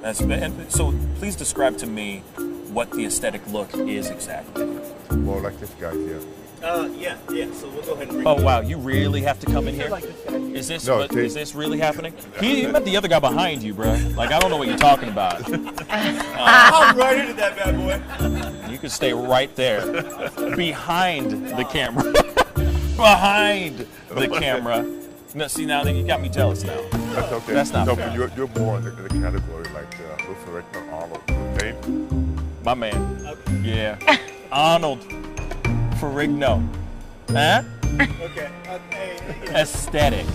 And so please describe to me what the aesthetic look is exactly. More like this guy here. Yeah. So we'll go ahead and bring Oh wow, you really have to come in here? like this guy. Is this No, is this really happening? He met the other guy behind you, bro. Like I don't know what you're talking about. I'm right into that bad boy. You can stay right there, behind the camera, behind the camera. No, see now that you got me jealous now. That's okay. That's not no, fair. but you're more in the category like Wilfred Arnold. Okay? My man. Okay. Yeah. Arnold Ferrigno. Huh? Okay. Aesthetic.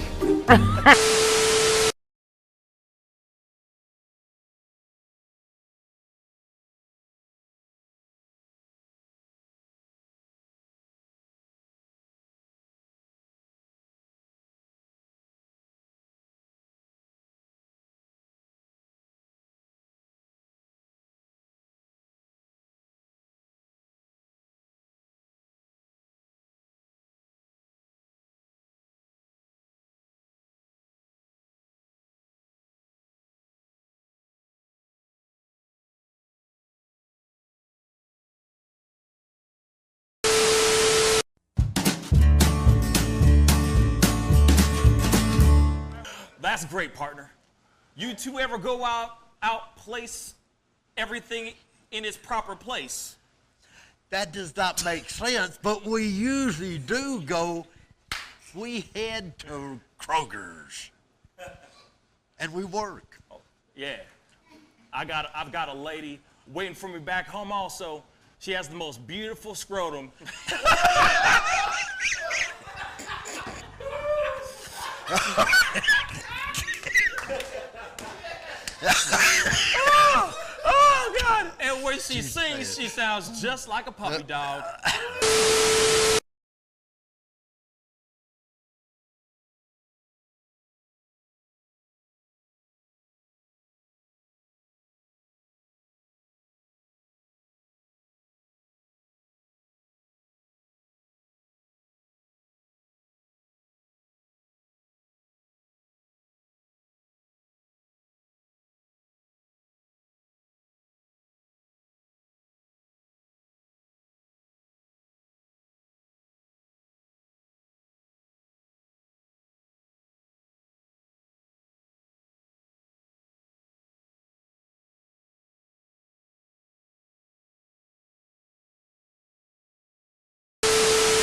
That's great, partner. You two ever go out place everything in its proper place? That does not make sense, but we usually do go. We head to Kroger's, and we work. Yeah. I've got a lady waiting for me back home also. She has the most beautiful scrotum. Oh, God. And when she sings, she sounds just like a puppy dog.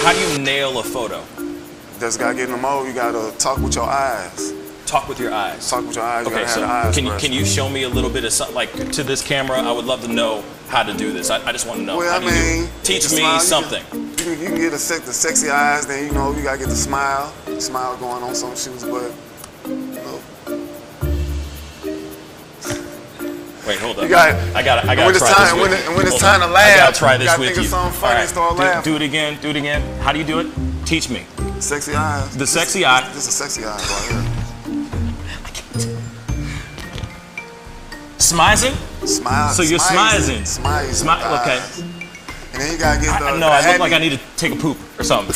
How do you nail a photo? Just gotta get in the mode. You gotta talk with your eyes. Talk with your eyes. Talk with your eyes. You Okay, gotta so have the eyes can you show me a little bit of something, like to this camera? I would love to know how to do this. I just want to know. Well, how I do you do it? mean, Teach the me smile, something. You can get the sexy eyes. Then you know you gotta get the smile going on some shoes, but you know. Wait, hold up. You got. I gotta when try it's this time, with when, you. it, when it's Hold time on. to laugh, I gotta try this you gotta with think you. of something funny All and start right, laughing. do it again. Do it again. How do you do it? Teach me. Sexy eyes. The sexy eye. This is sexy eyes right here. Smizing? Smile. So you're smizing. Smile. Okay. And then you gotta get the. No, I look like I need to take a poop or something.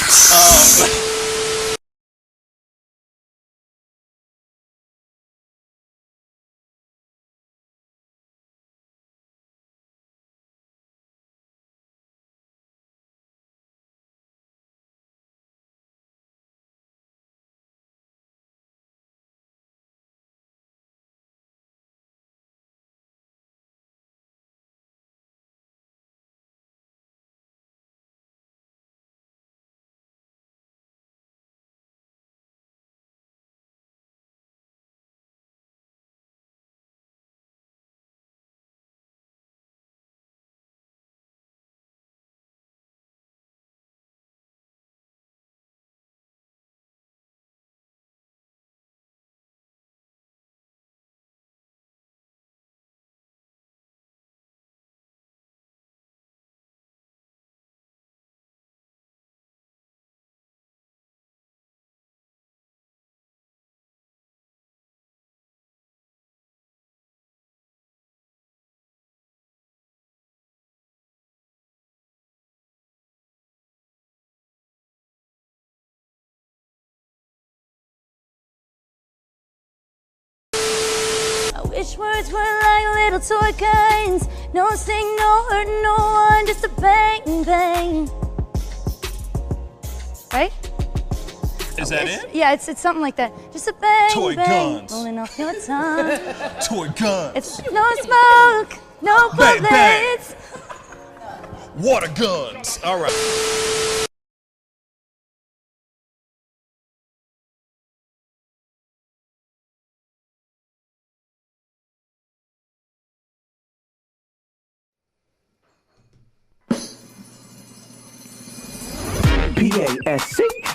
Wish words were like little toy guns. No sting, no hurt, no one, just a bang, bang. Right? Is that it? Yeah, it's something like that. Just a bang, Toy bang, guns. rolling off your tongue. Toy guns. It's no smoke, no Bang, bang. bullets. Water guns. All right.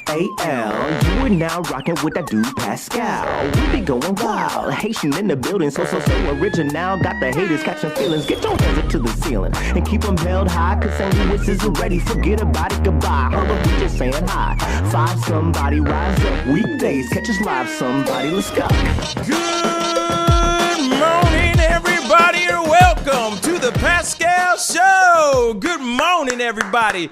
Pascal, you are now rocking with that dude Pascal. We be going wild, Haitian in the building, so original. Got the haters catching feelings. Get your hands up to the ceiling and keep them held high. Cause St. Louis is ready. Forget about it, goodbye. Hold up, we just saying hi. Five somebody rise up. Weekdays, catch us live. Somebody, let's go. Good morning, everybody, and welcome to the Pascal Show. Good morning, everybody.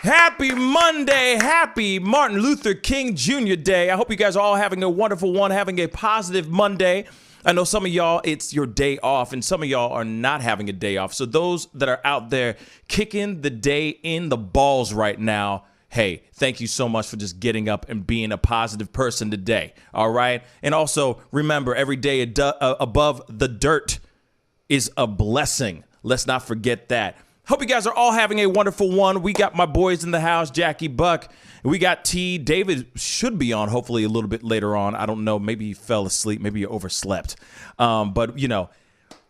Happy Monday. Happy Martin Luther King Jr. Day. I hope you guys are all having a wonderful one, having a positive Monday. I know some of y'all, it's your day off, and some of y'all are not having a day off. So those that are out there kicking the day in the balls right now, hey, thank you so much for just getting up and being a positive person today, all right? And also, remember, every day above the dirt is a blessing. Let's not forget that. Hope you guys are all having a wonderful one. We got my boys in the house, Jackie Buck. We got T. David should be on hopefully a little bit later on. I don't know. Maybe he fell asleep. Maybe he overslept. But, you know,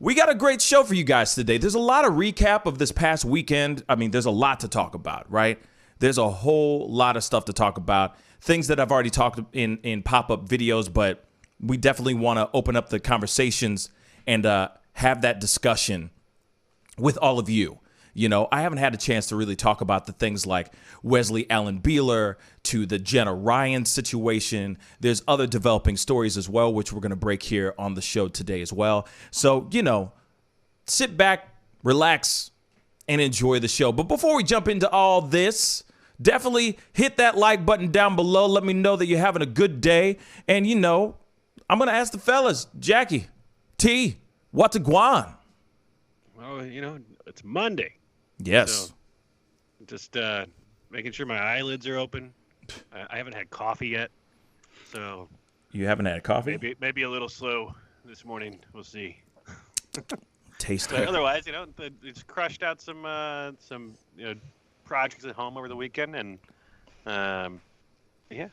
we got a great show for you guys today. There's a lot of recap of this past weekend. I mean, there's a lot to talk about, right? There's a whole lot of stuff to talk about. Things that I've already talked in pop-up videos, but we definitely want to open up the conversations and have that discussion with all of you. You know, I haven't had a chance to really talk about the things like Wesley Beeler to the Jenna Ryan situation. There's other developing stories as well, which we're going to break here on the show today as well. So, you know, sit back, relax, and enjoy the show. But before we jump into all this, definitely hit that like button down below. Let me know that you're having a good day. And, you know, I'm going to ask the fellas, Jackie, T, what's a guan? Well, you know, it's Monday. Yes. So just making sure my eyelids are open. I haven't had coffee yet, so You haven't had coffee? maybe a little slow this morning. We'll see. Taste But it. otherwise, you know, just crushed out some you know, projects at home over the weekend, and yeah,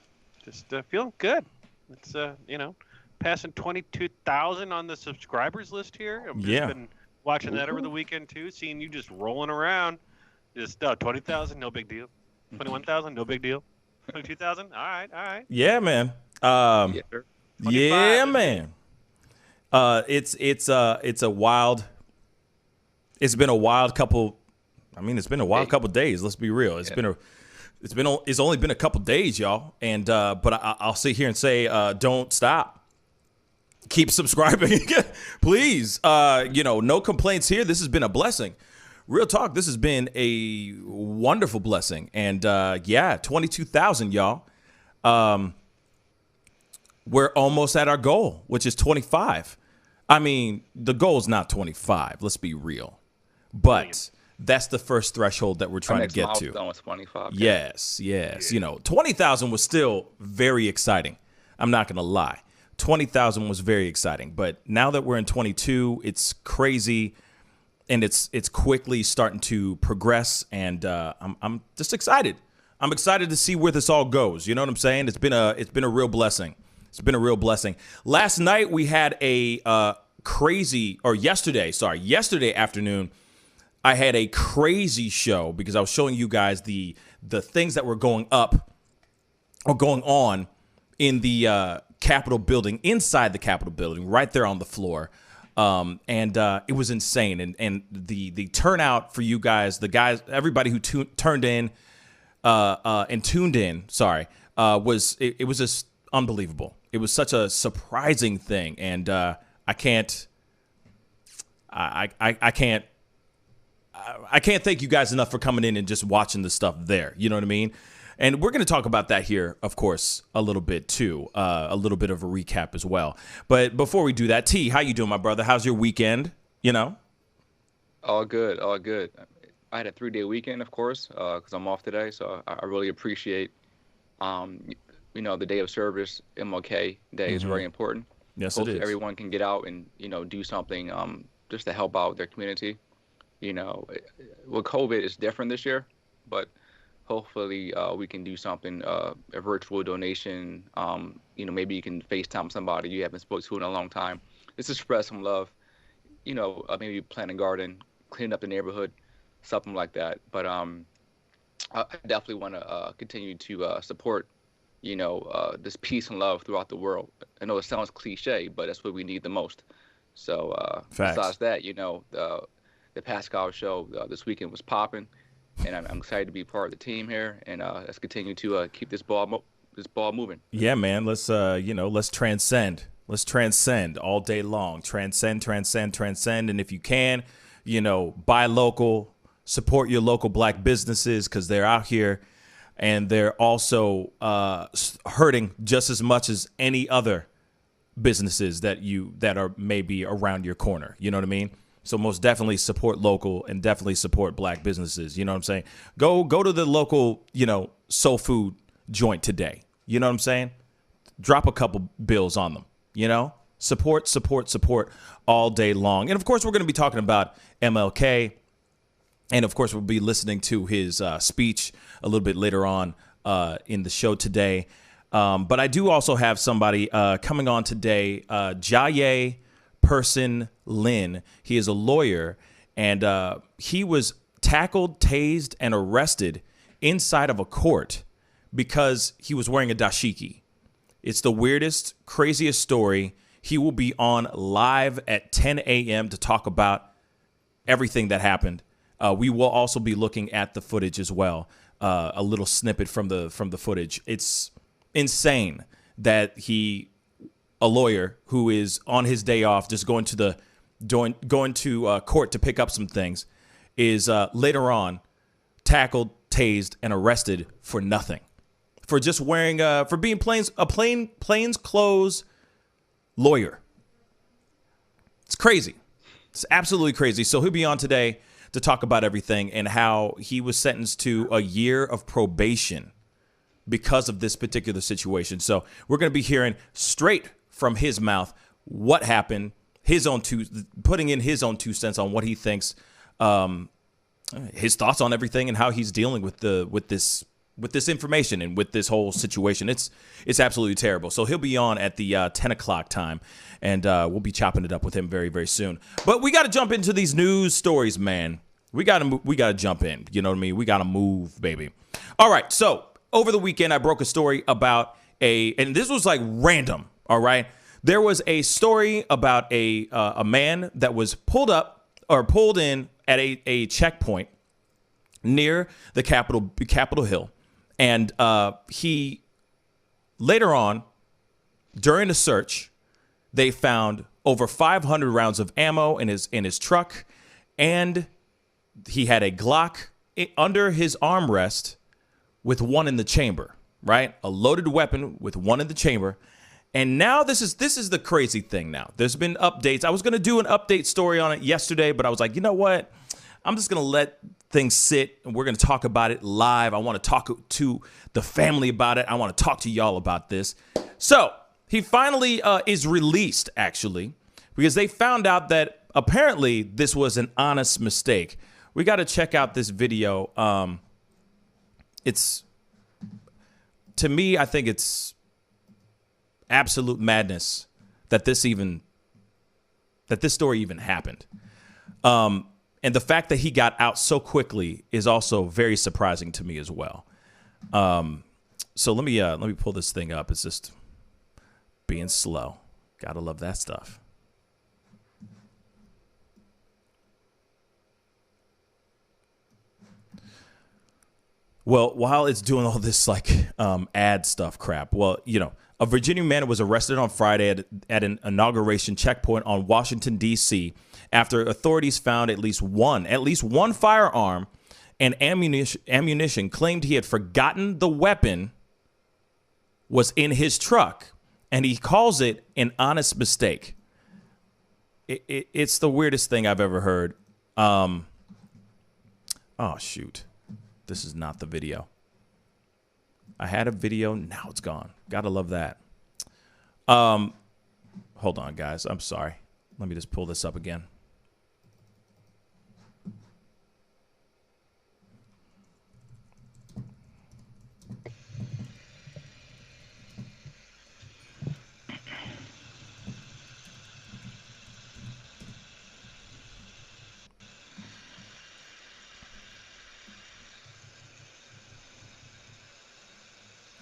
just feeling good. It's you know, passing 22,000 on the subscribers list here. I've just been watching that over the weekend too, seeing you just rolling around. Just 20,000, no big deal. 21,000, no big deal. 22,000, all right. Yeah, man. Yeah, man. It's a wild. It's been a wild couple. I mean, it's been a wild couple days. Let's be real. It's only been a couple days, y'all. And but I'll sit here and say, don't stop. Keep subscribing, please. You know, no complaints here. This has been a blessing. Real talk. This has been a wonderful blessing. And yeah, 22,000, y'all. We're almost at our goal, which is 25. I mean, the goal is not 25. Let's be real. But that's the first threshold that we're trying to get to. Was 25. Yes. You know, 20,000 was still very exciting. I'm not going to lie. 20,000 was very exciting. But now that we're in 22, it's crazy. And it's quickly starting to progress. And I'm just excited. I'm excited to see where this all goes. You know what I'm saying? It's been a real blessing. It's been a real blessing. Last night we had a yesterday afternoon, I had a crazy show because I was showing you guys the things that were going up or going on in the Capitol building, inside the Capitol building, right there on the floor. And it was insane. And the turnout for you guys, everybody who tuned in, was just unbelievable. It was such a surprising thing. And I can't thank you guys enough for coming in and just watching the stuff there. You know what I mean? And we're going to talk about that here, of course, a little bit too, a little bit of a recap as well. But before we do that, T, how you doing, my brother? How's your weekend? You know? All good, all good. I had a 3-day weekend, of course, because I'm off today. So I really appreciate, the day of service. MLK Day is very important. Yes, Hopefully it is. everyone can get out and, do something just to help out their community. With COVID, it's different this year, but hopefully we can do something, a virtual donation. Maybe you can FaceTime somebody you haven't spoken to in a long time. Just to spread some love. Maybe plant a garden, clean up the neighborhood, something like that. But I definitely want to continue to support, this peace and love throughout the world. I know it sounds cliche, but that's what we need the most. So besides that, the Pascal show this weekend was popping, and I'm excited to be part of the team here. And let's continue to keep this ball moving. Yeah, man. Let's let's transcend. Let's transcend all day long. Transcend. And if you can, buy local, support your local black businesses because they're out here and they're also hurting just as much as any other businesses that are maybe around your corner. You know what I mean? So most definitely support local and definitely support black businesses. You know what I'm saying? Go to the local, soul food joint today. You know what I'm saying? Drop a couple bills on them. Support all day long. And of course, we're going to be talking about MLK. And of course, we'll be listening to his speech a little bit later on in the show today. But I do also have somebody coming on today, Jaye Person Lin. He is a lawyer, and he was tackled, tased, and arrested inside of a court because he was wearing a dashiki. It's the weirdest, craziest story. He will be on live at 10 a.m. to talk about everything that happened. We will also be looking at the footage as well, a little snippet from the footage. It's insane that a lawyer who is on his day off, just going to court to pick up some things, is later on tackled, tased, and arrested for nothing. For just wearing, for being plain clothes lawyer. It's crazy. It's absolutely crazy. So he'll be on today to talk about everything and how he was sentenced to a year of probation because of this particular situation. So we're going to be hearing straight from his mouth what happened, putting in his own 2 cents on what he thinks, his thoughts on everything and how he's dealing with this information and with this whole situation. It's absolutely terrible. So he'll be on at the 10 o'clock time, and we'll be chopping it up with him very, very soon. But we got to jump into these news stories, man. We got to jump in. You know what I mean? We got to move, baby. All right. So over the weekend, I broke a story about and this was like random. All right. There was a story about a man that was pulled in at a checkpoint near the Capitol Hill. And he later on, during the search, they found over 500 rounds of ammo in his truck, and he had a Glock under his armrest with one in the chamber. Right, a loaded weapon with one in the chamber. And now this is the crazy thing. Now there's been updates. I was going to do an update story on it yesterday, but I was like, you know what? I'm just going to let things sit, and we're going to talk about it live. I want to talk to the family about it. I want to talk to y'all about this. So he finally is released, actually, because they found out that apparently this was an honest mistake. We got to check out this video. To me, I think it's absolute madness that this story even happened. And the fact that he got out so quickly is also very surprising to me as well. So let me pull this thing up. It's just being slow. Gotta love that stuff. Well, while it's doing all this ad stuff crap, a Virginia man was arrested on Friday at an inauguration checkpoint on Washington, D.C. after authorities found at least one firearm and ammunition, claimed he had forgotten the weapon was in his truck, and he calls it an honest mistake. It's the weirdest thing I've ever heard. Oh, shoot. This is not the video. I had a video. Now it's gone. Gotta love that. Hold on, guys. I'm sorry. Let me just pull this up again.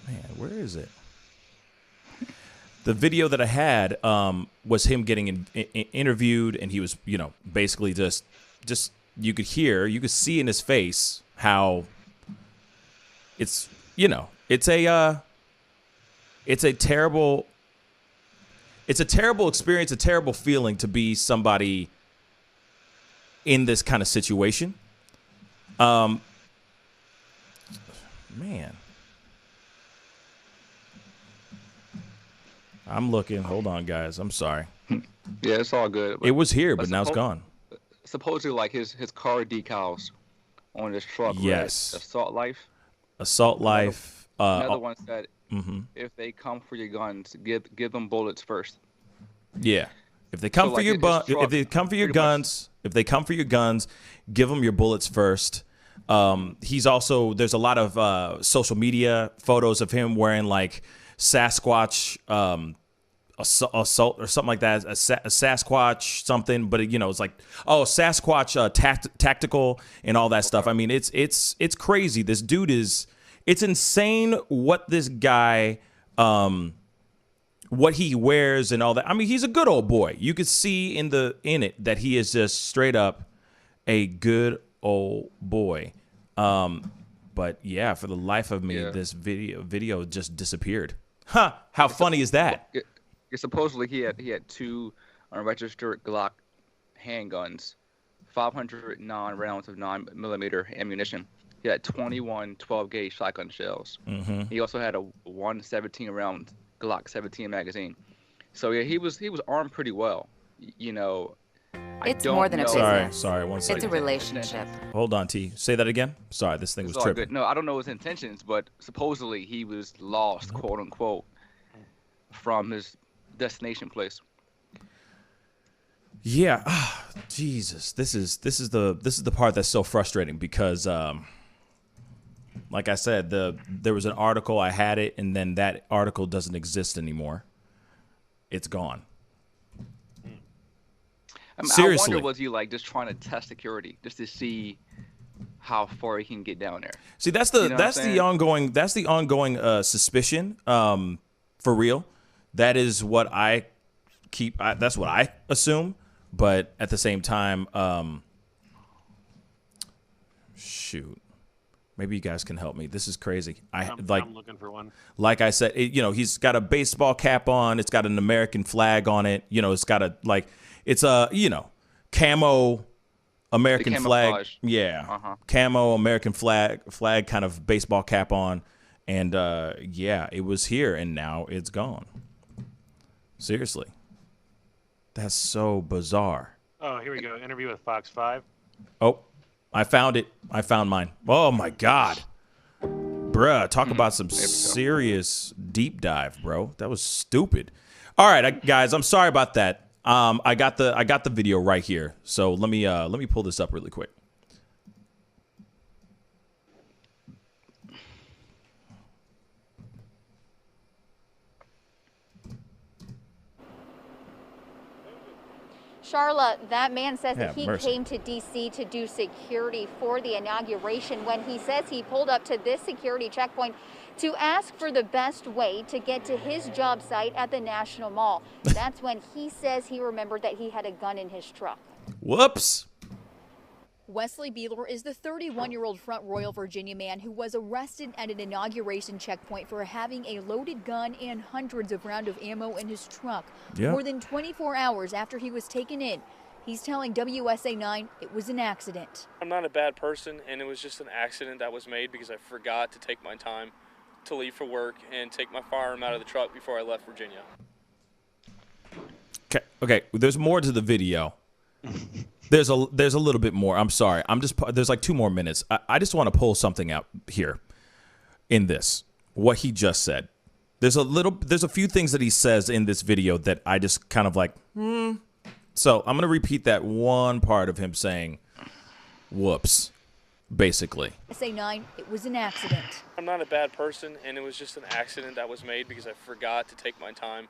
Man, where is it? The video that I had was him getting interviewed, and he was, you know, basically just you could see in his face how it's, you know, it's a terrible experience, a terrible feeling to be somebody in this kind of situation. Man. I'm looking. Hold on, guys. I'm sorry. Yeah, it's all good. It was here, but now it's gone. Supposedly, like his car decals on his truck. Yes. Right? Assault Life. Assault Life. Another one said, if they come for your guns, give them bullets first. Yeah. If they come for your if they come for your guns, give them your bullets first. He's also, there's a lot of social media photos of him wearing like Sasquatch assault or something like that, a Sasquatch something, but you know, it's like, oh, Sasquatch tactical and all that stuff. I mean, it's crazy. This dude it's insane what this guy what he wears and all that. I mean, he's a good old boy. You could see in it that he is just straight up a good old boy. But yeah, for the life of me, this video just disappeared. Huh? How funny is that? Supposedly he had 2 unregistered Glock handguns, 509 rounds of 9mm ammunition. He had 21 12-gauge shotgun shells. He also had a 117 round Glock 17 magazine. So yeah, he was armed pretty well. You know, it's more than a business. Sorry, 1 second. It's a relationship. Hold on, T. Say that again. Sorry, this thing was tripping. Good. No, I don't know his intentions, but supposedly he was lost, quote unquote, from his destination place. Yeah, Jesus, this is the part that's so frustrating because, like I said, there was an article, I had it, and then that article doesn't exist anymore. It's gone. Seriously, I wonder, was he like just trying to test security just to see how far he can get down there? See, that's the ongoing suspicion. For real, that is what I keep. That's what I assume. But at the same time, shoot, maybe you guys can help me. This is crazy. I'm looking for one. Like I said, he's got a baseball cap on. It's got an American flag on it. It's got it's a, camo American flag. Yeah. Camo American flag kind of baseball cap on. And, yeah, it was here and now it's gone. Seriously. That's so bizarre. Oh, here we go. Interview with Fox 5. Oh, I found it. I found mine. Oh, my God. Bruh, talk about some serious deep dive, bro. That was stupid. All right, guys, I'm sorry about that. I got the video right here. So let me pull this up really quick. Charlotte, that man says that he came to D.C. to do security for the inauguration when he says he pulled up to this security checkpoint to ask for the best way to get to his job site at the National Mall. That's when he says he remembered that he had a gun in his truck. Whoops. Wesley Beeler is the 31-year-old Front Royal, Virginia man who was arrested at an inauguration checkpoint for having a loaded gun and hundreds of rounds of ammo in his truck. More than 24 hours after he was taken in, He's telling WSA 9 it was an accident. I'm not a bad person, and it was just an accident that was made because I forgot to take my time to leave for work and take my firearm out of the truck before I left Virginia. Okay. There's more to the video. There's a little bit more. I'm sorry. There's like 2 more minutes. I just want to pull something out here in this. What he just said. There's a few things that he says in this video that I just kind of like, So I'm going to repeat that one part of him saying, whoops, basically. WSA 9, it was an accident. I'm not a bad person, and it was just an accident that was made because I forgot to take my time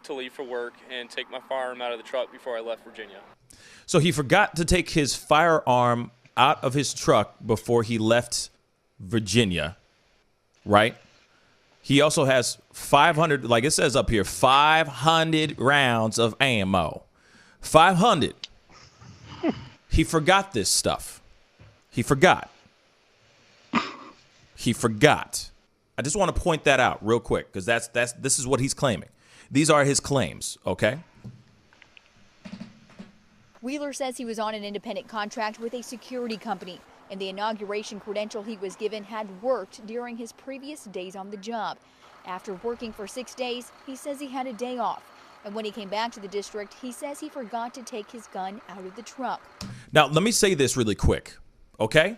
to leave for work and take my firearm out of the truck before I left Virginia. So he forgot to take his firearm out of his truck before he left Virginia, right? He also has 500, like it says up here, 500 rounds of ammo. 500. He forgot this stuff. He forgot. I just want to point that out real quick because this is what he's claiming. These are his claims, okay? Wheeler says he was on an independent contract with a security company, and the inauguration credential he was given had worked during his previous days on the job. After working for 6 days, he says he had a day off. And when he came back to the district, he says he forgot to take his gun out of the truck. Now, let me say this really quick, okay?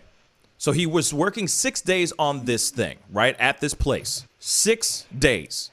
So he was working 6 days on this thing, right, at this place. 6 days.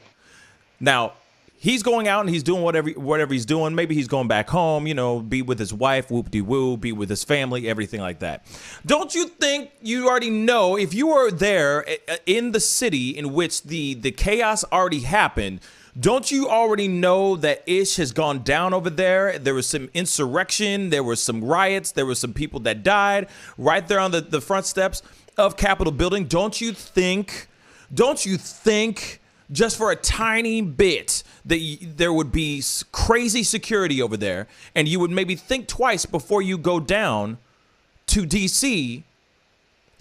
Now, he's going out and he's doing whatever he's doing. Maybe he's going back home, you know, be with his wife, whoop-de-woo, be with his family, everything like that. Don't you think you already know, if you were there in the city in which the chaos already happened, don't you already know that ish has gone down over there? There was some insurrection. There were some riots. There were some people that died right there on the front steps of Capitol building. Don't you think just for a tiny bit that there would be crazy security over there, and you would maybe think twice before you go down to D.C.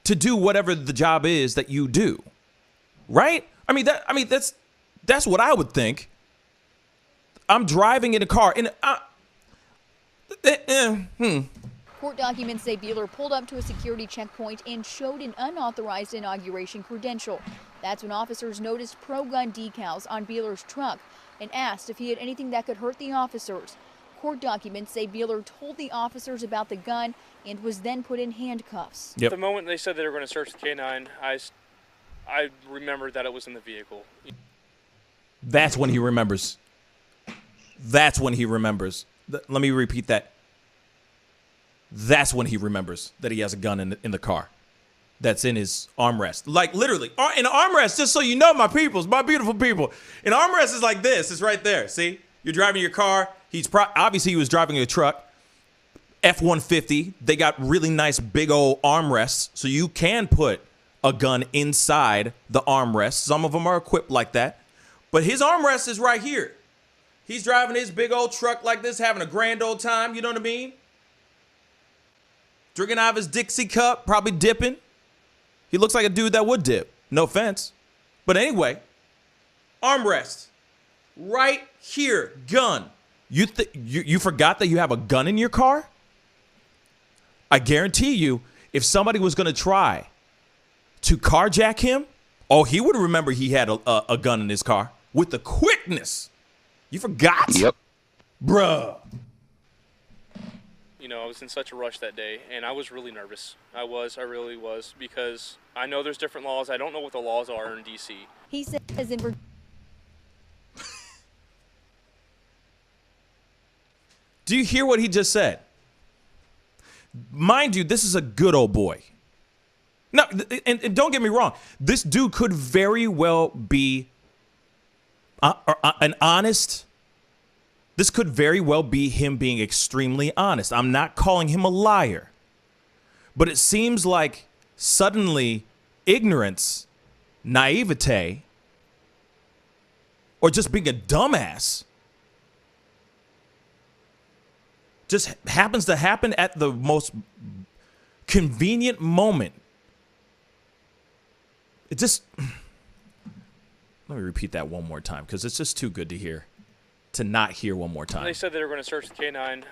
to do whatever the job is that you do, right? That's what I would think. I'm driving in a car. Court documents say Beeler pulled up to a security checkpoint and showed an unauthorized inauguration credential. That's when officers noticed pro-gun decals on Beeler's truck and asked if he had anything that could hurt the officers. Court documents say Beeler told the officers about the gun and was then put in handcuffs. Yep. The moment they said they were going to search the K9, I remembered that it was in the vehicle. That's when he remembers. That's when he remembers. Let me repeat that. That's when he remembers that he has a gun in the car. That's in his armrest. Like literally, an armrest, just so you know, my peoples, my beautiful people. An armrest is like this. It's right there. See? You're driving your car. Obviously he was driving a truck. F-150. They got really nice big old armrests, so you can put a gun inside the armrest. Some of them are equipped like that. But his armrest is right here. He's driving his big old truck like this, having a grand old time, you know what I mean? Drinking out of his Dixie cup, probably dipping. He looks like a dude that would dip. No offense. But anyway, armrest. Right here, gun. You forgot that you have a gun in your car? I guarantee you, if somebody was going to try to carjack him, he would remember he had a gun in his car with the quickness. You forgot? Yep. Bruh. You know, I was in such a rush that day, and I was really nervous. I really was, because I know there's different laws. I don't know what the laws are in D.C. He says in Virginia. Do you hear what he just said? Mind you, this is a good old boy. No, and don't get me wrong. This dude could very well be an honest. This could very well be him being extremely honest. I'm not calling him a liar. But it seems like suddenly ignorance, naivete, or just being a dumbass just happens to happen at the most convenient moment. It just, let me repeat that one more time because it's just too good to hear, to not hear one more time. When they said they were going to search the K9,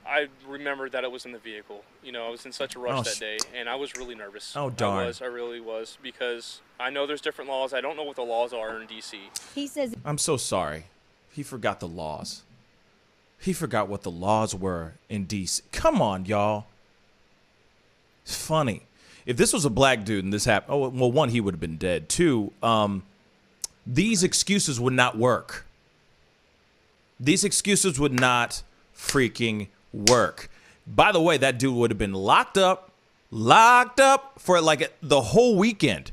I remembered that it was in the vehicle. You know, I was in such a rush that day, and I was really nervous. Oh, darn. I really was, because I know there's different laws. I don't know what the laws are in D.C. He says, I'm so sorry. He forgot the laws. He forgot what the laws were in D.C. Come on, y'all. It's funny. If this was a black dude and this happened, oh, well, one, he would have been dead. Two, these excuses would not work. These excuses would not freaking work. By the way, that dude would have been locked up for like the whole weekend.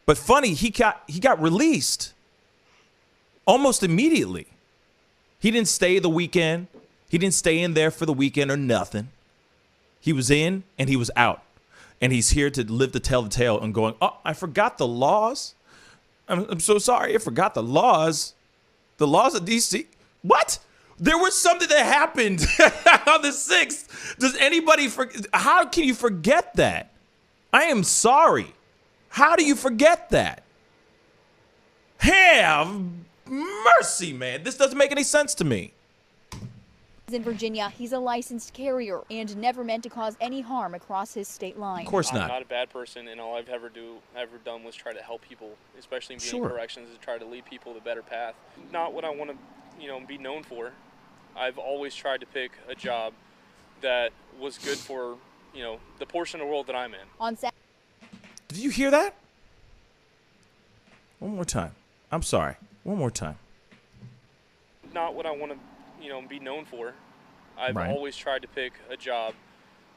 But funny, he got released almost immediately. He didn't stay the weekend. He didn't stay in there for the weekend or nothing. He was in and he was out. And he's here to live to tell the tale and going, oh, I forgot the laws. I'm so sorry. I forgot the laws. The laws of D.C. What? There was something that happened on the 6th. Does anybody how can you forget that? I am sorry. How do you forget that? Have mercy, man. This doesn't make any sense to me. In Virginia, he's a licensed carrier and never meant to cause any harm across his state line. Of course not. I'm not a bad person, and all I've ever done was try to help people, especially in being corrections, to try to lead people to a better path. Not what I want to, be known for. I've always tried to pick a job that was good for, the portion of the world that I'm in. Did you hear that? One more time. I'm sorry. One more time. Not what I want to, be known for. I've always tried to pick a job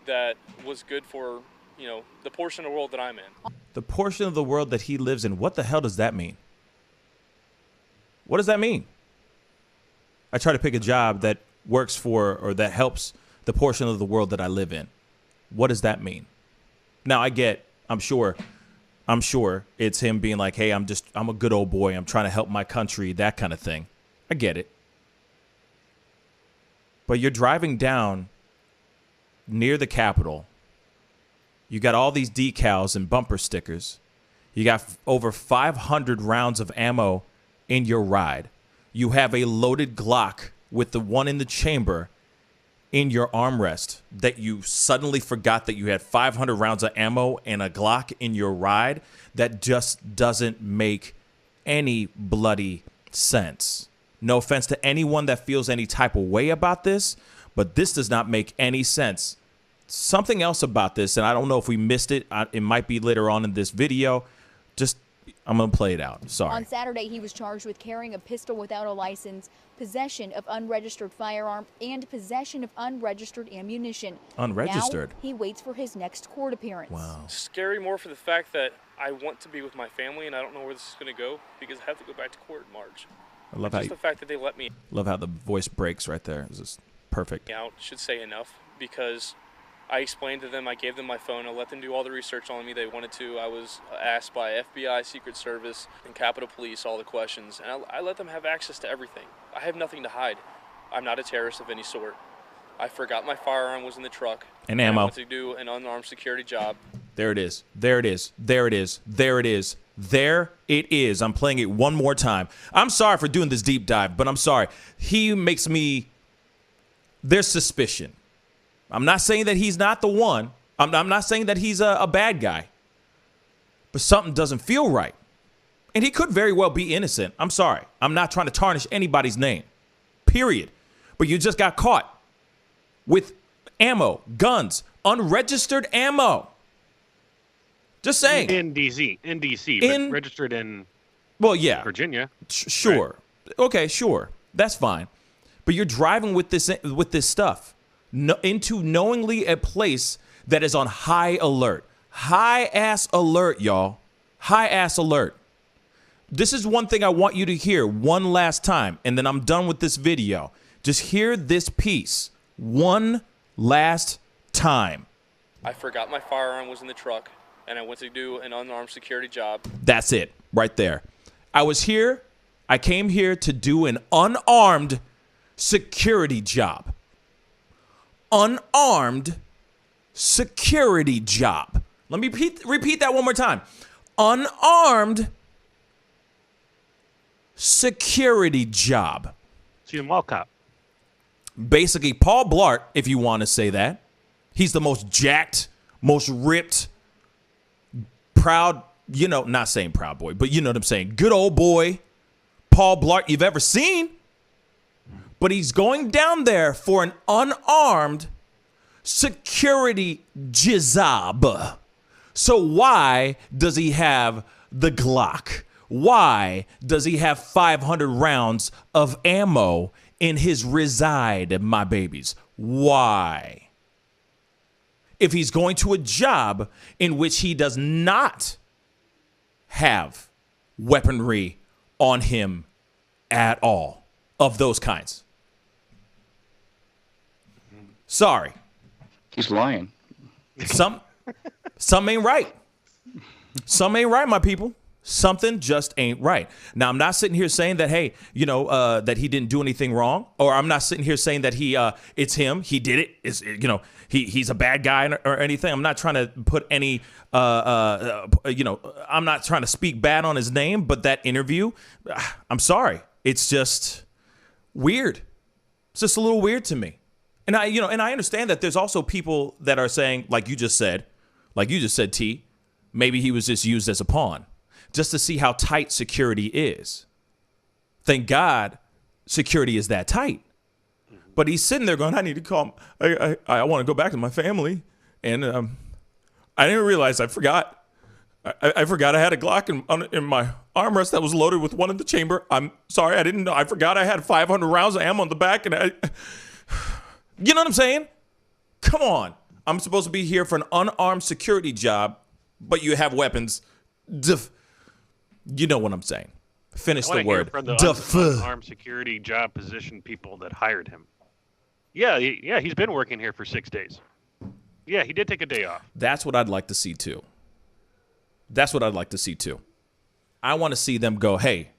that was good for, the portion of the world that I'm in. The portion of the world that he lives in. What the hell does that mean? What does that mean? I try to pick a job that works for or that helps the portion of the world that I live in. What does that mean? Now I'm sure it's him being like, hey, I'm a good old boy. I'm trying to help my country, that kind of thing. I get it. But you're driving down near the Capitol. You got all these decals and bumper stickers. You got over 500 rounds of ammo in your ride. You have a loaded Glock with the one in the chamber in your armrest that you suddenly forgot that you had 500 rounds of ammo and a Glock in your ride. That just doesn't make any bloody sense. No offense to anyone that feels any type of way about this, but this does not make any sense. Something else about this, and I don't know if we missed it. It might be later on in this video. I'm going to play it out. Sorry. On Saturday, he was charged with carrying a pistol without a license, possession of unregistered firearm, and possession of unregistered ammunition. Unregistered? Now, he waits for his next court appearance. Wow. Scary more for the fact that I want to be with my family, and I don't know where this is going to go because I have to go back to court in March. I love the fact that they let me. Love how the voice breaks right there. It's just perfect. Out should say enough, because I explained to them, I gave them my phone, I let them do all the research on me they wanted to. I was asked by FBI, Secret Service, and Capitol Police all the questions, and I let them have access to everything. I have nothing to hide. I'm not a terrorist of any sort. I forgot my firearm was in the truck. And ammo. I went to do an unarmed security job. There it is. There it is. There it is. There it is. There it is. I'm playing it one more time. I'm sorry for doing this deep dive, but I'm sorry. He makes me... There's suspicion. I'm not saying that he's not the one. I'm not saying that he's a bad guy. But something doesn't feel right. And he could very well be innocent. I'm sorry. I'm not trying to tarnish anybody's name. Period. But you just got caught with ammo, guns, unregistered ammo. Just saying. In DC, but registered in Virginia. Sure. Right. Okay, sure. That's fine. But you're driving with this stuff into knowingly a place that is on high alert. High-ass alert, y'all. High-ass alert. This is one thing I want you to hear one last time, and then I'm done with this video. Just hear this piece one last time. I forgot my firearm was in the truck, and I went to do an unarmed security job. That's it, right there. I came here to do an unarmed security job. Unarmed security job. Let me repeat that one more time. Unarmed security job. So you're a mall cop. basically Paul Blart, if you want to say that. He's the most jacked, most ripped, proud, not saying proud boy, but you know what I'm saying. Good old boy, Paul Blart you've ever seen. But he's going down there for an unarmed security job. So why does he have the Glock? Why does he have 500 rounds of ammo in his reside, my babies? Why? If he's going to a job in which he does not have weaponry on him at all of those kinds. Sorry. He's lying. Some ain't right. Some ain't right, my people. Something just ain't right. Now, I'm not sitting here saying that, hey, that he didn't do anything wrong, or I'm not sitting here saying that it's him. He did it. He's a bad guy or anything. I'm not trying to put any, I'm not trying to speak bad on his name, but that interview, I'm sorry. It's just weird. It's just a little weird to me. And I understand that there's also people that are saying, like you just said, T, maybe he was just used as a pawn. Just to see how tight security is. Thank God security is that tight. But he's sitting there going, I need to call. I want to go back to my family. And I didn't realize I forgot. I forgot I had a Glock in my armrest that was loaded with one in the chamber. I'm sorry, I didn't know. I forgot I had 500 rounds of ammo on the back. And you know what I'm saying? Come on. I'm supposed to be here for an unarmed security job, but you have weapons. You know what I'm saying. Finish the word. From the unarmed security job position people that hired him. Yeah, he's been working here for 6 days. Yeah, he did take a day off. That's what I'd like to see too. I want to see them go, hey,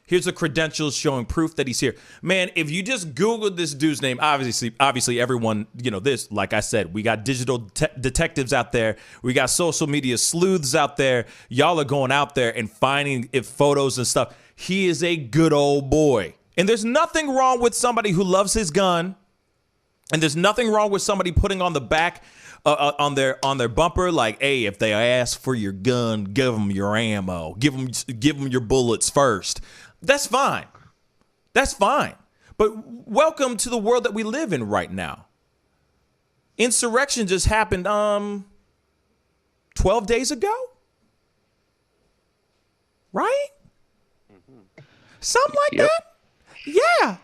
here's the credentials showing proof that he's here. Man, if you just Googled this dude's name, obviously everyone, this, like I said, we got digital detectives out there. We got social media sleuths out there. Y'all are going out there and finding photos and stuff. He is a good old boy. And there's nothing wrong with somebody who loves his gun. And there's nothing wrong with somebody putting on the back on their bumper, like, hey, if they ask for your gun, give them your ammo. Give them your bullets first. That's fine. But welcome to the world that we live in right now. Insurrection just happened 12 days ago? Right? Something like that? Yeah.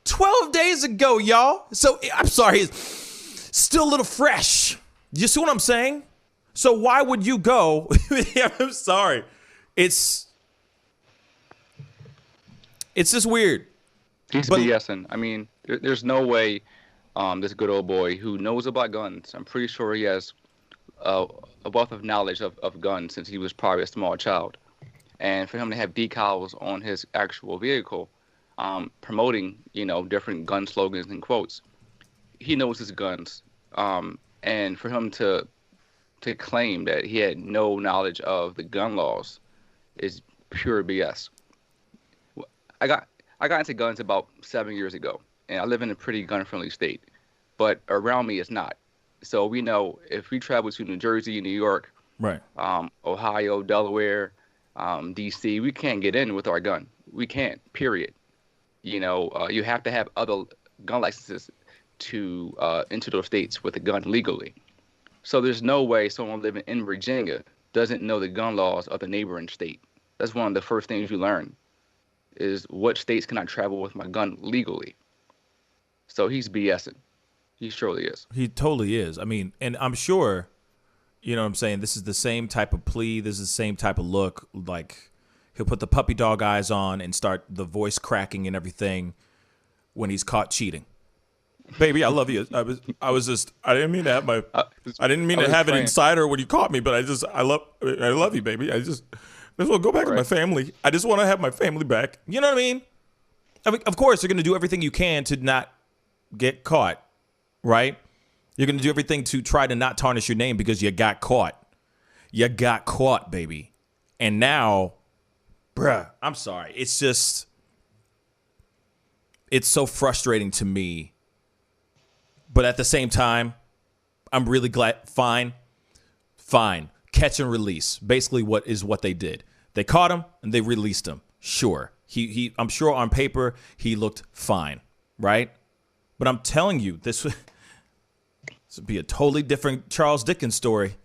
12 days ago, y'all. So, I'm sorry, it's still a little fresh. You see what I'm saying? So why would you go? I'm sorry. It's just weird. He's BSing. I mean, there's no way this good old boy who knows about guns, I'm pretty sure he has a wealth of knowledge of guns since he was probably a small child. And for him to have decals on his actual vehicle, promoting, different gun slogans and quotes, he knows his guns. And for him to claim that he had no knowledge of the gun laws is pure BS. I got into guns about 7 years ago, and I live in a pretty gun-friendly state, but around me it's not. So we know if we travel to New Jersey, New York, right, Ohio, Delaware, D.C., we can't get in with our gun. We can't, period. You have to have other gun licenses to enter those states with a gun legally. So there's no way someone living in Virginia doesn't know the gun laws of the neighboring state. That's one of the first things you learn, is what states can I travel with my gun legally. So he's BSing. He surely is. He totally is. I mean, and I'm sure, you know what I'm saying, this is the same type of plea. This is the same type of look. Like, he'll put the puppy dog eyes on and start the voice cracking and everything when he's caught cheating. Baby, I love you. I didn't mean to have it insider when you caught me, but I love you, baby. I just want to go back to my family. I just want to have my family back. You know what I mean? Of course, you're going to do everything you can to not get caught, right? You're going to do everything to try to not tarnish your name because you got caught. You got caught, baby. And now, bruh, I'm sorry. It's just, it's so frustrating to me. But at the same time, I'm really glad. Fine. Catch and release. Basically what they did. They caught him and they released him. Sure. I'm sure on paper he looked fine, right? But I'm telling you, this would be a totally different Charles Dickens story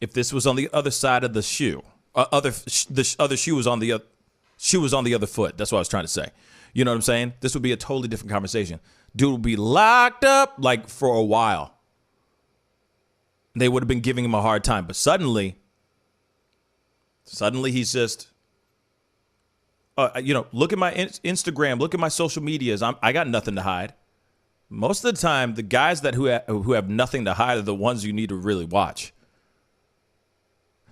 if this was on the other side of the shoe. The other shoe was on the other foot. That's what I was trying to say. You know what I'm saying? This would be a totally different conversation. Dude would be locked up like for a while. They would have been giving him a hard time, but suddenly he's just, look at my Instagram, look at my social medias. I got nothing to hide. Most of the time, the guys who have nothing to hide are the ones you need to really watch.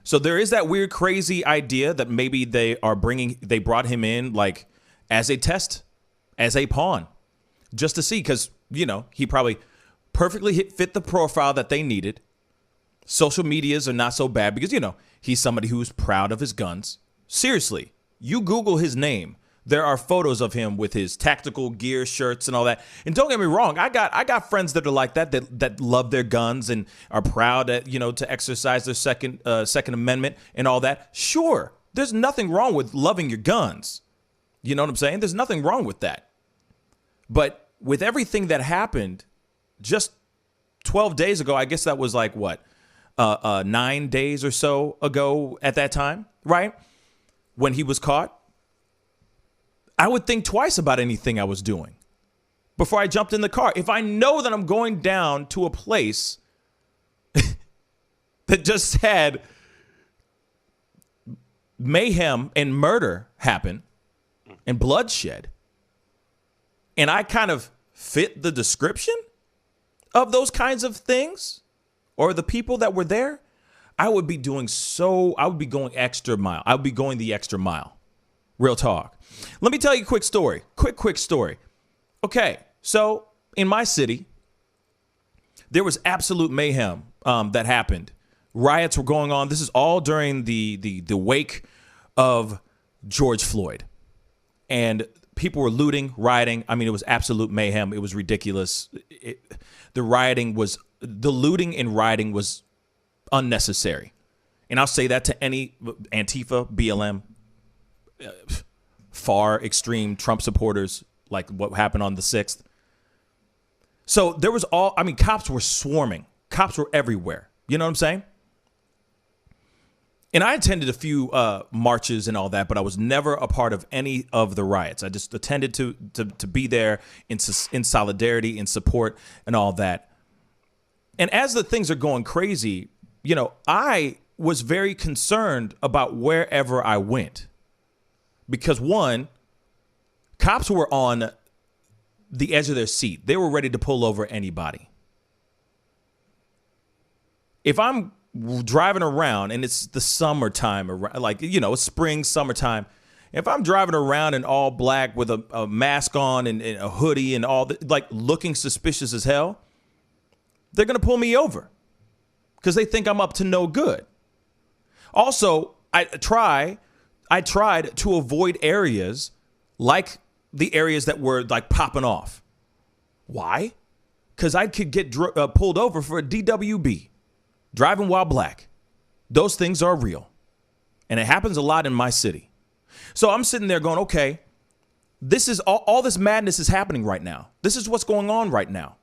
So there is that weird, crazy idea that maybe they brought him in like as a test, as a pawn, just to see, because, he probably perfectly fit the profile that they needed. Social medias are not so bad because, he's somebody who's proud of his guns. Seriously, you Google his name. There are photos of him with his tactical gear shirts and all that. And don't get me wrong, I got friends that are like that love their guns and are proud to exercise their Second Amendment and all that. Sure, there's nothing wrong with loving your guns. You know what I'm saying? There's nothing wrong with that. But with everything that happened just 12 days ago, I guess that was like what? 9 days or so ago at that time, right? When he was caught, I would think twice about anything I was doing before I jumped in the car. If I know that I'm going down to a place that just had mayhem and murder happen and bloodshed, and I kind of fit the description of those kinds of things or the people that were there, I would be going extra mile. I would be going the extra mile. Real talk. Let me tell you a quick story. Quick story. Okay, so in my city, there was absolute mayhem that happened. Riots were going on. This is all during the wake of George Floyd. And people were looting, rioting. I mean, it was absolute mayhem. It was ridiculous. The looting and rioting was unnecessary. And I'll say that to any Antifa, BLM, far extreme Trump supporters, like what happened on the 6th. So there was cops were swarming. Cops were everywhere. You know what I'm saying? And I attended a few marches and all that, but I was never a part of any of the riots. I just attended to be there in solidarity, in support, and all that. And as the things are going crazy, I was very concerned about wherever I went. Because one, cops were on the edge of their seat. They were ready to pull over anybody. If I'm driving around and it's the summertime, it's spring, summertime. If I'm driving around in all black with a mask on and a hoodie and all that, looking suspicious as hell, they're going to pull me over because they think I'm up to no good. Also, I tried to avoid areas like the areas that were popping off. Why? Because I could get pulled over for a DWB, driving while black. Those things are real. And it happens a lot in my city. So I'm sitting there going, okay, this is all this madness is happening right now. This is what's going on right now.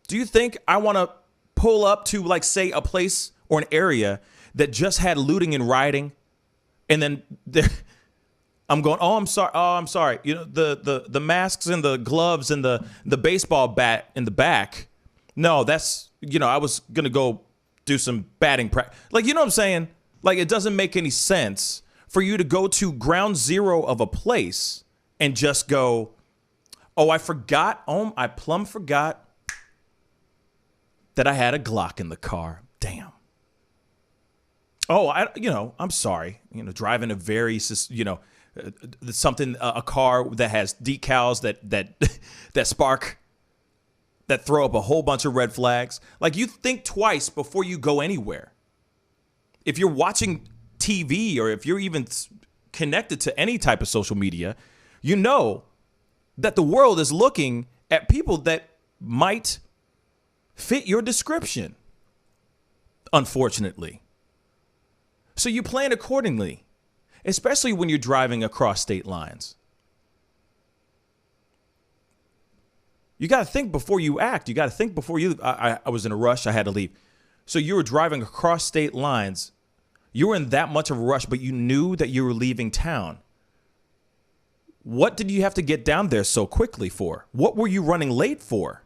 Do you think I want to pull up to, say, a place or an area that just had looting and rioting, and then I'm going, I'm sorry. The masks and the gloves and the baseball bat in the back. No, that's, I was going to go do some batting practice. You know what I'm saying? It doesn't make any sense for you to go to ground zero of a place and just go, I plumb forgot that I had a Glock in the car. Damn. I'm sorry. Driving a very, a car that has decals that spark, that throw up a whole bunch of red flags. You think twice before you go anywhere. If you're watching TV or if you're even connected to any type of social media, that the world is looking at people that might fit your description, unfortunately. So you plan accordingly, especially when you're driving across state lines. You got to think before you act. You got to think before you. I was in a rush. I had to leave. So you were driving across state lines. You were in that much of a rush, but you knew that you were leaving town. What did you have to get down there so quickly for? What were you running late for?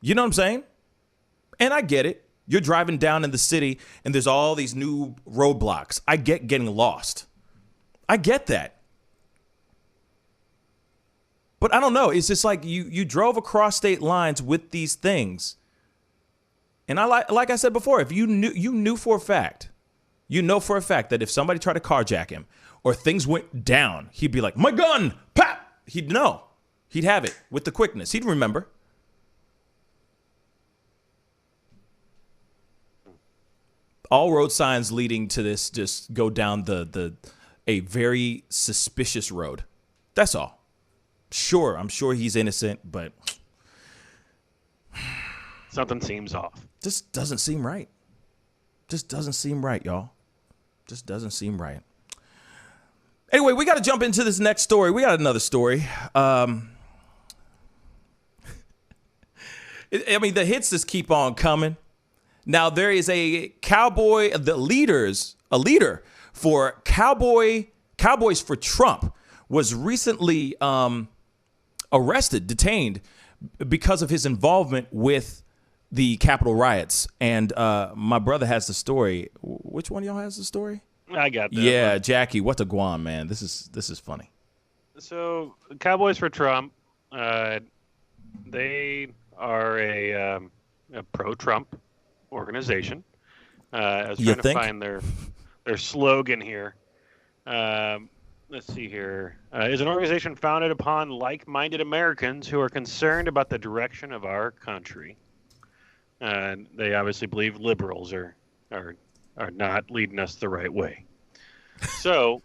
You know what I'm saying? And I get it. You're driving down in the city and there's all these new roadblocks. I get getting lost. I get that. But I don't know. It's just like you drove across state lines with these things. And like I said before, if you knew for a fact, that if somebody tried to carjack him or things went down, he'd be like, my gun, pap. He'd know. He'd have it with the quickness. He'd remember. All road signs leading to this just go down a very suspicious road. That's all. Sure, I'm sure he's innocent, but something seems off. Just doesn't seem right. Just doesn't seem right, y'all. Just doesn't seem right. Anyway, we got to jump into this next story. We got another story. I mean, the hits just keep on coming. Now, there is a cowboy, a leader for Cowboys for Trump was recently detained because of his involvement with the Capitol riots. And my brother has the story. Which one of y'all has the story? I got that. Yeah, Jackie, what a guam, man. This is funny. So, Cowboys for Trump, they are a pro-Trump organization. I was trying to find their slogan here. Let's see here. Is an organization founded upon like-minded Americans who are concerned about the direction of our country. They obviously believe liberals are not leading us the right way. So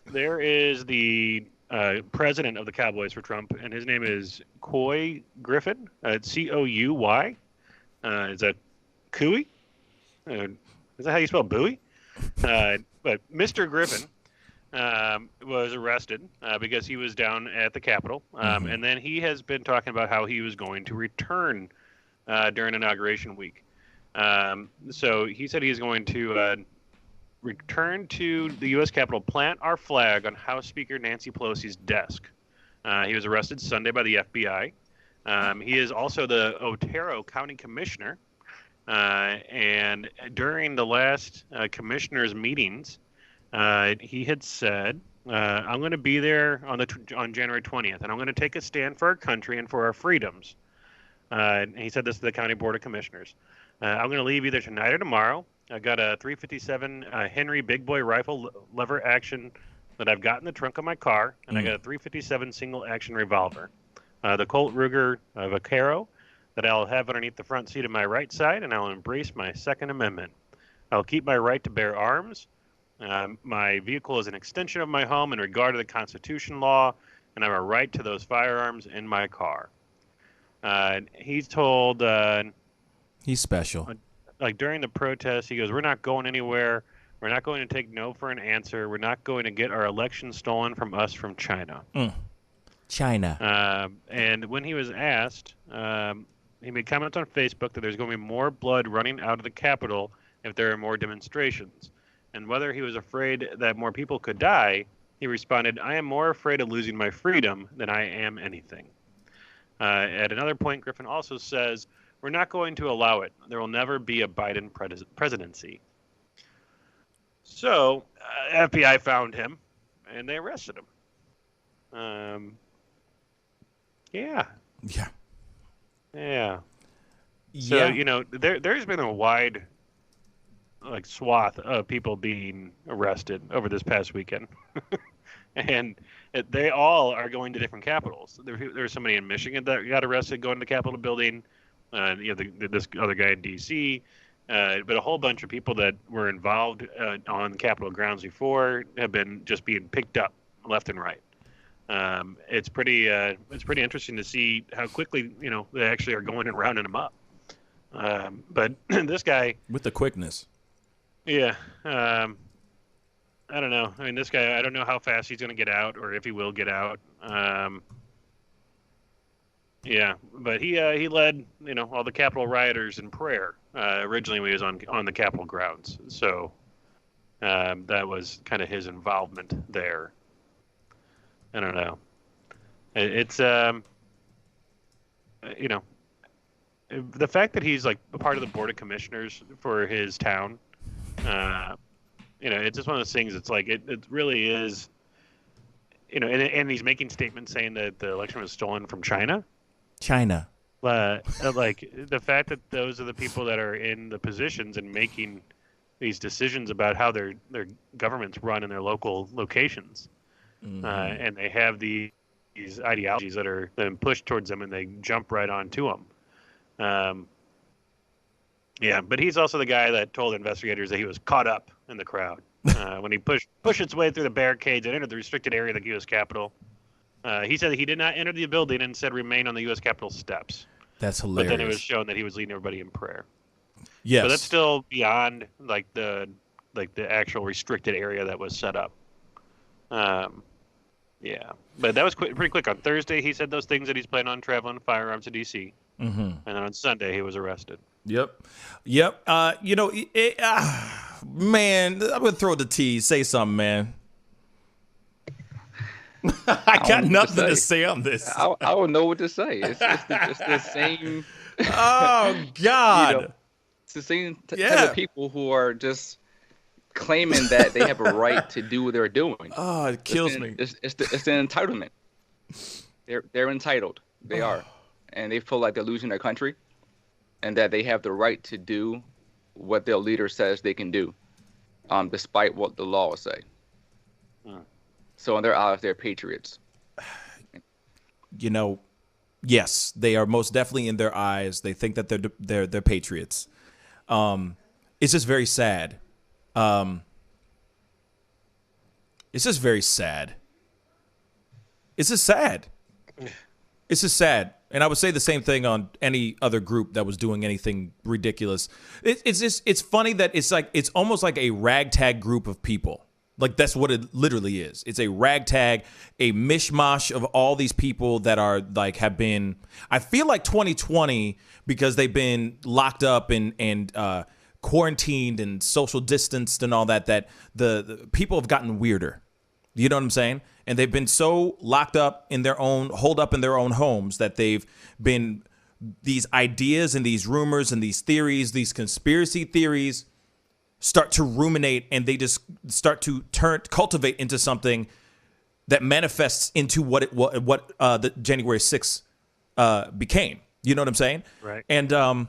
there is the president of the Cowboys for Trump, and his name is Coy Griffin. It's Couy. Is that Cooey? Is that how you spell buoy? But Mr. Griffin was arrested because he was down at the Capitol. And then he has been talking about how he was going to return during Inauguration Week. So he said he's going to return to the U.S. Capitol, plant our flag on House Speaker Nancy Pelosi's desk. He was arrested Sunday by the FBI. He is also the Otero County Commissioner. And during the last commissioners' meetings, he had said, I'm going to be there on January 20th, and I'm going to take a stand for our country and for our freedoms. And he said this to the County Board of Commissioners. I'm going to leave either tonight or tomorrow. I got a .357 Henry Big Boy rifle lever action that I've got in the trunk of my car, and I got a .357 single action revolver. The Colt Ruger Vaquero that I'll have underneath the front seat of my right side, and I'll embrace my Second Amendment. I'll keep my right to bear arms. My vehicle is an extension of my home in regard to the Constitution law, and I have a right to those firearms in my car. He's told... he's special. Like during the protest, he goes, we're not going anywhere. We're not going to take no for an answer. We're not going to get our election stolen from us from China. China. And when he was asked, he made comments on Facebook that there's going to be more blood running out of the Capitol if there are more demonstrations. And whether he was afraid that more people could die, he responded, I am more afraid of losing my freedom than I am anything. At another point, Griffin also says, we're not going to allow it. There will never be a Biden presidency. So, FBI found him, and they arrested him. Yeah. So, you know, there's been a wide swath of people being arrested over this past weekend. And they all are going to different capitals. There was somebody in Michigan that got arrested going to the Capitol building. This other guy in D.C. But a whole bunch of people that were involved on the Capitol grounds before have been just being picked up left and right. It's pretty interesting to see how quickly they actually are going and rounding them up. But this guy with the quickness, yeah. I don't know. I mean, this guy, I don't know how fast he's going to get out or if he will get out. Yeah, but he led all the Capitol rioters in prayer originally when he was on the Capitol grounds. So that was kind of his involvement there. I don't know. It's the fact that he's like a part of the board of commissioners for his town. It's just one of those things. It's like it really is. And he's making statements saying that the election was stolen from China. Like the fact that those are the people that are in the positions and making these decisions about how their governments run in their local locations, and they have these ideologies that are then pushed towards them, and they jump right onto them. Yeah, but he's also the guy that told investigators that he was caught up in the crowd when he pushed its way through the barricades and entered the restricted area of the U.S. Capitol. He said that he did not enter the building and said remain on the U.S. Capitol steps. That's hilarious. But then it was shown that he was leading everybody in prayer. Yes. But that's still beyond the actual restricted area that was set up. Yeah, but that was pretty quick. On Thursday, he said those things that he's planning on traveling firearms to D.C. And then on Sunday, he was arrested. Yep. Man, I'm gonna throw the T. Say something, man. I got nothing to say on this. I don't know what to say. It's the same. Oh God! It's the same type of people who are just claiming that they have a right to do what they're doing. Oh, it kills me. It's an entitlement. They're entitled. They are, and they feel like they're losing their country, and that they have the right to do what their leader says they can do, despite what the laws say. So in their eyes, they're patriots. Yes, they are most definitely in their eyes. They think that they're patriots. It's just very sad. It's just very sad. It's just sad. It's just sad. And I would say the same thing on any other group that was doing anything ridiculous. It's funny that it's almost like a ragtag group of people. Like that's what it literally is. It's a ragtag, a mishmash of all these people that are like have been. I feel like 2020 because they've been locked up and quarantined and social distanced and all that. That the people have gotten weirder. You know what I'm saying? And they've been so locked up in their own, holed up in their own homes that they've been these ideas and these rumors and these theories, these conspiracy theories start to ruminate and they just start to cultivate into something that manifests into what the January 6th became. You know what I'm saying? Right. And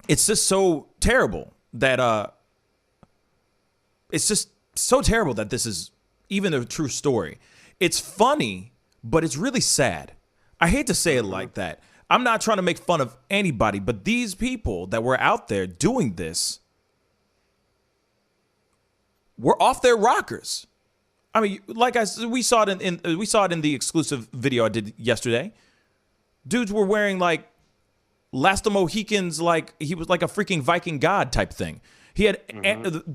it's just so terrible that it's just so terrible that this is even a true story. It's funny, but it's really sad. I hate to say it like that. I'm not trying to make fun of anybody, but these people that were out there doing this were off their rockers. I mean, like we saw it in the exclusive video I did yesterday. Dudes were wearing like Last of Mohicans, like he was like a freaking Viking god type thing. He had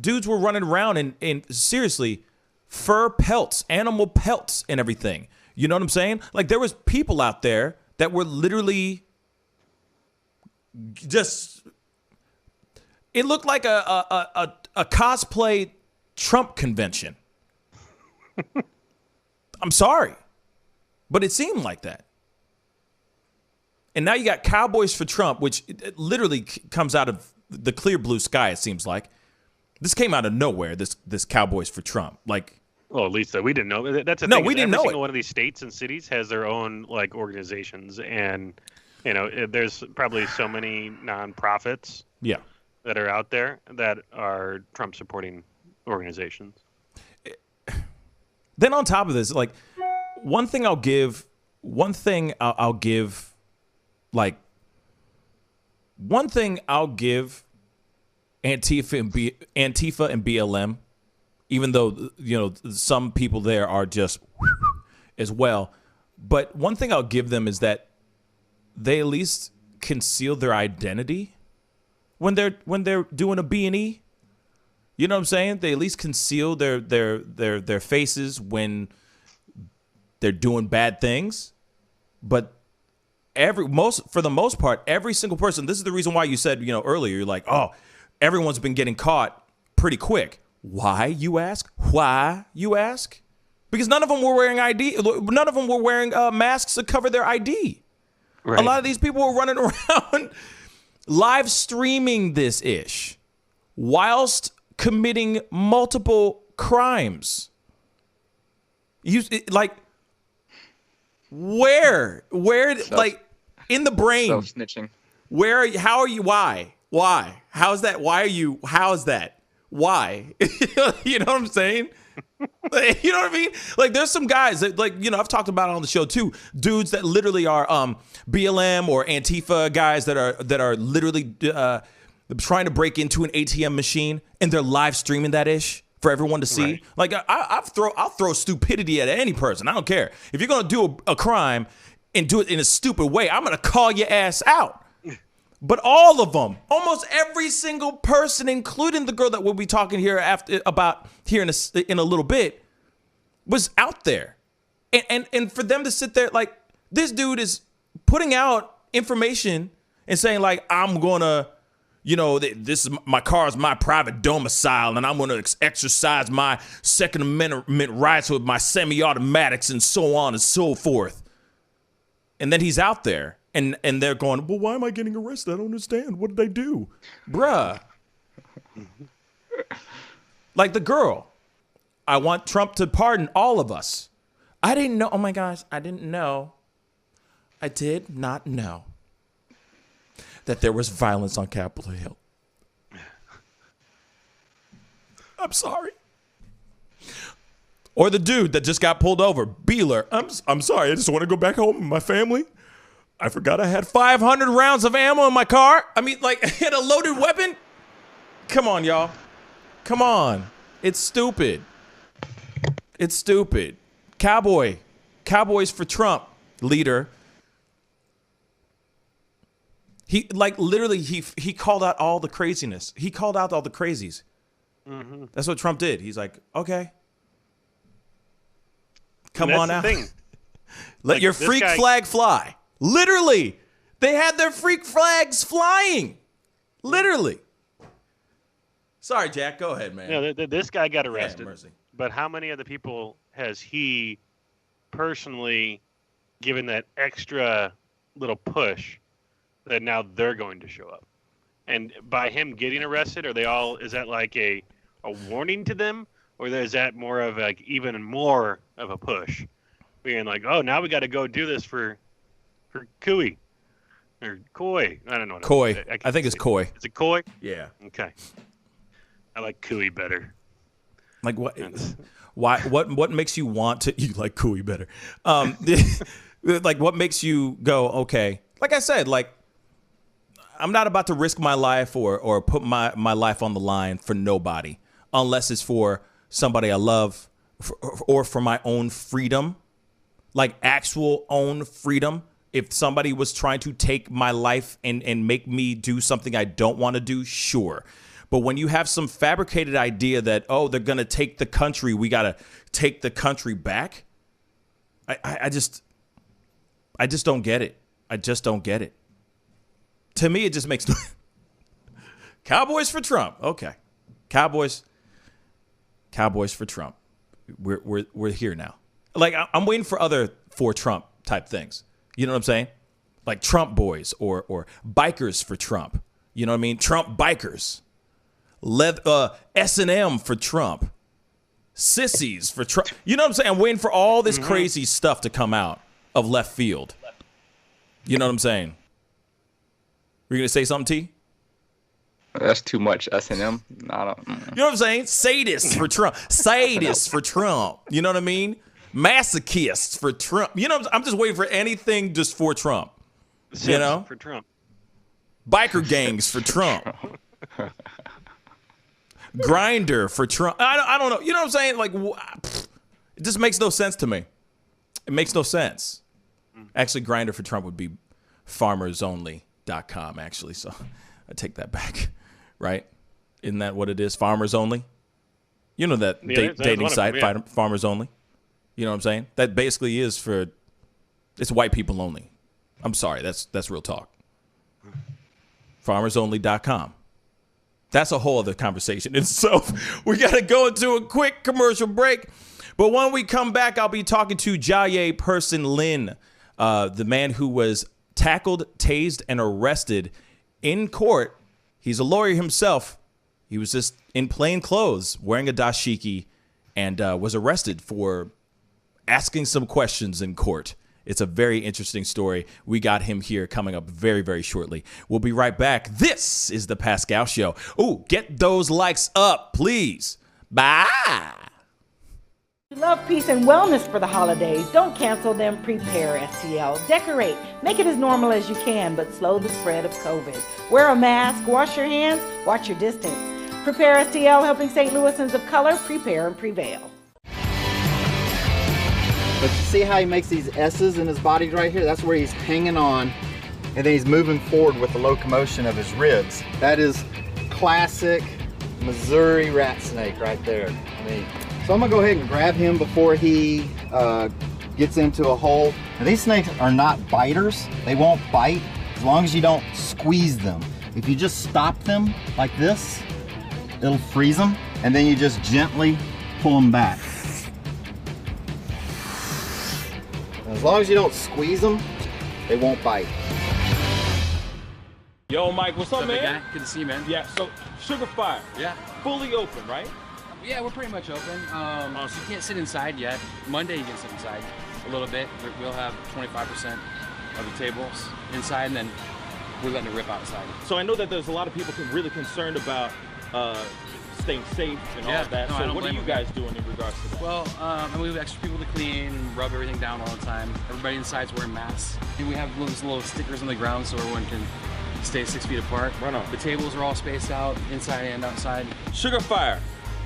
dudes were running around in seriously fur pelts, animal pelts, and everything. You know what I'm saying? Like there was people out there that were literally just. It looked like a cosplay Trump convention. I'm sorry, but it seemed like that. And now you got Cowboys for Trump, which it literally comes out of the clear blue sky. It seems like this came out of nowhere. This Cowboys for Trump, like. Well, at least we didn't know. That's the no, thing. We didn't know it. Every single one of these states and cities has their own like organizations, and there's probably so many nonprofits. Yeah. That are out there that are Trump supporting organizations. Then on top of this, like one thing I'll give Antifa and BLM, even though, some people there are just as well. But one thing I'll give them is that they at least conceal their identity when they're doing a B&E. You know what I'm saying? They at least conceal their faces when they're doing bad things. But for the most part, every single person, this is the reason why you said, earlier, you're like, oh, everyone's been getting caught pretty quick. Why, you ask? Why, you ask? Because none of them were wearing ID. None of them were wearing masks to cover their ID. Right. A lot of these people were running around live streaming this ish whilst committing multiple crimes. Where, in the brain? Self-snitching. How are you? Why? How's that? How's that? Why? You know what I'm saying? You know what I mean? Like, there's some guys that, I've talked about it on the show too. Dudes that literally are BLM or Antifa guys that are literally trying to break into an ATM machine, and they're live streaming that ish for everyone to see. Right. Like, I'll throw stupidity at any person. I don't care. If you're gonna do a crime and do it in a stupid way, I'm gonna call your ass out. But all of them, almost every single person, including the girl that we'll be talking about here in a little bit, was out there. And for them to sit there, like, this dude is putting out information and saying, like, I'm gonna, my car is my private domicile, and I'm gonna exercise my Second Amendment rights with my semi-automatics and so on and so forth. And then he's out there. And they're going, well, why am I getting arrested? I don't understand. What did I do? Bruh. Like the girl. I want Trump to pardon all of us. I didn't know. Oh, my gosh. I didn't know. I did not know that there was violence on Capitol Hill. I'm sorry. Or the dude that just got pulled over. Beeler. I'm sorry. I just want to go back home with my family. I forgot I had 500 rounds of ammo in my car. I mean, like, I had a loaded weapon. Come on, y'all. Come on. It's stupid. It's stupid. Cowboys for Trump, leader. He, literally, he called out all the craziness. He called out all the crazies. Mm-hmm. That's what Trump did. He's like, okay. Come on out. Let your freak flag fly. Literally, they had their freak flags flying. Literally. Sorry, Jack. Go ahead, man. This guy got arrested. Mercy. But how many other people has he personally given that extra little push that now they're going to show up? And by him getting arrested, is that like a warning to them? Or is that more of even more of a push? Being like, oh, now we got to go do this for Cooey or Coy. I don't know. Coy. I think it's Coy. Is it Coy? Yeah. Okay. I like Cooey better. Like what? Why? What makes you want to? You like Cooey better? Like what makes you go? Okay. Like I said, like I'm not about to risk my life or put my life on the line for nobody, unless it's for somebody I love or for my own freedom, like actual own freedom. If somebody was trying to take my life and make me do something I don't want to do, sure. But when you have some fabricated idea that, oh, they're going to take the country, we got to take the country back. I just don't get it. I just don't get it. To me, it just makes Cowboys for Trump. Okay. Cowboys for Trump. We're here now. Like I'm waiting for Trump type things. You know what I'm saying? Like Trump boys or bikers for Trump. You know what I mean? Trump bikers. S&M for Trump. Sissies for Trump. You know what I'm saying? I'm waiting for all this crazy stuff to come out of left field. You know what I'm saying? Were you going to say something, T? That's too much S&M. I don't. You know what I'm saying? Sadists for Trump. Sadists for Trump. You know what I mean? Masochists for Trump. You know, I'm just waiting for anything just for Trump. You know? For Trump. Biker gangs for Trump. Grinder for Trump. I don't know. You know what I'm saying? Like, it just makes no sense to me. It makes no sense. Actually, Grinder for Trump would be farmersonly.com, actually. So I take that back, right? Isn't that what it is? Farmers Only? You know that dating site, Farmers Only? You know what I'm saying? That basically is it's white people only. I'm sorry, that's real talk. Farmersonly.com. That's a whole other conversation in itself. We got to go into a quick commercial break. But when we come back, I'll be talking to Jaye Person Lin, the man who was tackled, tased, and arrested in court. He's a lawyer himself. He was just in plain clothes, wearing a dashiki, and was arrested for asking some questions in court. It's a very interesting story. We got him here coming up very, very shortly. We'll be right back. This is The Pascal Show. Ooh, get those likes up, please. Bye. We love peace and wellness for the holidays. Don't cancel them. Prepare STL. Decorate. Make it as normal as you can, but slow the spread of COVID. Wear a mask. Wash your hands. Watch your distance. Prepare STL, helping St. Louisans of color prepare and prevail. But you see how he makes these S's in his body right here? That's where he's hanging on, and then he's moving forward with the locomotion of his ribs. That is classic Missouri rat snake right there. So I'm gonna go ahead and grab him before he gets into a hole. Now, these snakes are not biters. They won't bite as long as you don't squeeze them. If you just stop them like this, it'll freeze them, and then you just gently pull them back. As long as you don't squeeze them, they won't bite. Yo, Mike, what's up, man? Guy? Good to see you, man. Yeah, so Sugar Fire. Yeah. Fully open, right? Yeah, we're pretty much open. So you can't sit inside yet. Monday you can sit inside a little bit. We'll have 25% of the tables inside, and then we're letting it rip outside. So I know that there's a lot of people really concerned about staying safe and all of that. No, so what are you guys doing in regards to that? Well, we have extra people to clean and rub everything down all the time. Everybody inside's wearing masks. And we have those little stickers on the ground so everyone can stay 6 feet apart. Right on. The tables are all spaced out, inside and outside. Sugar Fire,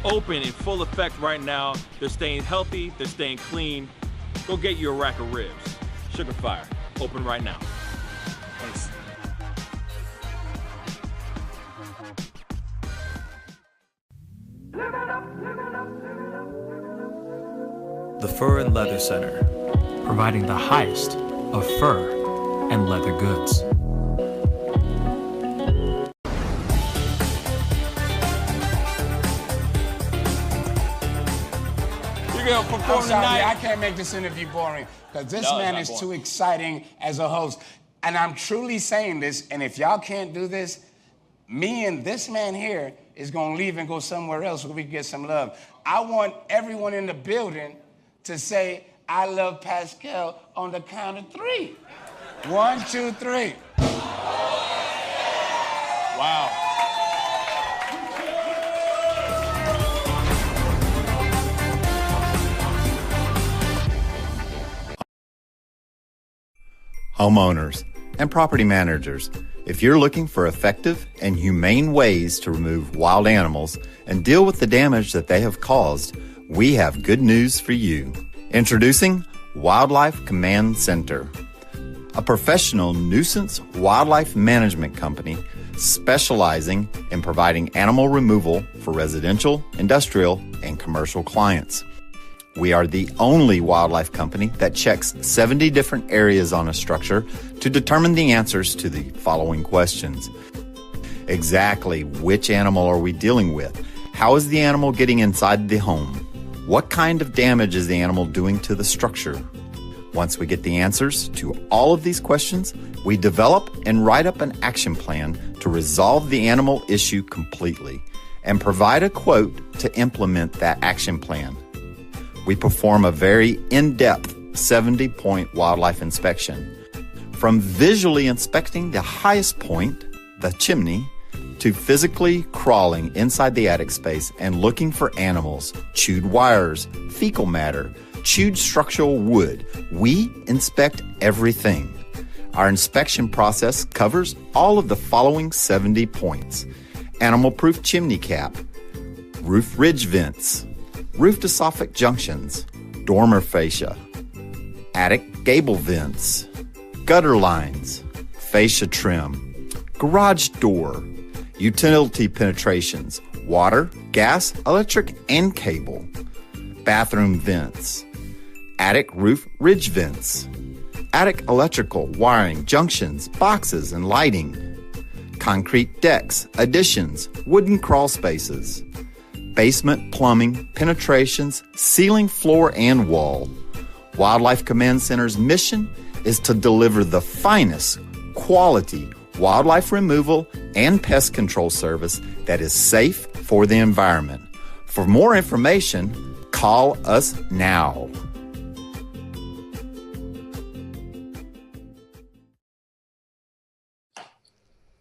open in full effect right now. They're staying healthy, they're staying clean. Go get you a rack of ribs. Sugar Fire, open right now. Thanks. The Fur and Leather Center, providing the highest of fur and leather goods. You're gonna perform tonight. I can't make this interview boring because this man is too exciting as a host. And I'm truly saying this, and if y'all can't do this, me and this man here is gonna leave and go somewhere else so we can get some love. I want everyone in the building to say, I love Pascal on the count of 3. 1, 2, 3. Wow. Homeowners and property managers, if you're looking for effective and humane ways to remove wild animals and deal with the damage that they have caused, we have good news for you. Introducing Wildlife Command Center, a professional nuisance wildlife management company specializing in providing animal removal for residential, industrial, and commercial clients. We are the only wildlife company that checks 70 different areas on a structure to determine the answers to the following questions. Exactly which animal are we dealing with? How is the animal getting inside the home? What kind of damage is the animal doing to the structure? Once we get the answers to all of these questions, we develop and write up an action plan to resolve the animal issue completely and provide a quote to implement that action plan. We perform a very in-depth 70-point wildlife inspection. From visually inspecting the highest point, the chimney, to physically crawling inside the attic space and looking for animals, chewed wires, fecal matter, chewed structural wood. We inspect everything. Our inspection process covers all of the following 70 points. Animal-proof chimney cap, roof ridge vents, roof to soffit junctions, dormer fascia, attic gable vents, gutter lines, fascia trim, garage door, utility penetrations, water, gas, electric, and cable, bathroom vents, attic roof ridge vents, attic electrical, wiring, junctions, boxes, and lighting, concrete decks, additions, wooden crawl spaces, basement plumbing, penetrations, ceiling, floor, and wall. Wildlife Command Center's mission is to deliver the finest quality wildlife removal and pest control service that is safe for the environment. For more information, call us now.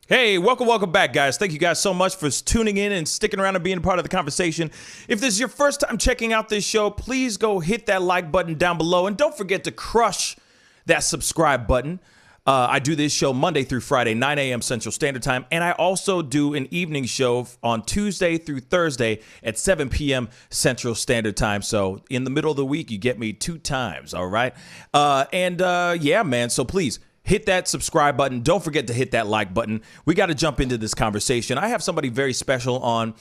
Hey, welcome back, guys. Thank you guys so much for tuning in and sticking around and being a part of the conversation. If this is your first time checking out this show, please go hit that like button down below. And don't forget to crush that subscribe button. I do this show Monday through Friday, 9 a.m. Central Standard Time. And I also do an evening show on Tuesday through Thursday at 7 p.m. Central Standard Time. So in the middle of the week, you get me 2 times, all right? Yeah, man, so please hit that subscribe button. Don't forget to hit that like button. We got to jump into this conversation. I have somebody very special on.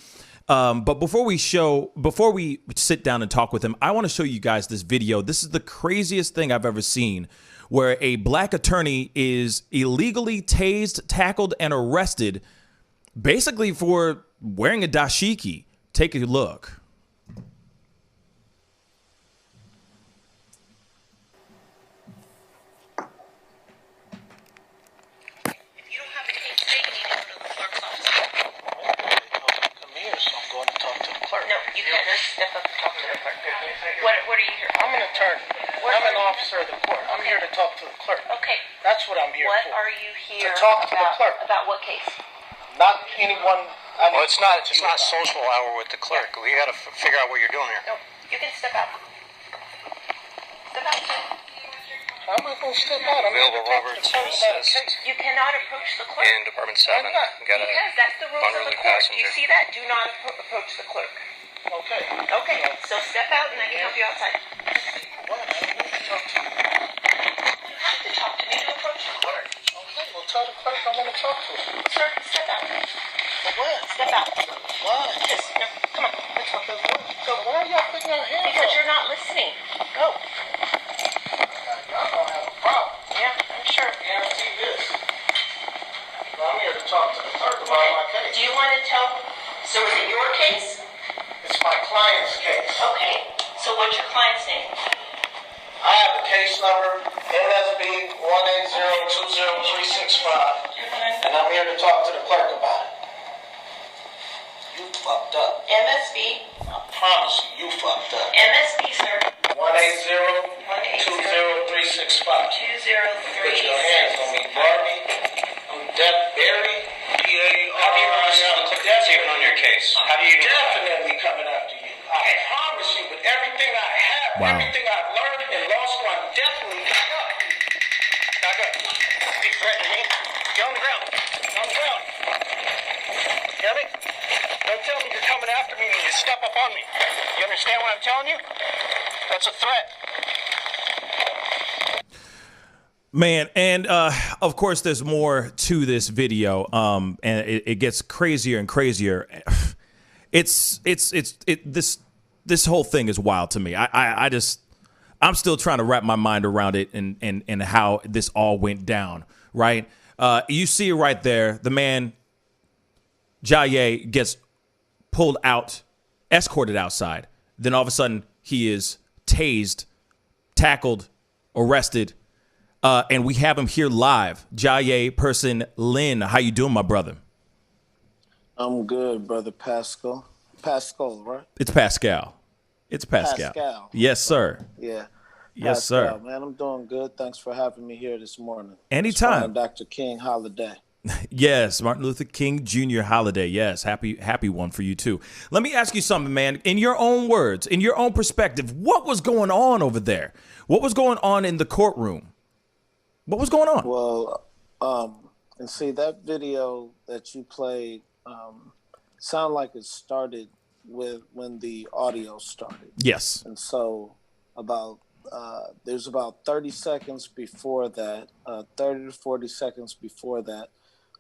But before we sit down and talk with him, I want to show you guys this video. This is the craziest thing I've ever seen, where a black attorney is illegally tased, tackled, and arrested, basically for wearing a dashiki. Take a look. You can't just step up and talk to the clerk. What are you here for? I'm an attorney. I'm an officer of the court. I'm here to talk to the clerk. Okay. That's what I'm here for. What are you here to talk to the clerk. About what case? Not anyone. Well, it's not social hour with the clerk. Yeah. We got to figure out what you're doing here. No, you can step out. Step out, sir. How am I going to step out? I'm Available Roberts says you cannot approach the clerk. in Department 7. Because that's the rules of the court. You see that? Do not approach the clerk. Okay. Okay. So step out and I can help you outside. What? I don't need to talk to you. You have to talk to me to approach the clerk. Okay. Well, tell the clerk I want to talk to her. Sir, step out. For what? Step out. Why? Just, no, come on. Let's go. Go. Why are y'all putting your hands Because you're not listening. Go. Y'all gonna have a problem. Yeah, I'm sure. Guarantee this. Well, I'm here to talk to the clerk about my case. Do you want to tell? So is it your case? It's my client's case. Okay. So what's your client's name? I have the case number NSB 180-20365, and I'm here to talk to the clerk about it. You fucked up. MSB? I promise you fucked up. MSB, sir. 180-20365. 203. Put your hands on me, Barbie. I'm Deaf Barry. How do you know this is the clerk that's even on your case? How do you know Definitely coming after you. I promise you, with everything I have, everything I've learned and law school, I'm definitely back up. Back up. You threatening me? Get on the ground. Get on the ground. You hear me? Don't tell me you're coming after me and you step up on me. You understand what I'm telling you? That's a threat. Man, and of course, there's more to this video, and it gets crazier and crazier. This whole thing is wild to me. I'm still trying to wrap my mind around it and how this all went down. Right? You see it right there. The man, Jaye, gets pulled out, escorted outside. Then all of a sudden, he is tased, tackled, arrested. And we have him here live. Jaye person Lynn, how you doing, my brother? I'm good, brother Pascal. Pascal, right? It's Pascal. It's Pascal. Pascal. Yes, sir. Yeah. Yes, Pascal, sir. Man, I'm doing good. Thanks for having me here this morning. Anytime. Dr. King holiday. Yes, Martin Luther King Jr. holiday. Yes, happy one for you too. Let me ask you something, man. In your own words, in your own perspective, what was going on over there? What was going on in the courtroom? What was going on? Well, and see that video that you played sound like it started when the audio started. Yes. And so there's about 30 seconds before that, 30 to 40 seconds before that,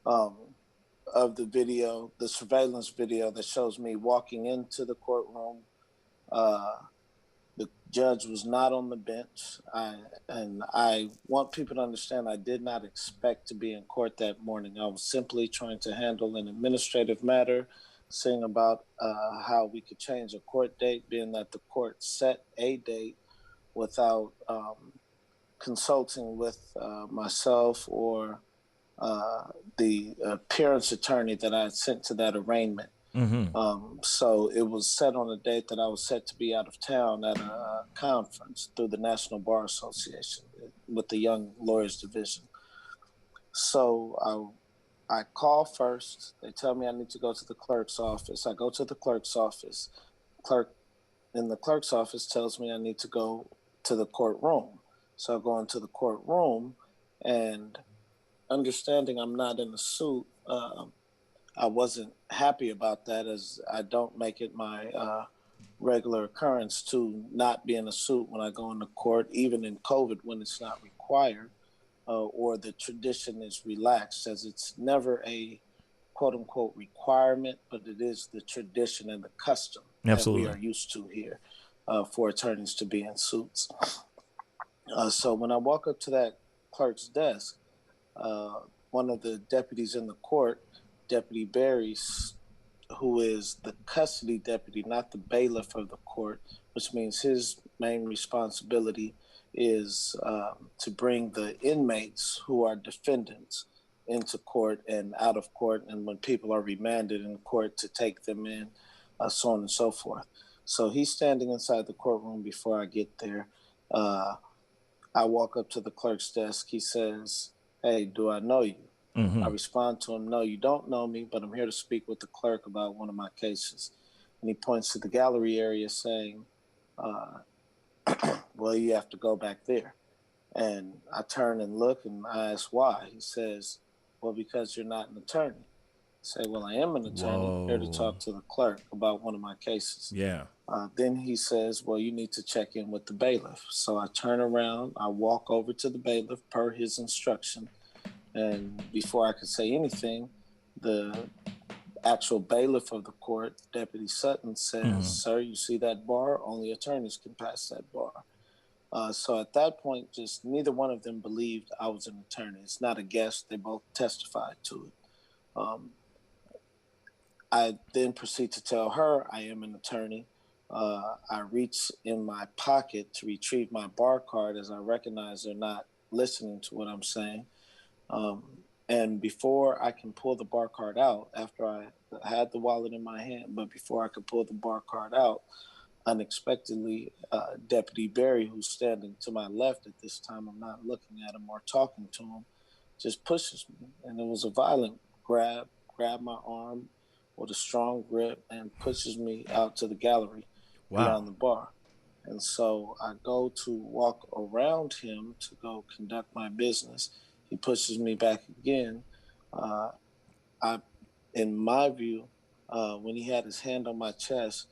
of the video, the surveillance video that shows me walking into the courtroom. The judge was not on the bench. I want people to understand I did not expect to be in court that morning. I was simply trying to handle an administrative matter, seeing about how we could change a court date, being that the court set a date without consulting with myself or the appearance attorney that I had sent to that arraignment. So it was set on a date that I was set to be out of town at a conference through the National Bar Association with the Young Lawyers Division. So I call first. They tell me I need to go to the clerk's office. I go to the clerk's office. Clerk in the clerk's office tells me I need to go to the courtroom. So I go into the courtroom, and understanding I'm not in a suit, I wasn't happy about that, as I don't make it my regular occurrence to not be in a suit when I go into court, even in COVID when it's not required, or the tradition is relaxed, as it's never a quote unquote requirement, but it is the tradition and the custom Absolutely. that we are used to here for attorneys to be in suits. So when I walk up to that clerk's desk, one of the deputies in the court, Deputy Barry, who is the custody deputy, not the bailiff of the court, which means his main responsibility is to bring the inmates who are defendants into court and out of court, and when people are remanded in court to take them in, so on and so forth. So he's standing inside the courtroom before I get there. I walk up to the clerk's desk. He says, "Hey, do I know you?" I respond to him, "No, you don't know me, but I'm here to speak with the clerk about one of my cases." And he points to the gallery area saying, "Well, you have to go back there." And I turn and look, and I ask why. He says, "Well, because you're not an attorney." I say, "Well, I am an attorney, here to talk to the clerk about one of my cases." Yeah. Then he says, "Well, you need to check in with the bailiff." So I turn around, I walk over to the bailiff per his instruction. And before I could say anything, the actual bailiff of the court, Deputy Sutton, says, "Sir, you see that bar? Only attorneys can pass that bar." So at that point, just neither one of them believed I was an attorney. It's not a guess. They both testified to it. I then proceed to tell her I am an attorney. I reach in my pocket to retrieve my bar card, as I recognize they're not listening to what I'm saying. And before I can pull the bar card out, after I had the wallet in my hand, but before I could pull the bar card out, unexpectedly, Deputy Barry, who's standing to my left at this time, I'm not looking at him or talking to him, just pushes me. And it was a violent grab my arm with a strong grip and pushes me out to the gallery beyond the bar. And so I go to walk around him to go conduct my business. He pushes me back again. In my view, when he had his hand on my chest,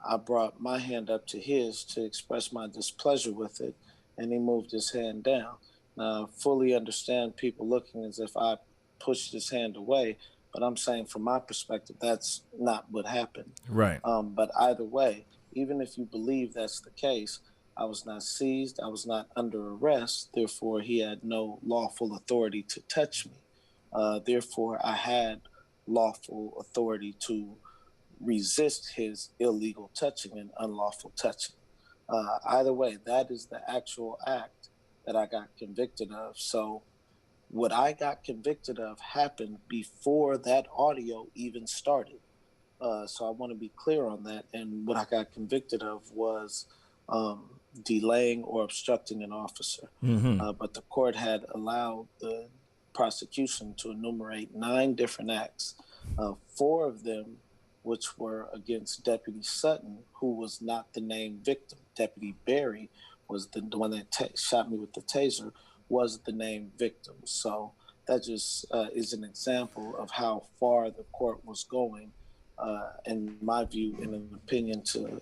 I brought my hand up to his to express my displeasure with it, and he moved his hand down. Now, I fully understand people looking as if I pushed his hand away, but I'm saying from my perspective, that's not what happened. Right. But either way, even if you believe that's the case, I was not seized, I was not under arrest, therefore he had no lawful authority to touch me. Therefore, I had lawful authority to resist his illegal touching and unlawful touching. Either way, that is the actual act that I got convicted of. So what I got convicted of happened before that audio even started. So I want to be clear on that. And what I got convicted of was delaying or obstructing an officer. But the court had allowed the prosecution to enumerate 9 different acts, 4 of them which were against Deputy Sutton, who was not the named victim. Deputy Barry was the one that shot me with the taser, was the named victim. So that just is an example of how far the court was going in my view, in an opinion, to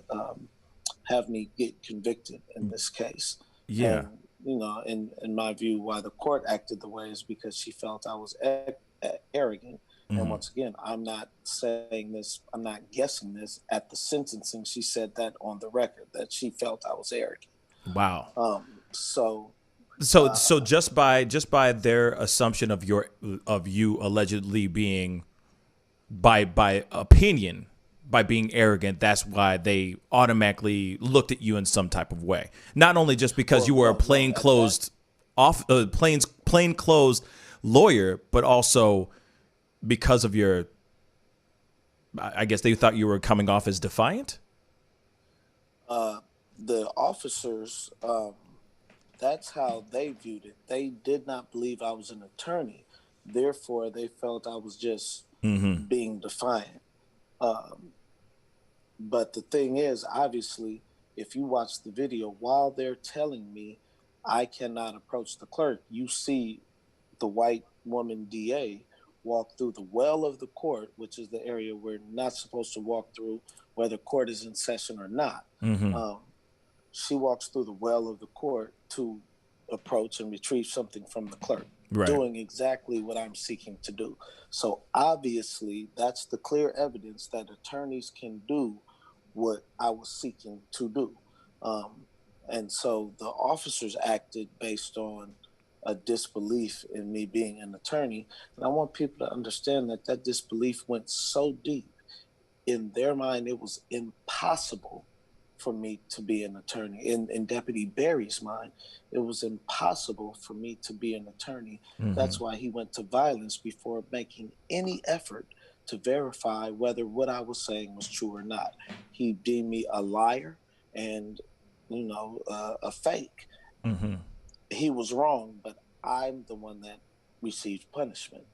have me get convicted in this case. Yeah. And, you know, in my view, why the court acted the way is because she felt I was arrogant. And once again, I'm not saying this, I'm not guessing this. At the sentencing, she said that on the record, that she felt I was arrogant. Wow. So just by their assumption of you allegedly being by opinion, by being arrogant, that's why they automatically looked at you in some type of way. Not only just because you were a plainclothes lawyer, but also because of your, I guess they thought you were coming off as defiant. The officers, that's how they viewed it. They did not believe I was an attorney. Therefore, they felt I was just being defiant. But the thing is, obviously, if you watch the video, while they're telling me I cannot approach the clerk, you see the white woman DA walk through the well of the court, which is the area we're not supposed to walk through, whether court is in session or not. She walks through the well of the court to approach and retrieve something from the clerk, doing exactly what I'm seeking to do. So obviously, that's the clear evidence that attorneys can do what I was seeking to do. And so the officers acted based on a disbelief in me being an attorney. And I want people to understand that that disbelief went so deep. In their mind, it was impossible for me to be an attorney. In Deputy Barry's mind, it was impossible for me to be an attorney. That's why he went to violence before making any effort to verify whether what I was saying was true or not. He deemed me a liar and, you know, a fake. He was wrong, but I'm the one that received punishment.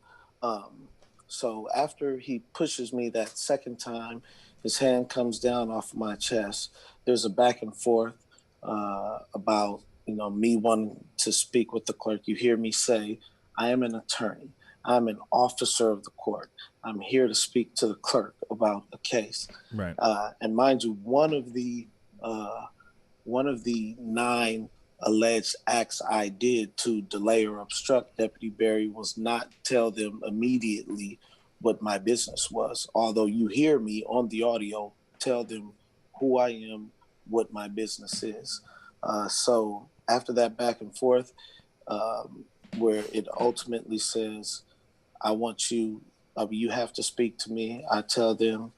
So after he pushes me that second time, his hand comes down off my chest. There's a back and forth about, you know, me wanting to speak with the clerk. You hear me say, I am an attorney. I'm an officer of the court. I'm here to speak to the clerk about a case. Right. And mind you, one of the 9 alleged acts I did to delay or obstruct Deputy Barry was not tell them immediately what my business was. Although you hear me on the audio tell them who I am, what my business is. So after that back and forth, where it ultimately says, I want you, you have to speak to me. I tell them,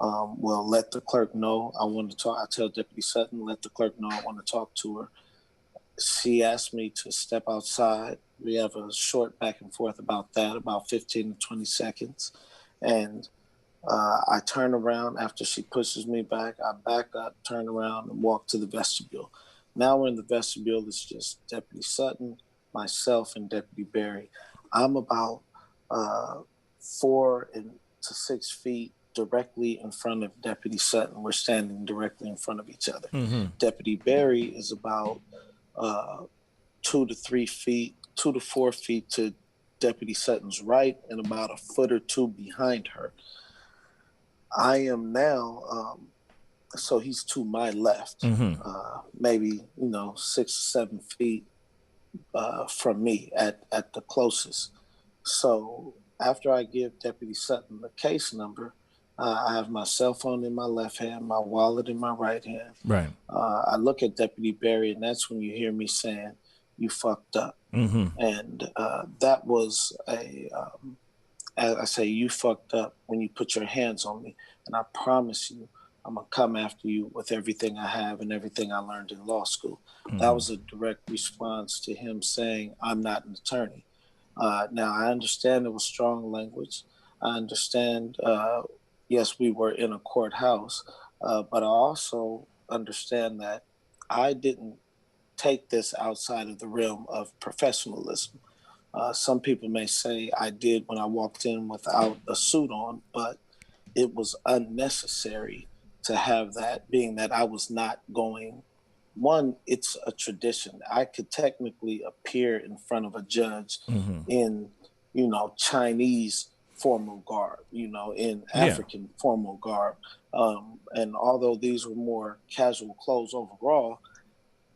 well, let the clerk know I want to talk. I tell Deputy Sutton, let the clerk know I want to talk to her. She asked me to step outside. We have a short back and forth about that, about 15 to 20 seconds. And I turn around after she pushes me back. I back up, turn around, and walk to the vestibule. Now we're in the vestibule. It's just Deputy Sutton, myself, and Deputy Barry. I'm about 4 to 6 feet directly in front of Deputy Sutton. We're standing directly in front of each other. Deputy Barry is about 2 to 4 feet to Deputy Sutton's right and about a foot or two behind her. I am now, so he's to my left, maybe, 6 or 7 feet from me at the closest. So after I give Deputy Sutton the case number, I have my cell phone in my left hand, my wallet in my right hand. Right. I look at Deputy Barry, and that's when you hear me saying, "You fucked up." And that was as I say, you fucked up when you put your hands on me. And I promise you, I'm going to come after you with everything I have and everything I learned in law school. That was a direct response to him saying, I'm not an attorney. Now, I understand it was strong language. I understand, yes, we were in a courthouse, but I also understand that I didn't take this outside of the realm of professionalism. Some people may say I did when I walked in without a suit on, but it was unnecessary to have that, being that I was not going. One, it's a tradition. I could technically appear in front of a judge in, Chinese formal garb, in African formal garb. And although these were more casual clothes overall,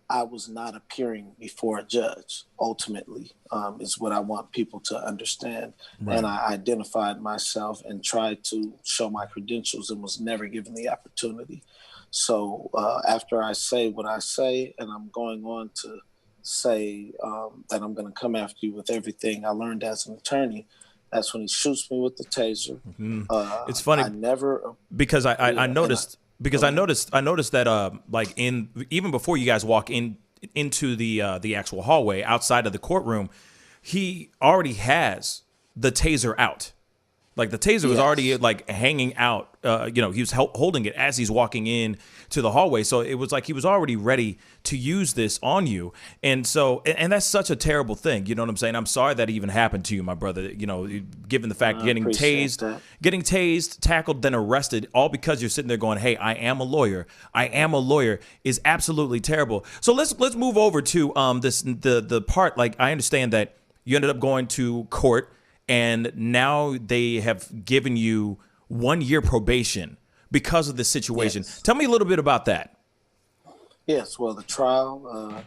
I was not appearing before a judge, ultimately, is what I want people to understand. Right. And I identified myself and tried to show my credentials and was never given the opportunity. So after I say what I say, and I'm going on to say that I'm going to come after you with everything I learned as an attorney, that's when he shoots me with the taser. It's funny because I noticed that like even before you guys walk into the actual hallway outside of the courtroom, he already has the taser out. Like the taser was already like hanging out. He was holding it as he's walking in to the hallway. So it was like he was already ready to use this on you. And so, and that's such a terrible thing. You know what I'm saying? I'm sorry that even happened to you, my brother. Given the fact getting tased, tackled, then arrested, all because you're sitting there going, "Hey, I am a lawyer. I am a lawyer," is absolutely terrible. So let's move over to the part. Like I understand that you ended up going to court. And now they have given you 1 year probation because of this situation. Yes. Tell me a little bit about that. Yes, well, the trial,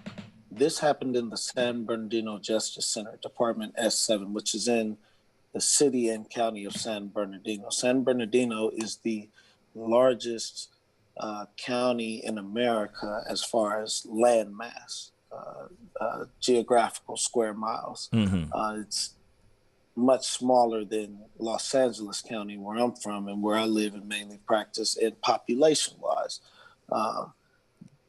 this happened in the San Bernardino Justice Center, Department S7, which is in the city and county of San Bernardino. San Bernardino is the largest county in America as far as land mass, geographical square miles. Mm-hmm. It's much smaller than Los Angeles County, where I'm from and where I live and mainly practice in population-wise.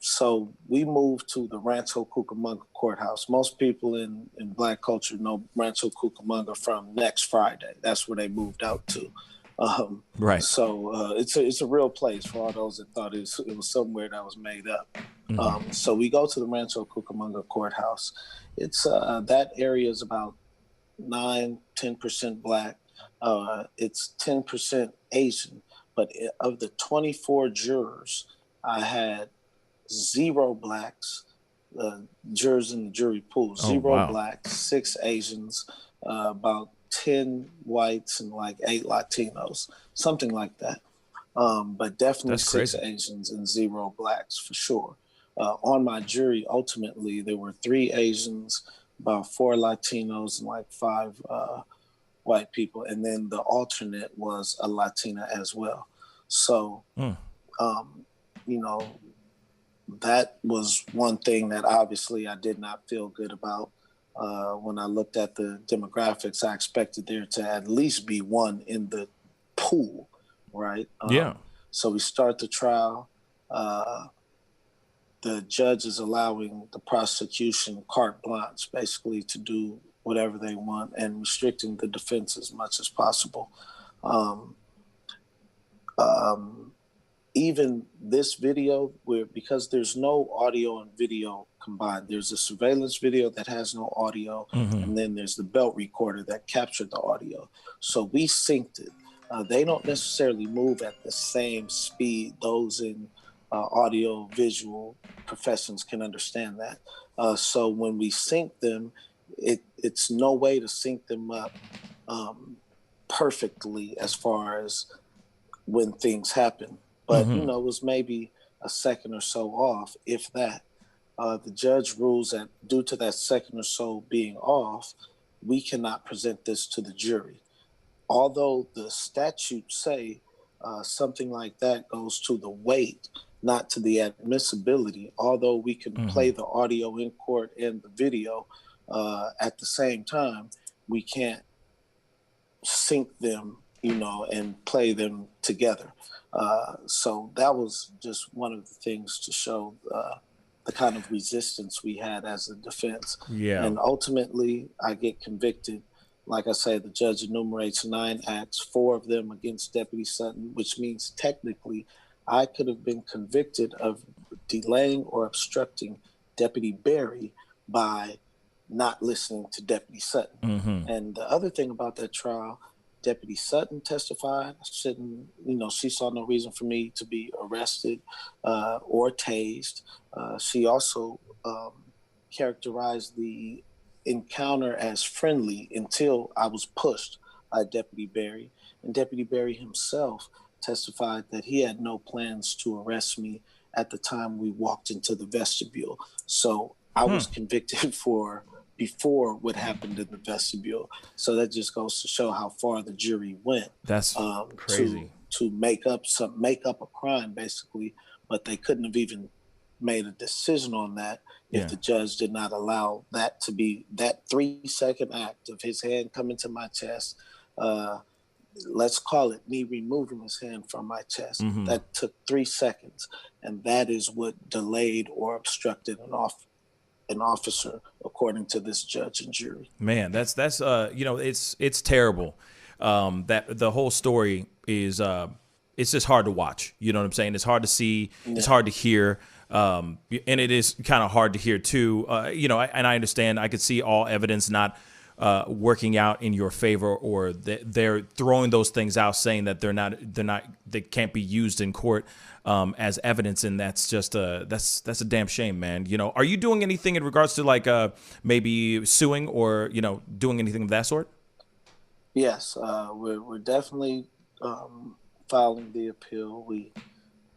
So we moved to the Rancho Cucamonga courthouse. Most people in Black culture know Rancho Cucamonga from next Friday. That's where they moved out to. Right. So it's a real place for all those that thought it was somewhere that was made up. Mm-hmm. So we go to the Rancho Cucamonga courthouse. It's that area is about 9-10% Black. It's 10% Asian. But of the 24 jurors, I had 0 Blacks, jurors in the jury pool. 0 Blacks, 6 Asians, about 10 whites, and like 8 Latinos, something like that. But definitely 6 Asians and 0 Blacks for sure. On my jury, ultimately, there were 3 Asians, about 4 Latinos, and like 5 white people. And then the alternate was a Latina as well. So, that was one thing that obviously I did not feel good about. When I looked at the demographics, I expected there to at least be 1 in the pool, right? So we start the trial. The judge is allowing the prosecution carte blanche, basically, to do whatever they want and restricting the defense as much as possible. Even this video, because there's no audio and video combined, there's a surveillance video that has no audio, and then there's the belt recorder that captured the audio. So we synced it. They don't necessarily move at the same speed. Those in audio visual professions can understand that. So when we sync them, it's no way to sync them up perfectly as far as when things happen. But, it was maybe a second or so off, if that. The judge rules that due to that second or so being off, we cannot present this to the jury. Although the statutes say something like that goes to the weight, not to the admissibility, although we can play the audio in court and the video at the same time, we can't sync them, and play them together. So that was just one of the things to show the kind of resistance we had as a defense. Yeah. And ultimately, I get convicted. Like I say, the judge enumerates 9 acts, 4 of them against Deputy Sutton, which means technically I could have been convicted of delaying or obstructing Deputy Berry by not listening to Deputy Sutton. And the other thing about that trial, Deputy Sutton testified. She saw no reason for me to be arrested or tased. She also characterized the encounter as friendly until I was pushed by Deputy Berry. And Deputy Berry himself testified that he had no plans to arrest me at the time we walked into the vestibule. So I was convicted for before what happened in the vestibule. So that just goes to show how far the jury went. That's crazy. To make up a crime, basically, but they couldn't have even made a decision on that if the judge did not allow that to be that 3-second act of his hand coming to my chest. Let's call it me removing his hand from my chest. That took 3 seconds, and that is what delayed or obstructed an officer, according to this judge and jury. Man, that's it's terrible. That the whole story is it's just hard to watch. You know what I'm saying? It's hard to see. Yeah. It's hard to hear. And it is kind of hard to hear too. And I understand. I could see all evidence not working out in your favor, or they're throwing those things out, saying that they can't be used in court as evidence, and that's just that's a damn shame, man. Are you doing anything in regards to like maybe suing or doing anything of that sort? Yes, we're definitely filing the appeal. We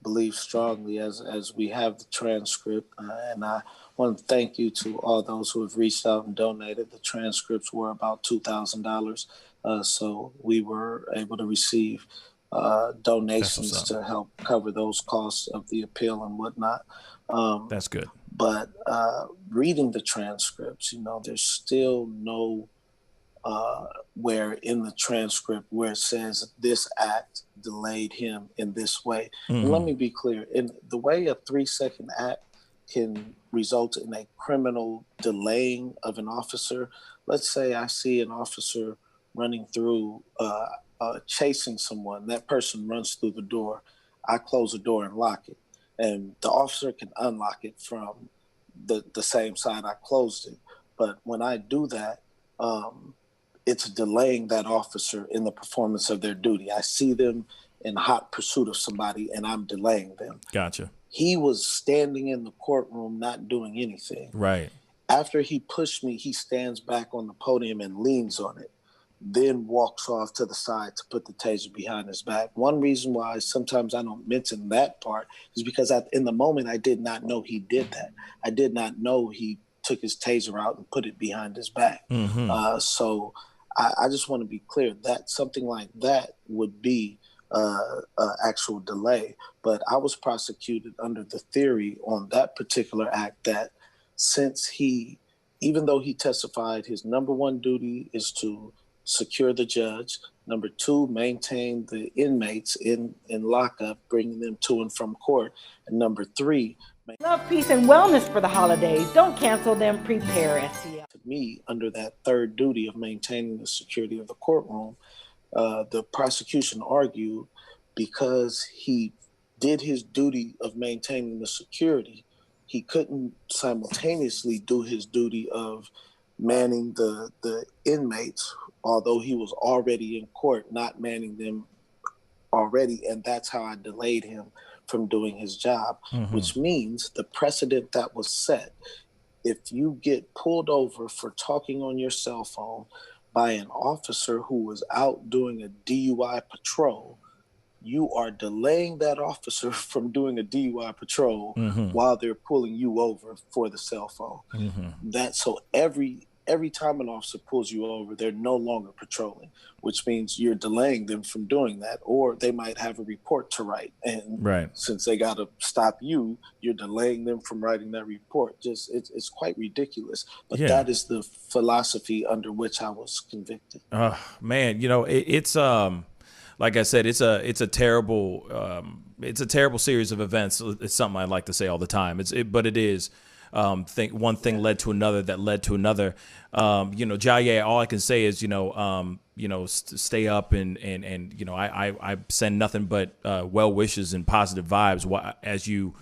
believe strongly as we have the transcript, and I want to thank you to all those who have reached out and donated. The transcripts were about $2,000, so we were able to receive donations to help cover those costs of the appeal and whatnot. That's good. But reading the transcripts, there's still no where in the transcript where it says this act delayed him in this way. And let me be clear, in the way a 3-second act can result in a criminal delaying of an officer. Let's say I see an officer running through, chasing someone. That person runs through the door. I close the door and lock it. And the officer can unlock it from the same side I closed it. But when I do that, it's delaying that officer in the performance of their duty. I see them in hot pursuit of somebody and I'm delaying them. Gotcha. He was standing in the courtroom not doing anything. Right. After he pushed me, he stands back on the podium and leans on it, then walks off to the side to put the taser behind his back. One reason why sometimes I don't mention that part is because in the moment I did not know he did that. I did not know he took his taser out and put it behind his back. So I just want to be clear that something like that would be actual delay. But I was prosecuted under the theory on that particular act that since even though he testified, his number one duty is to secure the judge, number two, maintain the inmates in lockup, bringing them to and from court, and number three, love, peace, and wellness for the holidays. Don't cancel them. Prepare, SCL. To me, under that third duty of maintaining the security of the courtroom, the prosecution argued because he did his duty of maintaining the security, he couldn't simultaneously do his duty of manning the inmates, although he was already in court, not manning them already. And that's how I delayed him from doing his job, which means the precedent that was set, if you get pulled over for talking on your cell phone by an officer who was out doing a DUI patrol, you are delaying that officer from doing a DUI patrol while they're pulling you over for the cell phone. So every time an officer pulls you over, they're no longer patrolling, which means you're delaying them from doing that, or they might have a report to write. And since they got to stop you, you're delaying them from writing that report. It's quite ridiculous. But that is the philosophy under which I was convicted. Man, it's like I said, it's a terrible series of events. It's something I like to say all the time. But it is. One thing led to another that led to another. Jaye, all I can say is, stay up and I send nothing but well wishes and positive vibes as you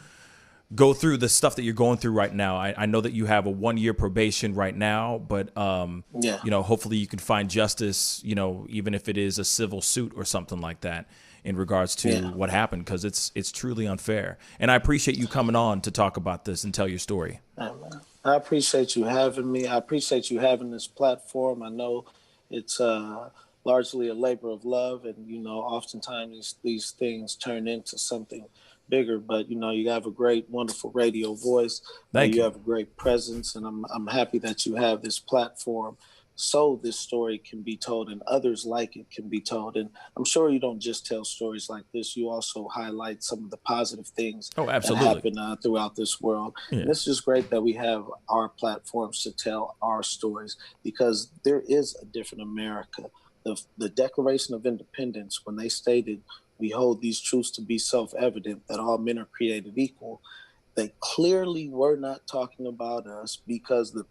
go through the stuff that you're going through right now. I know that you have a 1-year probation right now, but hopefully you can find justice, even if it is a civil suit or something like that, in regards to what happened, because it's truly unfair. And I appreciate you coming on to talk about this and tell your story. I appreciate you having me. I appreciate you having this platform. I know it's largely a labor of love. And, oftentimes these things turn into something bigger. But, you have a great, wonderful radio voice. Thank you. You have a great presence. And I'm happy that you have this platform so this story can be told and others like it can be told. And I'm sure you don't just tell stories like this. You also highlight some of the positive things that happen throughout this world. Yeah. And it's just great that we have our platforms to tell our stories, because there is a different America. The Declaration of Independence, when they stated, we hold these truths to be self-evident, that all men are created equal, they clearly were not talking about us, because the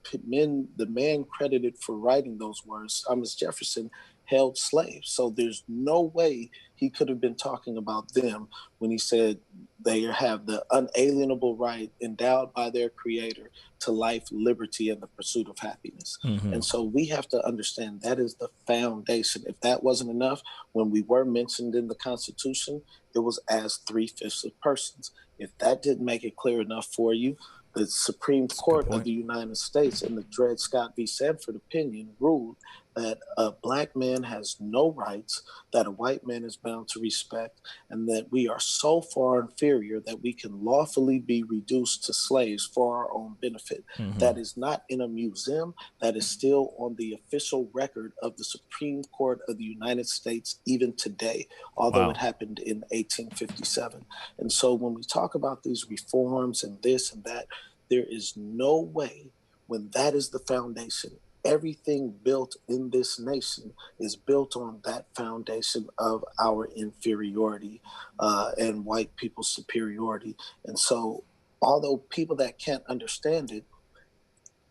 man credited for writing those words, Thomas Jefferson, held slaves. So there's no way he could have been talking about them when he said they have the unalienable right endowed by their creator to life, liberty, and the pursuit of happiness. Mm-hmm. And so we have to understand that is the foundation. If that wasn't enough, when we were mentioned in the Constitution, it was as 3/5 of persons. If that didn't make it clear enough for you, the Supreme Court of the United States in the Dred Scott v. Sanford opinion ruled that a black man has no rights, that a white man is bound to respect, and that we are so far inferior that we can lawfully be reduced to slaves for our own benefit. Mm-hmm. That is not in a museum. That is still on the official record of the Supreme Court of the United States even today, although it happened in 1857. And so when we talk about these reforms and this and that, there is no way, when that is the foundation, everything built in this nation is built on that foundation of our inferiority and white people's superiority. And so, although people that can't understand it,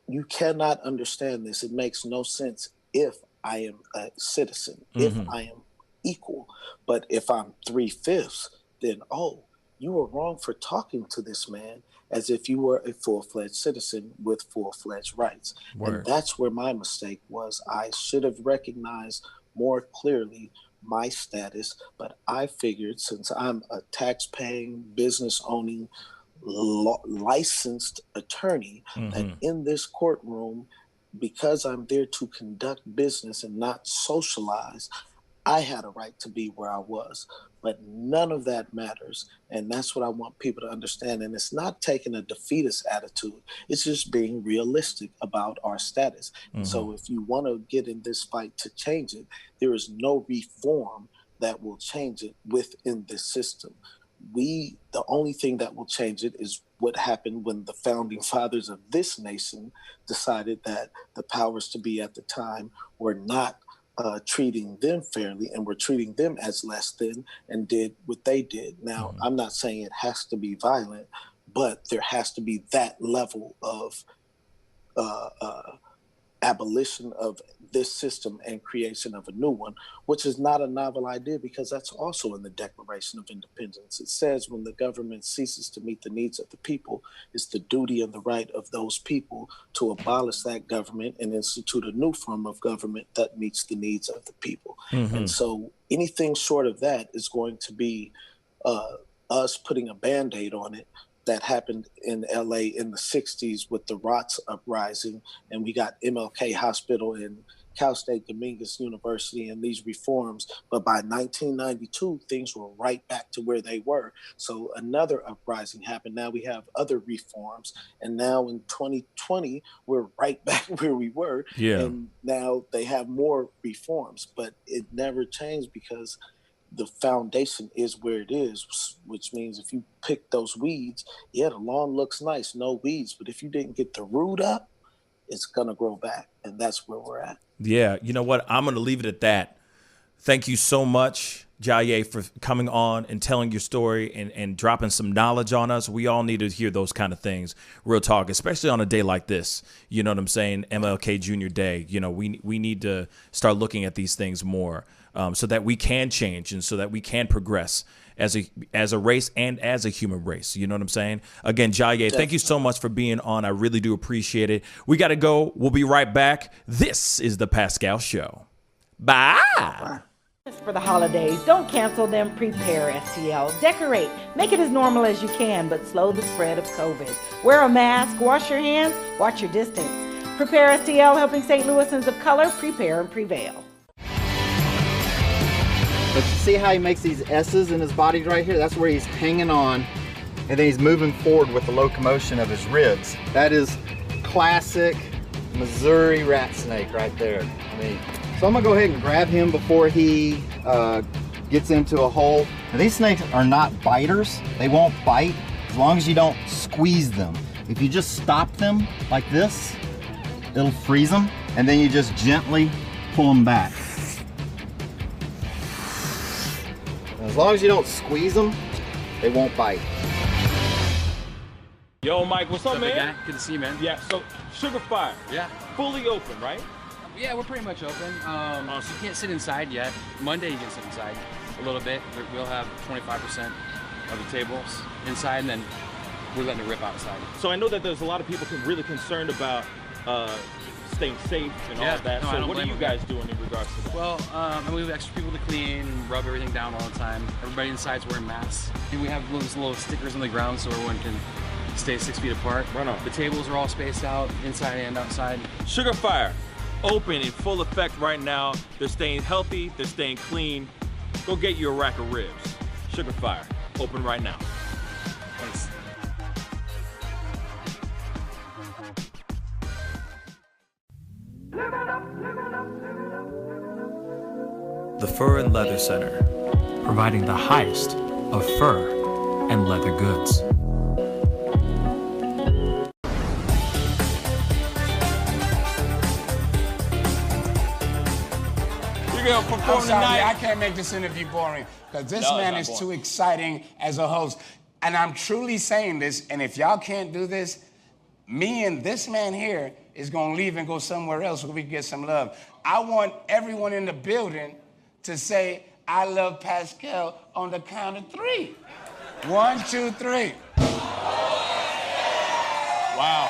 you cannot understand this. It makes no sense if I am a citizen, if I am equal. But if I'm 3/5, then, you were wrong for talking to this man as if you were a full-fledged citizen with full-fledged rights. Word. And that's where my mistake was. I should have recognized more clearly my status, but I figured, since I'm a tax-paying, business-owning, licensed attorney, that in this courtroom, because I'm there to conduct business and not socialize, I had a right to be where I was. But none of that matters. And that's what I want people to understand. And it's not taking a defeatist attitude. It's just being realistic about our status. Mm-hmm. So if you want to get in this fight to change it, there is no reform that will change it within this system. The only thing that will change it is what happened when the founding fathers of this nation decided that the powers to be at the time were not treating them fairly and were treating them as less than, and did what they did. Now, I'm not saying it has to be violent, but there has to be that level of abolition of this system and creation of a new one, which is not a novel idea, because that's also in the Declaration of Independence. It says when the government ceases to meet the needs of the people, it's the duty and the right of those people to abolish that government and institute a new form of government that meets the needs of the people. Mm-hmm. And so anything short of that is going to be us putting a Band-Aid on it. That happened in LA in the 60s with the Rots uprising, and we got MLK Hospital and Cal State Dominguez University and these reforms. But by 1992, things were right back to where they were. So another uprising happened. Now we have other reforms. And now in 2020, we're right back where we were. Yeah. And now they have more reforms, but it never changed because the foundation is where it is, which means if you pick those weeds, the lawn looks nice, no weeds. But if you didn't get the root up, it's going to grow back. And that's where we're at. Yeah. You know what? I'm going to leave it at that. Thank you so much, Jaye, for coming on and telling your story and dropping some knowledge on us. We all need to hear those kind of things, real talk, especially on a day like this. You know what I'm saying? MLK Jr. Day. You know, we need to start looking at these things more so that we can change and so that we can progress as a race and as a human race. You know what I'm saying? Again, Jaye, thank you so much for being on. I really do appreciate it. We got to go. We'll be right back. This is The Pascal Show. Bye. For the holidays, don't cancel them. Prepare, STL. Decorate. Make it as normal as you can, but slow the spread of COVID. Wear a mask, wash your hands, watch your distance. Prepare, STL, helping St. Louisans of color prepare and prevail. But you see how he makes these S's in his body right here? That's where he's hanging on, and then he's moving forward with the locomotion of his ribs. That is classic Missouri rat snake right there. So I'm gonna go ahead and grab him before he gets into a hole. Now, these snakes are not biters. They won't bite as long as you don't squeeze them. If you just stop them like this, it'll freeze them, and then you just gently pull them back. As long as you don't squeeze them, they won't bite. Yo, Mike, what's up, man? Guy? Good to see you, man. Yeah, so Sugar Fire. Yeah. Fully open, right? Yeah, we're pretty much open. So you can't sit inside yet. Monday you can sit inside a little bit. We'll have 25% of the tables inside, and then we're letting it rip outside. So I know that there's a lot of people really concerned about staying safe and all of that. No, so what are you guys doing in regards to that? Well, we have extra people to clean and rub everything down all the time. Everybody inside's wearing masks. And we have those little stickers on the ground so everyone can stay 6 feet apart. Right on. The tables are all spaced out, inside and outside. Sugar Fire, open in full effect right now. They're staying healthy, they're staying clean. Go get you a rack of ribs. Sugar Fire, open right now. Thanks. The Fur and Leather Center, providing the highest of fur and leather goods. You're gonna perform I'm sorry, tonight. I can't make this interview boring because this man is too exciting as a host. And I'm truly saying this, and if y'all can't do this, me and this man here is gonna leave and go somewhere else where we can get some love. I want everyone in the building to say, I love Pascal on the count of 3. 1, 2, 3. Wow.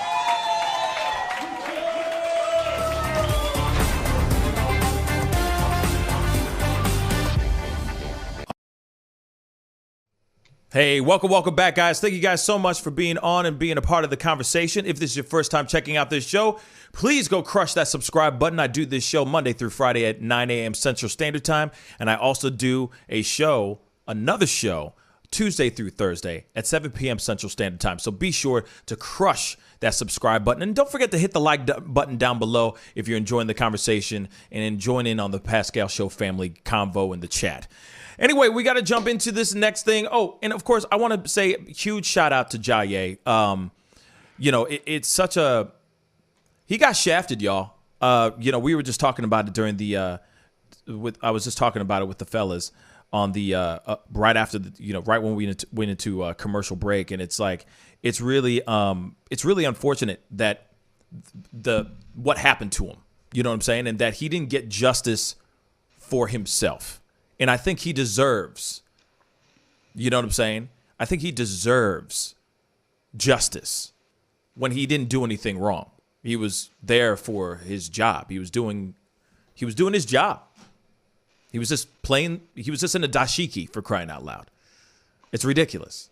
Hey, welcome back, guys. Thank you guys so much for being on and being a part of the conversation. If this is your first time checking out this show, please go crush that subscribe button. I do this show Monday through Friday at 9 a.m. Central Standard Time, and I also do another show, Tuesday through Thursday at 7 p.m. Central Standard Time. So be sure to crush that subscribe button. And don't forget to hit the like button down below if you're enjoying the conversation and join in on the Pascal Show family convo in the chat. Anyway, we got to jump into this next thing. Oh, and of course, I want to say a huge shout out to Jaye. It's such a... He got shafted, y'all. We were just talking about it during the... I was just talking about it with the fellas on the right after the right when we went into a commercial break, and it's like it's really unfortunate that what happened to him. You know what I'm saying, and that he didn't get justice for himself. And I think he deserves, you know what I'm saying? I think he deserves justice when he didn't do anything wrong. He was there for his job. He was doing his job. He was just in a dashiki, for crying out loud. It's ridiculous.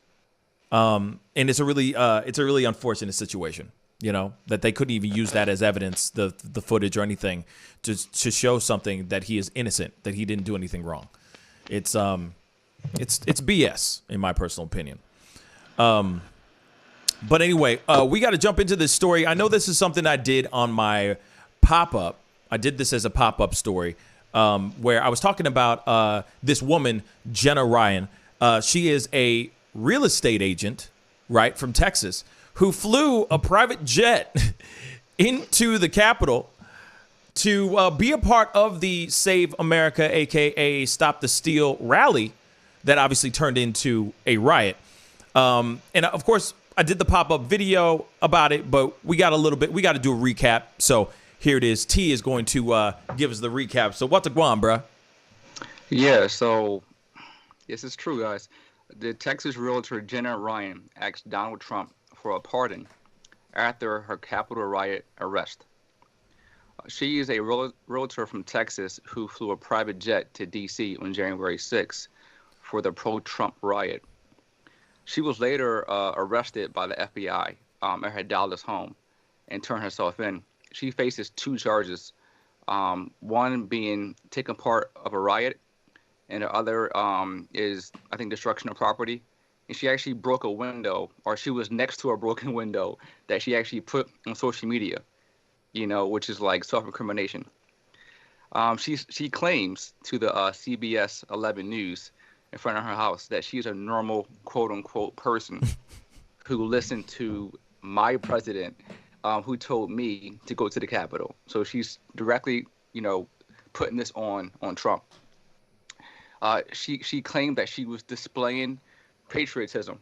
And it's a really unfortunate situation, that they couldn't even use that as evidence, the footage or anything to show something that he is innocent, that he didn't do anything wrong. It's BS in my personal opinion. But anyway, we got to jump into this story. I know this is something I did on my pop-up. I did this as a pop-up story where I was talking about this woman, Jenna Ryan. She is a real estate agent, right, from Texas, who flew a private jet into the Capitol to be a part of the Save America, a.k.a. Stop the Steal rally that obviously turned into a riot. And of course, I did the pop-up video about it, but we got to do a recap. So here it is. T is going to give us the recap. So what's going on, bruh? Yeah, so this is true, guys. The Texas realtor Jenna Ryan asked Donald Trump for a pardon after her Capitol riot arrest. She is a realtor from Texas who flew a private jet to D.C. on January 6th for the pro-Trump riot. She was later arrested by the FBI at her Dallas home and turned herself in. She faces 2 charges, one being taking part of a riot and the other is, I think, destruction of property. And she actually broke a window, or she was next to a broken window that she actually put on social media, which is like self-incrimination. She claims to the CBS 11 News in front of her house that she's a normal, quote-unquote, person who listened to my president, who told me to go to the Capitol. So she's directly, putting this on Trump. She claimed that she was displaying patriotism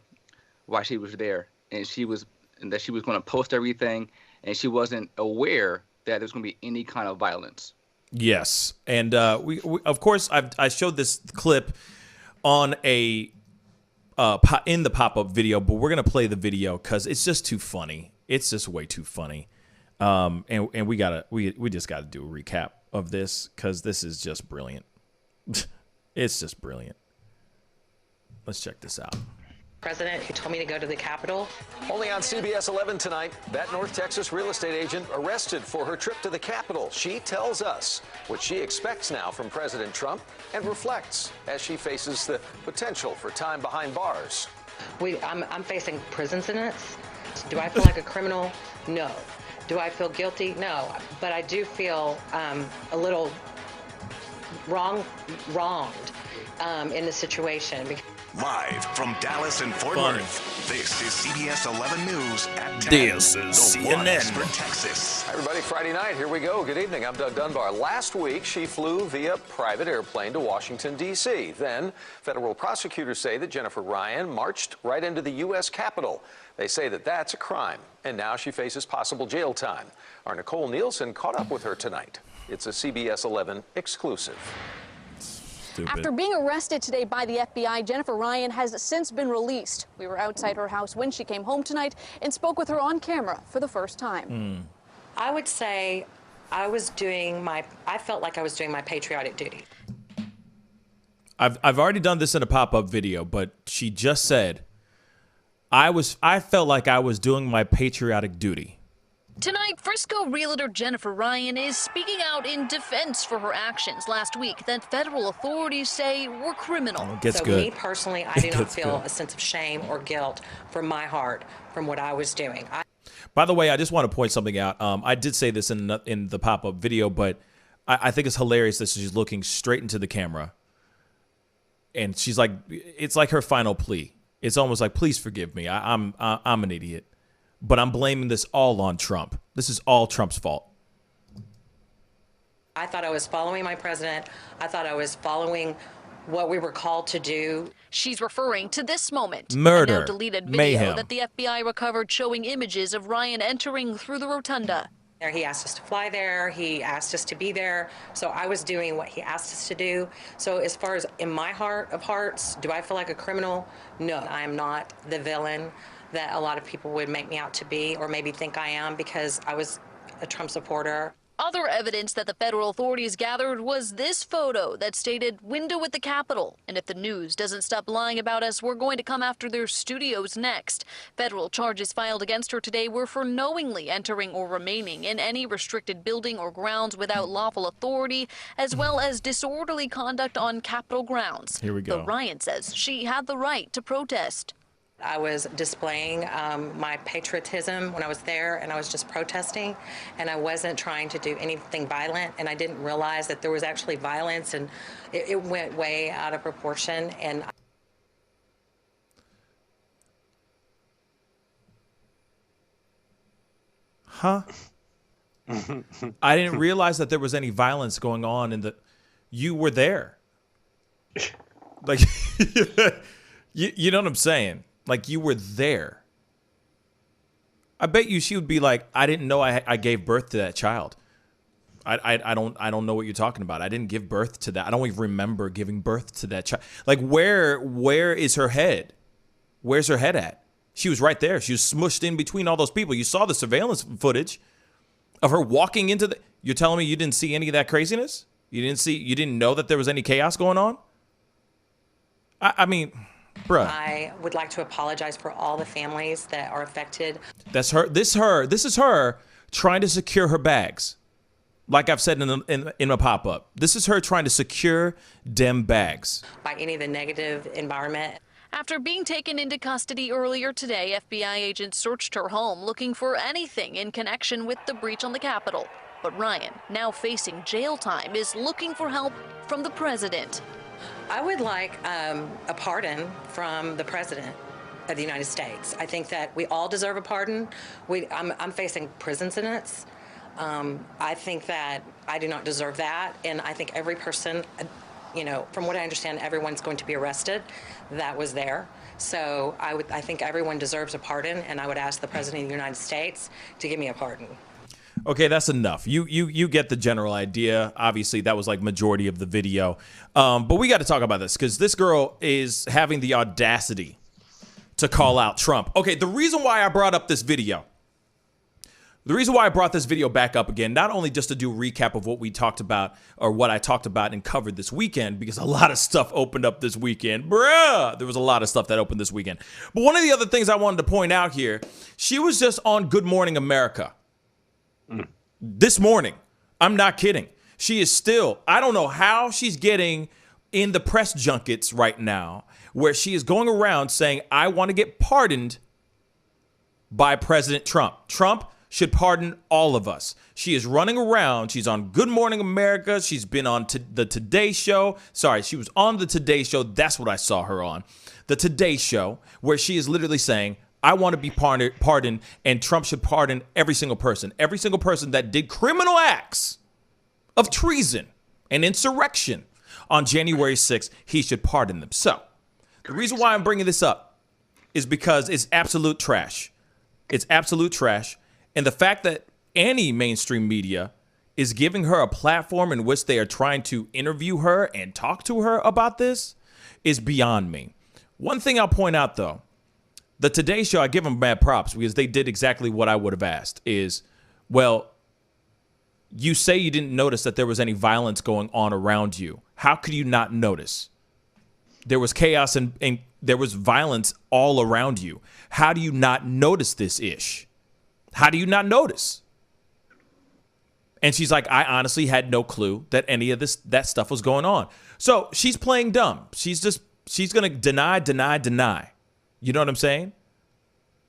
while she was there, and that she was going to post everything, and she wasn't aware that there's going to be any kind of violence. Yes, and we of course I showed this clip on a in the pop-up video, but we're gonna play the video because it's just too funny. It's just way too funny, and we just gotta do a recap of this because this is just brilliant. It's just brilliant. Let's check this out. President who told me to go to the Capitol. Only on CBS 11 tonight, that North Texas real estate agent arrested for her trip to the Capitol. She tells us what she expects now from President Trump and reflects as she faces the potential for time behind bars. I'm facing prison sentence. Do I feel like a criminal? No. Do I feel guilty? No. But I do feel a little wronged in the situation. Live from Dallas and Fort Worth, this is CBS 11 News at 10. This is the one CNN. for Texas. Hi, everybody. Friday night, here we go. Good evening. I'm Doug Dunbar. Last week, she flew via private airplane to Washington, D.C. Then, federal prosecutors say that Jennifer Ryan marched right into the U.S. Capitol. They say that that's a crime, and now she faces possible jail time. Our Nicole Nielsen caught up with her tonight. It's a CBS 11 exclusive. Stupid. After being arrested today by the FBI, Jennifer Ryan has since been released. We were outside her house when she came home tonight and spoke with her on camera for the first time. I would say I felt like I was doing my patriotic duty. I've already done this in a pop-up video, but she just said, I felt like I was doing my patriotic duty. Tonight, Frisco realtor Jennifer Ryan is speaking out in defense for her actions last week that federal authorities say were criminal. Me personally, I do not feel a sense of shame or guilt from my heart from what I was doing. By the way, I just want to point something out. I did say this in the pop-up video, but I think it's hilarious that she's looking straight into the camera. And she's like, it's like her final plea. It's almost like, please forgive me. I'm an idiot. But I'm blaming this all on Trump. This is all Trump's fault. I thought I was following my president. I thought I was following what we were called to do. She's referring to this moment. Murder, a now deleted video mayhem. that the FBI recovered showing images of Ryan entering through the rotunda. He asked us to fly there. He asked us to be there. So I was doing what he asked us to do. So as far as in my heart of hearts, do I feel like a criminal? No, I am not the villain that a lot of people would make me out to be, or maybe think I am because I was a Trump supporter. Other evidence that the federal authorities gathered was this photo that stated window at the Capitol. And if the news doesn't stop lying about us, we're going to come after their studios next. Federal charges filed against her today were for knowingly entering or remaining in any restricted building or grounds without lawful authority, as well as disorderly conduct on Capitol grounds. Here we go. Though Ryan says she had the right to protest. I was displaying my patriotism when I was there, and I was just protesting, and I wasn't trying to do anything violent, and I didn't realize that there was actually violence, and it went way out of proportion. And Huh? I didn't realize that there was any violence going on in the... You were there. Like, you know what I'm saying? Like, you were there. I bet you she would be like, I didn't know I gave birth to that child. I don't know what you're talking about. I didn't give birth to that. I don't even remember giving birth to that child. Like, where is her head? Where's her head at? She was right there. She was smushed in between all those people. You saw the surveillance footage of her walking into the... You're telling me you didn't see any of that craziness? You didn't know that there was any chaos going on? I mean... Bruh. I would like to apologize for all the families that are affected. That's her. This is her trying to secure her bags. Like I've said in a pop-up, this is her trying to secure dem bags. By any of the negative environment. After being taken into custody earlier today, FBI agents searched her home looking for anything in connection with the breach on the Capitol. But Ryan, now facing jail time, is looking for help from the president. I would like a pardon from the president of the United States. I think that we all deserve a pardon. I'm facing prison sentence. I think that I do not deserve that, and I think every person, from what I understand, everyone's going to be arrested that was there. So I think everyone deserves a pardon, and I would ask the President of the United States to give me a pardon. Okay, that's enough. You get the general idea. Obviously, that was like majority of the video. But we got to talk about this because this girl is having the audacity to call out Trump. Okay, the reason why I brought up this video, the reason why I brought this video back up again, not only just to do a recap of what we talked about or what I talked about and covered this weekend, because a lot of stuff opened up this weekend. Bruh, there was a lot of stuff that opened this weekend. But one of the other things I wanted to point out here, she was just on Good Morning America this morning. I'm not kidding. She is still, I don't know how she's getting in the press junkets right now, where she is going around saying, I want to get pardoned by President Trump. Trump should pardon all of us. She is running around. She's on Good Morning America. She's been on the Today Show. Sorry, she was on the Today Show. That's what I saw her on. The Today Show, where she is literally saying, I want to be pardoned, and Trump should pardon every single person that did criminal acts of treason and insurrection on January 6th. He should pardon them. So the reason why I'm bringing this up is because it's absolute trash. It's absolute trash. And the fact that any mainstream media is giving her a platform in which they are trying to interview her and talk to her about this is beyond me. One thing I'll point out, though, the Today Show, I give them mad props because they did exactly what I would have asked is, well, you say you didn't notice that there was any violence going on around you. How could you not notice? There was chaos and there was violence all around you. How do you not notice this ish? How do you not notice? And she's like, I honestly had no clue that any of that stuff was going on. So she's playing dumb. She's going to deny. You know what I'm saying?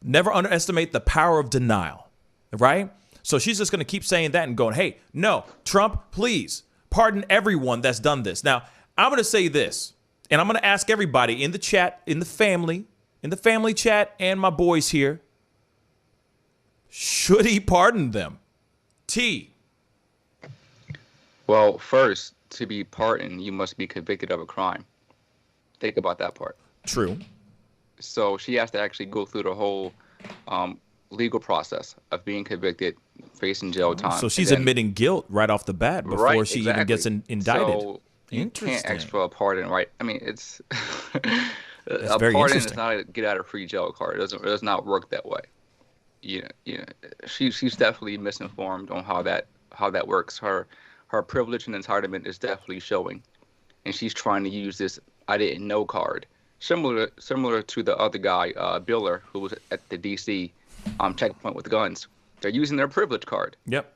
Never underestimate the power of denial, right? So she's just going to keep saying that and going, hey, no, Trump, please pardon everyone that's done this. Now, I'm going to say this, and I'm going to ask everybody in the chat, in the family chat, and my boys here, should he pardon them? T. Well, first, to be pardoned, you must be convicted of a crime. Think about that part. True. So she has to actually go through the whole legal process of being convicted, facing jail time. So she's admitting guilt right off the bat before she even gets indicted. So you can't ask for a pardon, right? I mean, it's That's a very pardon interesting. is not a get out of free jail card. It does not work that way. She's definitely misinformed on how that works. Her privilege and entitlement is definitely showing, and she's trying to use this "I didn't know" card. Similar to the other guy, Beeler, who was at the D.C. checkpoint with guns. They're using their privilege card. Yep.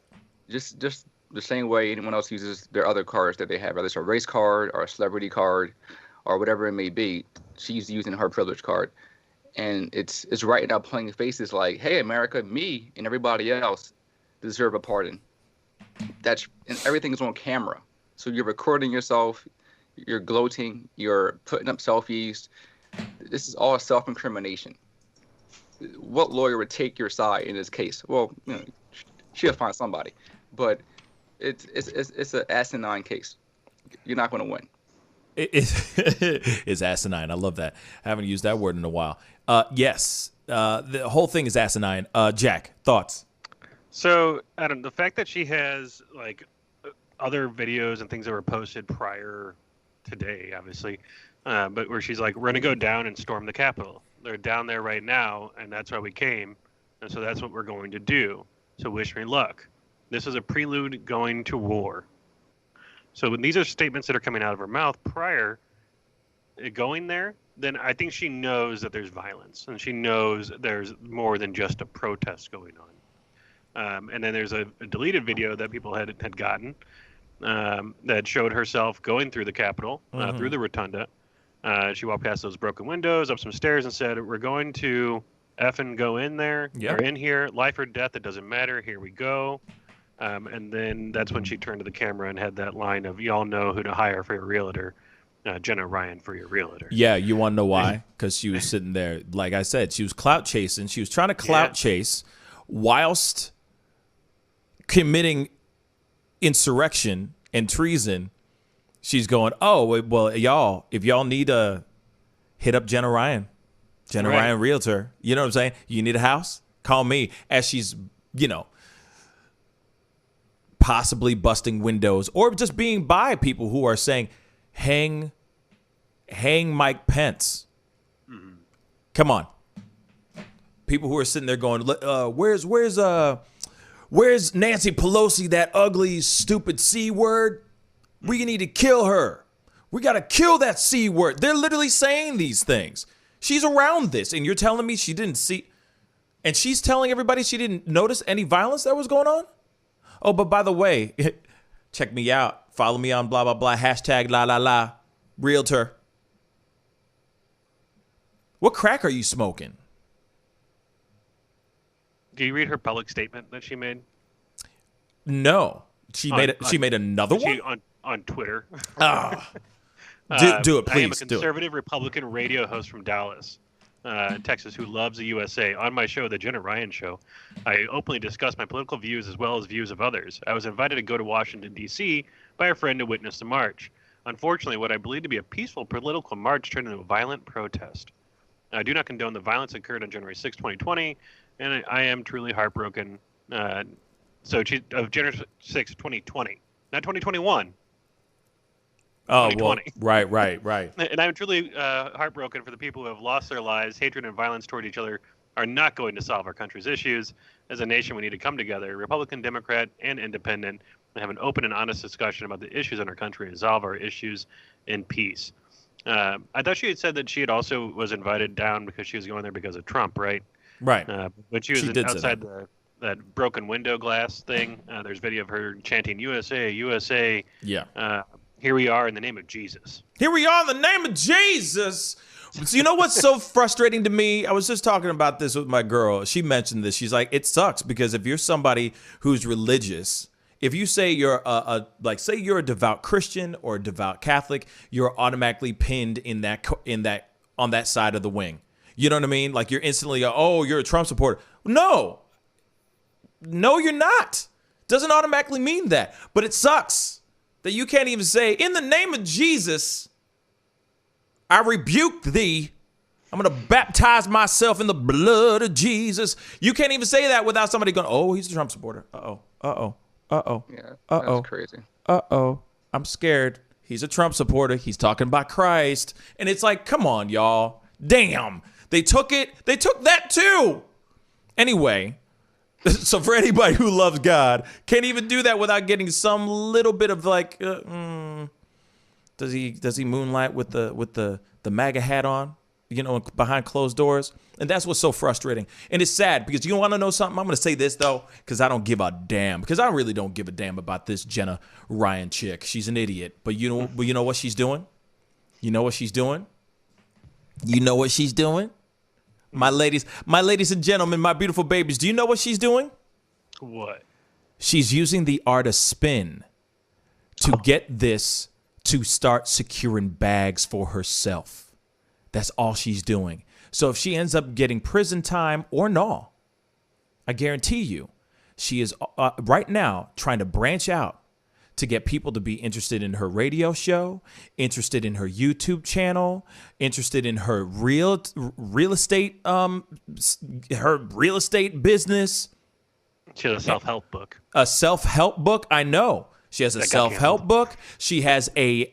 Just the same way anyone else uses their other cards that they have, whether it's a race card or a celebrity card or whatever it may be. She's using her privilege card. And it's right now playing faces like, hey, America, me and everybody else deserve a pardon. And everything's on camera. So you're recording yourself. You're gloating, you're putting up selfies. This is all self-incrimination. What lawyer would take your side in this case? Well, she'll find somebody, but it's an asinine case. You're not going to win. It's asinine. I love that. I haven't used that word in a while. Yes, the whole thing is asinine. Jack, thoughts? So, Adam, the fact that she has like other videos and things that were posted prior today, obviously, but where she's like, we're going to go down and storm the Capitol. They're down there right now, and that's why we came, and so that's what we're going to do. So wish me luck. This is a prelude going to war. So when these are statements that are coming out of her mouth prior going there, then I think she knows that there's violence, and she knows there's more than just a protest going on. And then there's a deleted video that people had gotten that showed herself going through the Capitol, through the rotunda. She walked past those broken windows, up some stairs, and said, "We're going to effing go in there. Yep. We're in here. Life or death, it doesn't matter. Here we go." And then that's when she turned to the camera and had that line of, "Y'all know who to hire for your realtor. Jenna Ryan for your realtor." Yeah, you want to know why? Because she was sitting there, like I said, she was clout chasing. She was trying to clout chase whilst committing insurrection and treason. She's going, "Oh, well, y'all, if y'all need to hit up Jenna Ryan Realtor. You know what I'm saying? You need a house? Call me." As she's, possibly busting windows or just being by people who are saying, hang Mike Pence. Mm-hmm. Come on. People who are sitting there going, where's Nancy Pelosi, that ugly, stupid C word? We need to kill her. We got to kill that C word. They're literally saying these things. She's around this, and you're telling me she didn't see, and she's telling everybody she didn't notice any violence that was going on? Oh, but by the way, check me out. Follow me on blah, blah, blah, hashtag la, la, la, realtor. What crack are you smoking? Do you read her public statement that she made? No. She made another one? On Twitter. Do it, please. I am a conservative Republican radio host from Dallas, Texas, who loves the USA. On my show, The Jenna Ryan Show, I openly discuss my political views as well as views of others. I was invited to go to Washington, D.C. by a friend to witness the march. Unfortunately, what I believe to be a peaceful political march turned into a violent protest. I do not condone the violence that occurred on January 6, 2020, and I am truly heartbroken. Of January 6, 2020, not 2021. Oh, well, right. And I'm truly heartbroken for the people who have lost their lives. Hatred and violence toward each other are not going to solve our country's issues. As a nation, we need to come together, Republican, Democrat, and Independent, and have an open and honest discussion about the issues in our country and resolve our issues in peace. I thought she had said that she had also was invited down because she was going there because of Trump, right? Right. When she was outside that broken window glass thing, there's video of her chanting USA, USA. Yeah. Here we are in the name of Jesus. Here we are in the name of Jesus. So you know what's so frustrating to me? I was just talking about this with my girl. She mentioned this. She's like, it sucks because if you're somebody who's religious, if you say you're say you're a devout Christian or a devout Catholic, you're automatically pinned in that on that side of the wing. You know what I mean? Like you're instantly, you're a Trump supporter. No, you're not. Doesn't automatically mean that, but it sucks that you can't even say, in the name of Jesus, I rebuke thee. I'm going to baptize myself in the blood of Jesus. You can't even say that without somebody going, oh, he's a Trump supporter. Uh-oh. Yeah, that's crazy. I'm scared. He's a Trump supporter. He's talking about Christ. And it's like, come on, y'all. Damn. They took it. They took that too. Anyway. So for anybody who loves God, can't even do that without getting some little bit of like, does he moonlight with the MAGA hat on, behind closed doors? And that's what's so frustrating. And it's sad because you want to know something? I'm going to say this though, because I don't give a damn. Because I really don't give a damn about this Jenna Ryan chick. She's an idiot. But you know what she's doing? You know what she's doing? You know what she's doing? My ladies and gentlemen, my beautiful babies, do you know what she's doing? What? She's using the art of spin to get this to start securing bags for herself. That's all she's doing. So if she ends up getting prison time or no, I guarantee you, she is right now trying to branch out to get people to be interested in her radio show, interested in her YouTube channel, interested in her real estate, her real estate business. She has a self-help book. A self-help book, I know. She has a self-help book. She has a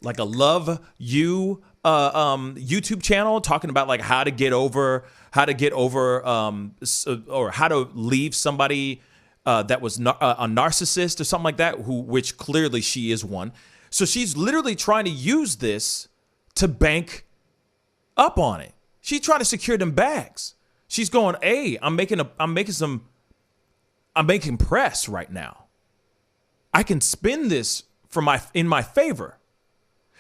Love You YouTube channel talking about like how to get over or how to leave somebody that was a narcissist or something like that, which clearly she is one. So she's literally trying to use this to bank up on it. She's trying to secure them bags. She's going, hey, I'm making press right now. I can spin this in my favor.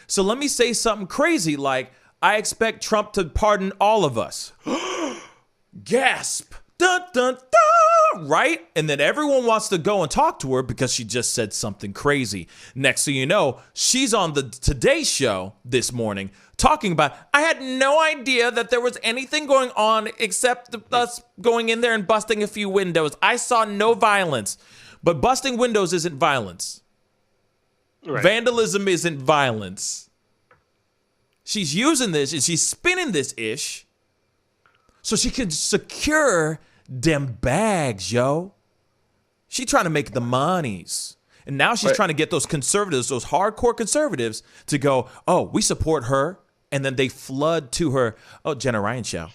So let me say something crazy like, I expect Trump to pardon all of us. Gasp. Dun, dun, dun, right? And then everyone wants to go and talk to her because she just said something crazy. Next thing you know, she's on the Today Show this morning talking about, I had no idea that there was anything going on except us going in there and busting a few windows. I saw no violence. But busting windows isn't violence. Right. Vandalism isn't violence. She's using this and she's spinning this ish so she can secure them bags, yo. She trying to make the monies. And now she's trying to get those conservatives, those hardcore conservatives, to go, oh, we support her. And then they flood to her, oh, Jenna Ryan show.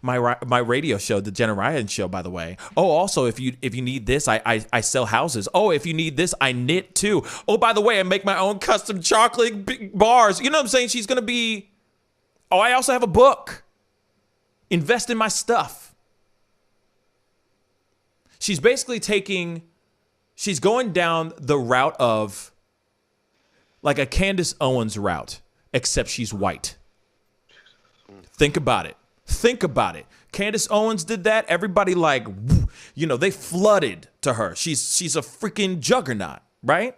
My radio show, the Jenna Ryan show, by the way. Oh, also, if you need this, I sell houses. Oh, if you need this, I knit too. Oh, by the way, I make my own custom chocolate bars. You know what I'm saying? She's going to be, oh, I also have a book. Invest in my stuff. She's basically she's going down the route of like a Candace Owens route, except she's white. Think about it. Think about it. Candace Owens did that. Everybody they flooded to her. She's a freaking juggernaut, right?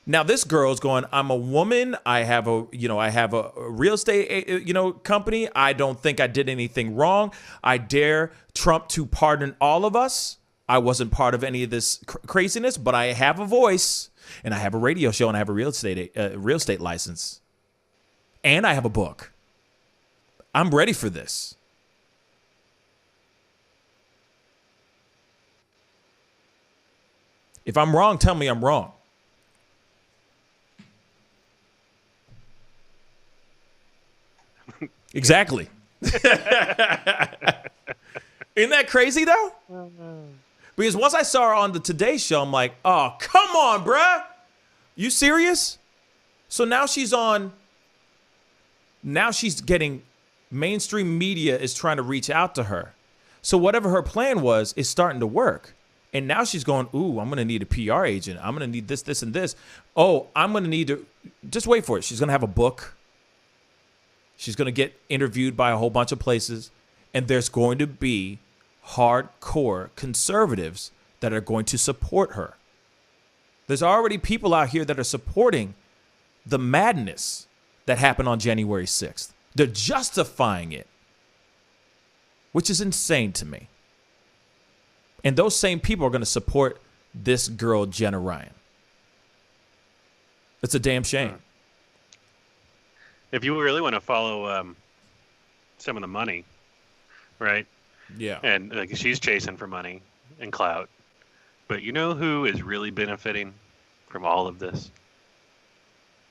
Now this girl's going, I'm a woman. I have a real estate, company. I don't think I did anything wrong. I dare Trump to pardon all of us. I wasn't part of any of this craziness, but I have a voice and I have a radio show and I have a real estate license and I have a book. I'm ready for this. If I'm wrong, tell me I'm wrong. Exactly. Isn't that crazy though? Because once I saw her on the Today Show, I'm like, oh, come on, bruh. You serious? So now she's getting, mainstream media is trying to reach out to her. So whatever her plan was is starting to work. And now she's going, ooh, I'm going to need a PR agent. I'm going to need this, this, and this. Oh, I'm going to need to, just wait for it. She's going to have a book. She's going to get interviewed by a whole bunch of places. And there's going to be hardcore conservatives that are going to support her. There's already people out here that are supporting the madness that happened on January 6th. They're justifying it, which is insane to me. And those same people are going to support this girl, Jenna Ryan. It's a damn shame. If you really want to follow some of the money, right? Yeah. And she's chasing for money and clout. But you know who is really benefiting from all of this?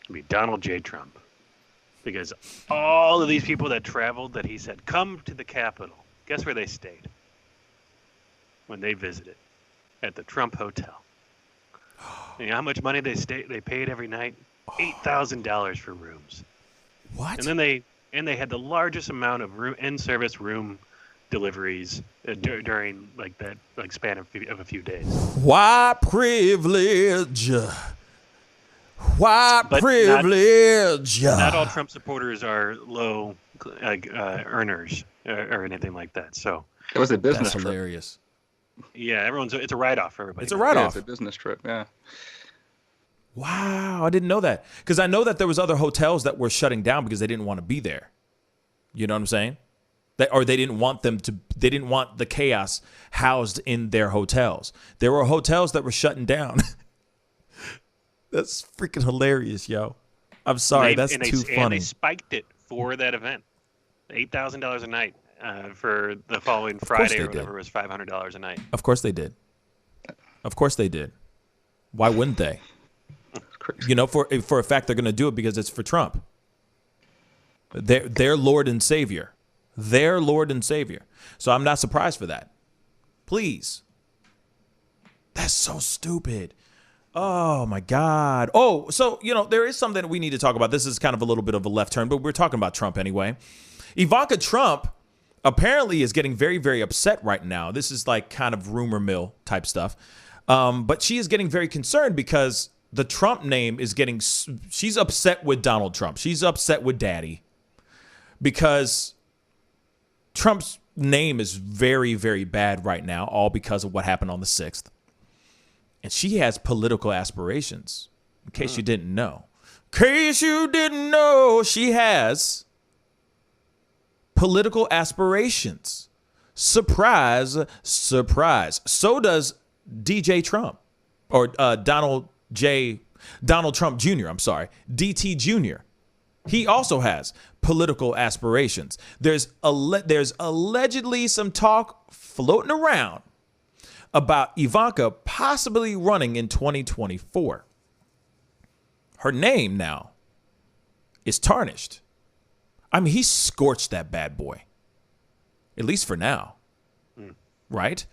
It'd be Donald J. Trump. Because all of these people that traveled that he said, come to the Capitol, guess where they stayed? When they visited at the Trump Hotel. You know how much money they paid every night? $8,000 for rooms. What? And then they had the largest amount of in-service room deliveries during that span of a few days. White privilege. White privilege. Not all Trump supporters are low earners or anything like that. So it was a business trip. That's hilarious. Yeah, it's a write-off for everybody. It's a write-off. Yeah, it's a business trip, yeah. Wow, I didn't know that. Because I know that there was other hotels that were shutting down because they didn't want to be there. You know what I'm saying? They didn't want they didn't want the chaos housed in their hotels. There were hotels that were shutting down. That's freaking hilarious, yo. I'm sorry, that's too funny. And they spiked it for that event. $8,000 a night for the following Friday or whatever was $500 a night. Of course they did. Of course they did. Why wouldn't they? You know, for a fact, they're going to do it because it's for Trump. Their Lord and Savior. Their Lord and Savior. So I'm not surprised for that. Please. That's so stupid. Oh, my God. Oh, so, there is something that we need to talk about. This is kind of a little bit of a left turn, but we're talking about Trump anyway. Ivanka Trump apparently is getting very, very upset right now. This is like kind of rumor mill type stuff. But she is getting very concerned because the Trump name is getting, she's upset with Donald Trump. She's upset with Daddy because Trump's name is very, very bad right now, all because of what happened on the 6th. And she has political aspirations, in case you didn't know. In case you didn't know, she has political aspirations. Surprise, surprise. So does DJ Trump, or Donald Trump Jr., I'm sorry, DT Jr. He also has political aspirations. There's allegedly some talk floating around about Ivanka possibly running in 2024. Her name now is tarnished. I mean, he scorched that bad boy, at least for now. Right?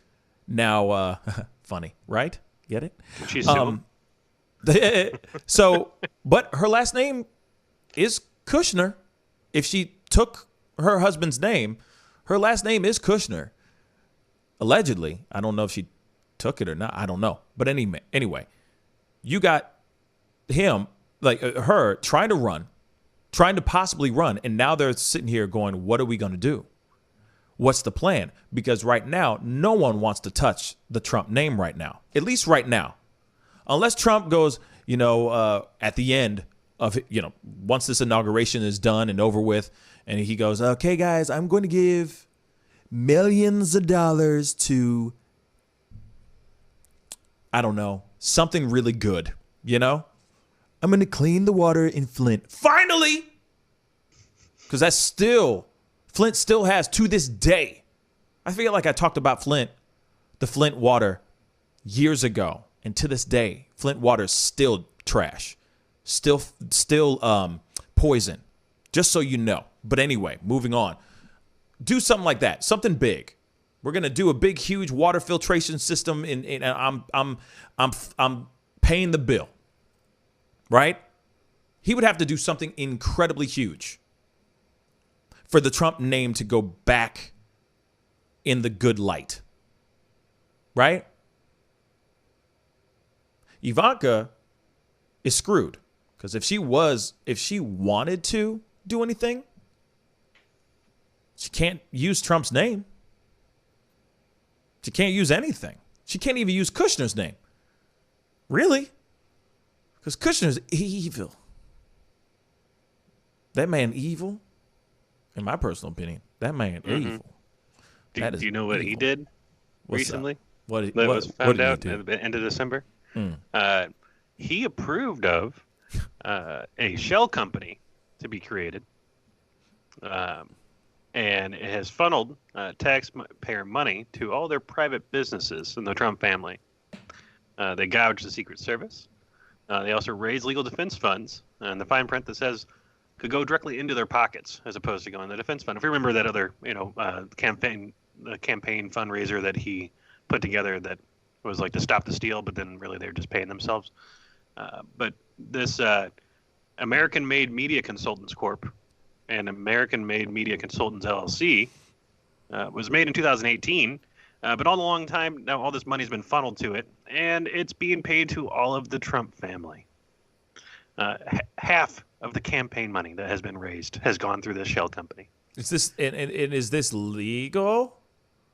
Now, funny, right? Get it? She's so, but her last name is Kushner. If she took her husband's name, her last name is Kushner. Allegedly. I don't know if she took it or not. I don't know. But anyway, you got him, like her, trying to possibly run. And now they're sitting here going, what are we going to do? What's the plan? Because right now, no one wants to touch the Trump name right now, at least right now. Unless Trump goes, at the end of, once this inauguration is done and over with, and he goes, okay, guys, I'm going to give millions of dollars to, I don't know, something really good, I'm going to clean the water in Flint. Finally! Because Flint still has, to this day, I feel like I talked about the Flint water years ago. And to this day, Flint water is still trash, still poison, just so you know. But anyway, moving on. Do something like that, something big. We're going to do a big, huge water filtration system, and I'm paying the bill, right? He would have to do something incredibly huge for the Trump name to go back in the good light, right? Ivanka is screwed because if she wanted to do anything, she can't use Trump's name. She can't use anything. She can't even use Kushner's name. Really? Because Kushner's evil. That man evil. In my personal opinion, that man evil. Do you know what he did recently? What was found out did he do? at the end of December? He approved of a shell company to be created, and it has funneled taxpayer money to all their private businesses in the Trump family. They gouged the Secret Service. They also raised legal defense funds, and the fine print that says could go directly into their pockets as opposed to going to the defense fund. If you remember that other, campaign fundraiser that he put together that was like to stop the steal, but then really they're just paying themselves. But this American-made Media Consultants Corp. and American-made Media Consultants LLC was made in 2018. But all the long time now, all this money's been funneled to it, and it's being paid to all of the Trump family. Half of the campaign money that has been raised has gone through this shell company. Is this and is this legal?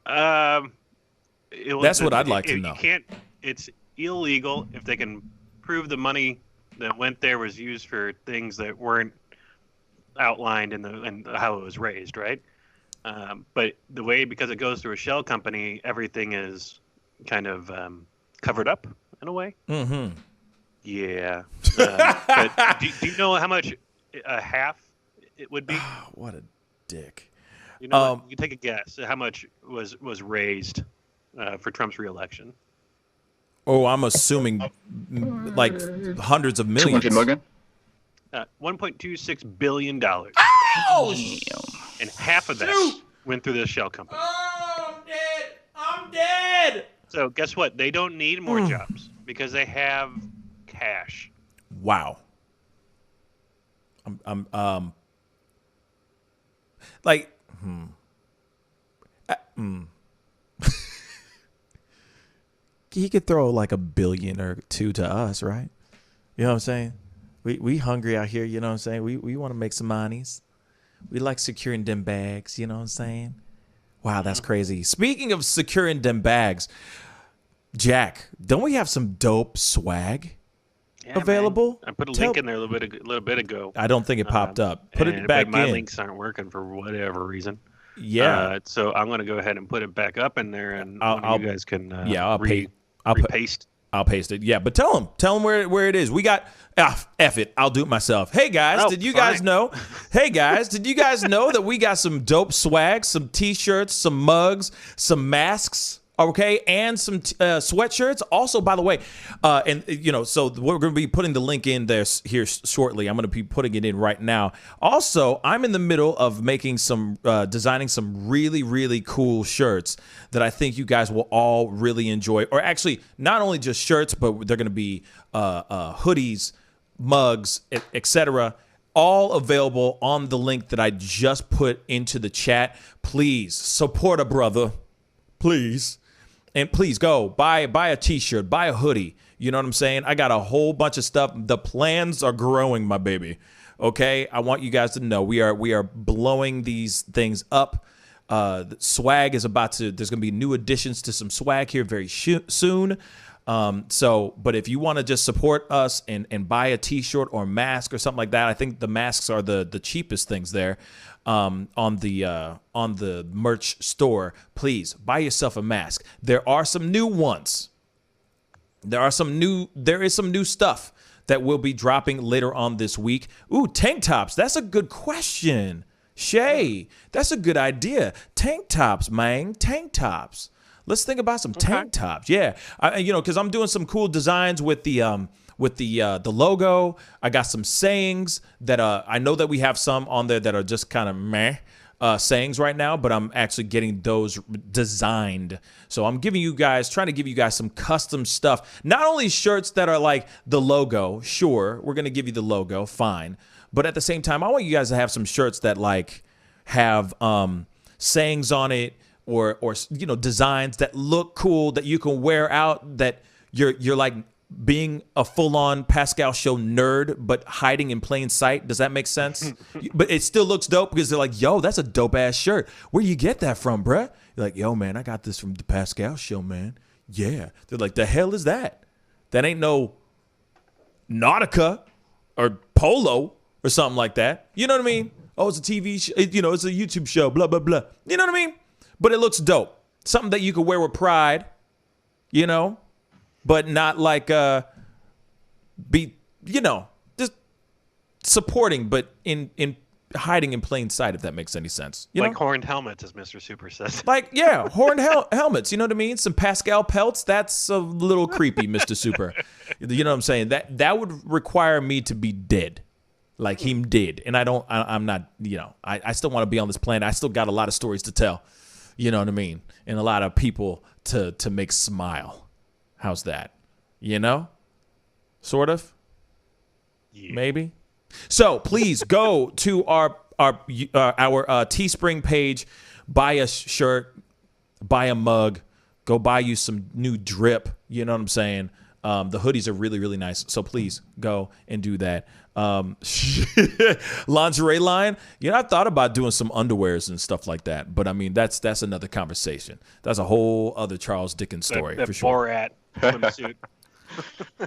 That's what I'd like to know. It's illegal if they can prove the money that went there was used for things that weren't outlined in how it was raised, right? But the way, because it goes through a shell company, everything is kind of covered up in a way. Mm-hmm. Yeah. But do you know how much half it would be? What a dick. You know, you take a guess. How much was raised for Trump's reelection? Oh, I'm assuming like hundreds of millions. 200 million? $1.26 billion. Oh, and half of that went through this shell company. Oh, I'm dead. I'm dead. So guess what? They don't need more jobs because they have cash. Wow. Like, he could throw like $1 billion or $2 billion to us, right? You know what I'm saying? We hungry out here, you know what I'm saying? We want to make some monies. We like securing them bags, you know what I'm saying? Wow, that's crazy. Speaking of securing them bags, Jack, don't we have some dope swag available? Man. I put a link in there a little bit ago. I don't think it popped up. Put it back in. My links aren't working for whatever reason. Yeah. So I'm going to go ahead and put it back up in there, and you guys can I'll paste. I'll paste it. Yeah, but tell them where it is. We got F it. I'll do it myself. Hey guys, did you guys know? Hey guys, did you guys know that we got some dope swag, some t-shirts, some mugs, some masks, okay, and some sweatshirts. Also, by the way, so we're going to be putting the link in there here shortly. I'm going to be putting it in right now. Also, I'm in the middle of making designing some really, really cool shirts that I think you guys will all really enjoy. Or actually, not only just shirts, but they're going to be hoodies, mugs, etc. All available on the link that I just put into the chat. Please support a brother. Please. And please go buy a t-shirt, buy a hoodie. You know what I'm saying? I got a whole bunch of stuff. The plans are growing, my baby. Okay? I want you guys to know we are blowing these things up. Swag is there's going to be new additions to some swag here very soon. But if you want to just support us and buy a t-shirt or mask or something like that, I think the masks are the cheapest things there. On the merch store, please buy yourself a mask. There are some new ones. There is some new stuff that will be dropping later on this week. Ooh, tank tops. That's a good question. Shay, that's a good idea. Tank tops, man. Tank tops. Let's think about some tank tops. Yeah. Because I'm doing some cool designs with the logo. I got some sayings that I know that we have some on there that are just kind of meh sayings right now, but I'm actually getting those designed. So I'm trying to give you guys some custom stuff. Not only shirts that are like the logo, sure, we're going to give you the logo, fine. But at the same time, I want you guys to have some shirts that like have sayings on it or designs that look cool that you can wear out, that you're like being a full-on Pascal show nerd, but hiding in plain sight. Does that make sense? But it still looks dope because they're like, yo, that's a dope-ass shirt. Where you get that from, bruh? You're like, yo, man, I got this from the Pascal show, man. Yeah. They're like, the hell is that? That ain't no Nautica or Polo or something like that. You know what I mean? Oh, it's a TV show. It's a YouTube show, blah, blah, blah. You know what I mean? But it looks dope. Something that you could wear with pride, but not like just supporting, but in hiding in plain sight, if that makes any sense. Like horned helmets, as Mr. Super says. Like, yeah, horned helmets. You know what I mean? Some Pascal pelts. That's a little creepy, Mr. Super. You know what I'm saying? That would require me to be dead, like him did. And I'm not. I still want to be on this planet. I still got a lot of stories to tell. You know what I mean? And a lot of people to make smile. How's that? Sort of? Yeah. Maybe? So please go to our Teespring page, buy a shirt, buy a mug, go buy you some new drip. You know what I'm saying? The hoodies are really, really nice. So please go and do that. Lingerie line. I thought about doing some underwears and stuff like that, but I mean that's another conversation. That's a whole other Charles Dickens story for sure. Borat swimsuit.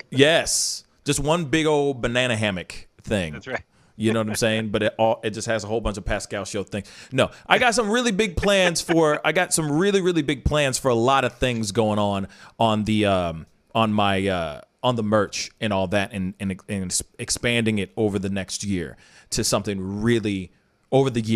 Yes, just one big old banana hammock thing. That's right. You know what I'm saying? But it just has a whole bunch of Pascal show things. No, I got some really big plans for. I got some really, really big plans for a lot of things going on the on the merch and all that, and expanding it over the next year to something really over this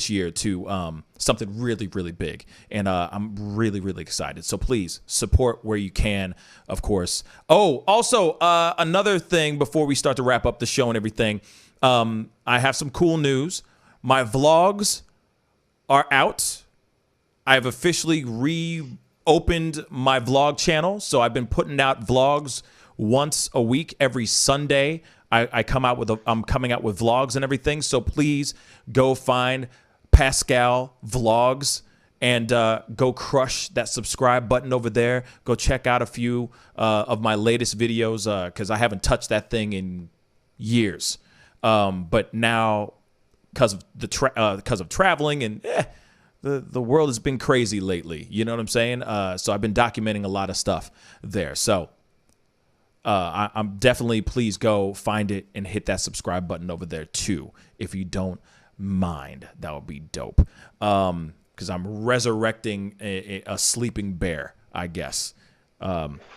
year to something really, really big. And I'm really, really excited. So please support where you can, of course. Oh, also another thing before we start to wrap up the show and everything, I have some cool news. My vlogs are out. I've officially reopened my vlog channel. So I've been putting out vlogs once a week, every Sunday. I'm coming out with vlogs and everything. So please go find Pascal Vlogs, and go crush that subscribe button over there. Go check out a few of my latest videos because I haven't touched that thing in years. But now, because of traveling and the world has been crazy lately. You know what I'm saying? So I've been documenting a lot of stuff there. So I'm definitely, please go find it and hit that subscribe button over there too, if you don't mind. That would be dope. Because I'm resurrecting a sleeping bear, I guess.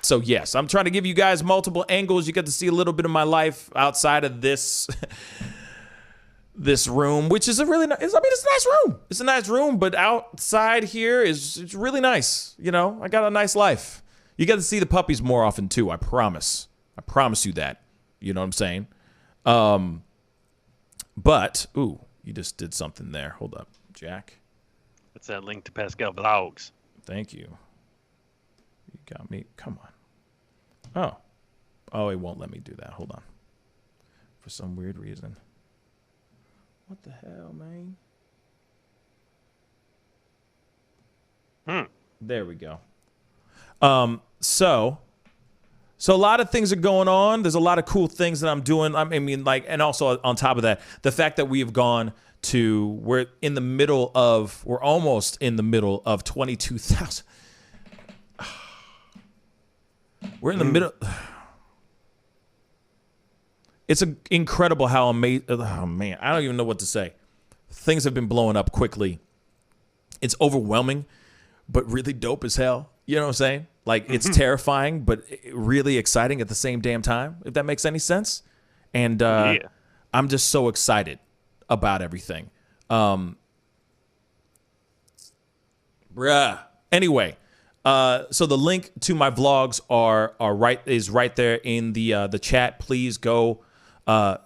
So yes, I'm trying to give you guys multiple angles. You get to see a little bit of my life outside of this this room, which is a really nice. I mean, it's a nice room. It's a nice room, but outside here it's really nice. You know, I got a nice life. You get to see the puppies more often too. I promise. I promise you that. You know what I'm saying? But ooh, you just did something there. Hold up, Jack. That's that link to Pascal Vlogs. Thank you. You got me. Come on. Oh, it won't let me do that. Hold on. For some weird reason. What the hell, man? There we go. So a lot of things are going on. There's a lot of cool things that I'm doing. I mean, like, and also on top of that, the fact that we've gone to, we're almost in the middle of 22,000. We're in the middle. It's incredible how amazing. Oh, man, I don't even know what to say. Things have been blowing up quickly. It's overwhelming, but really dope as hell. You know what I'm saying? Like, it's terrifying, but really exciting at the same damn time, if that makes any sense. And I'm just so excited about everything. Anyway, so the link to my vlogs is right there in the chat. Please go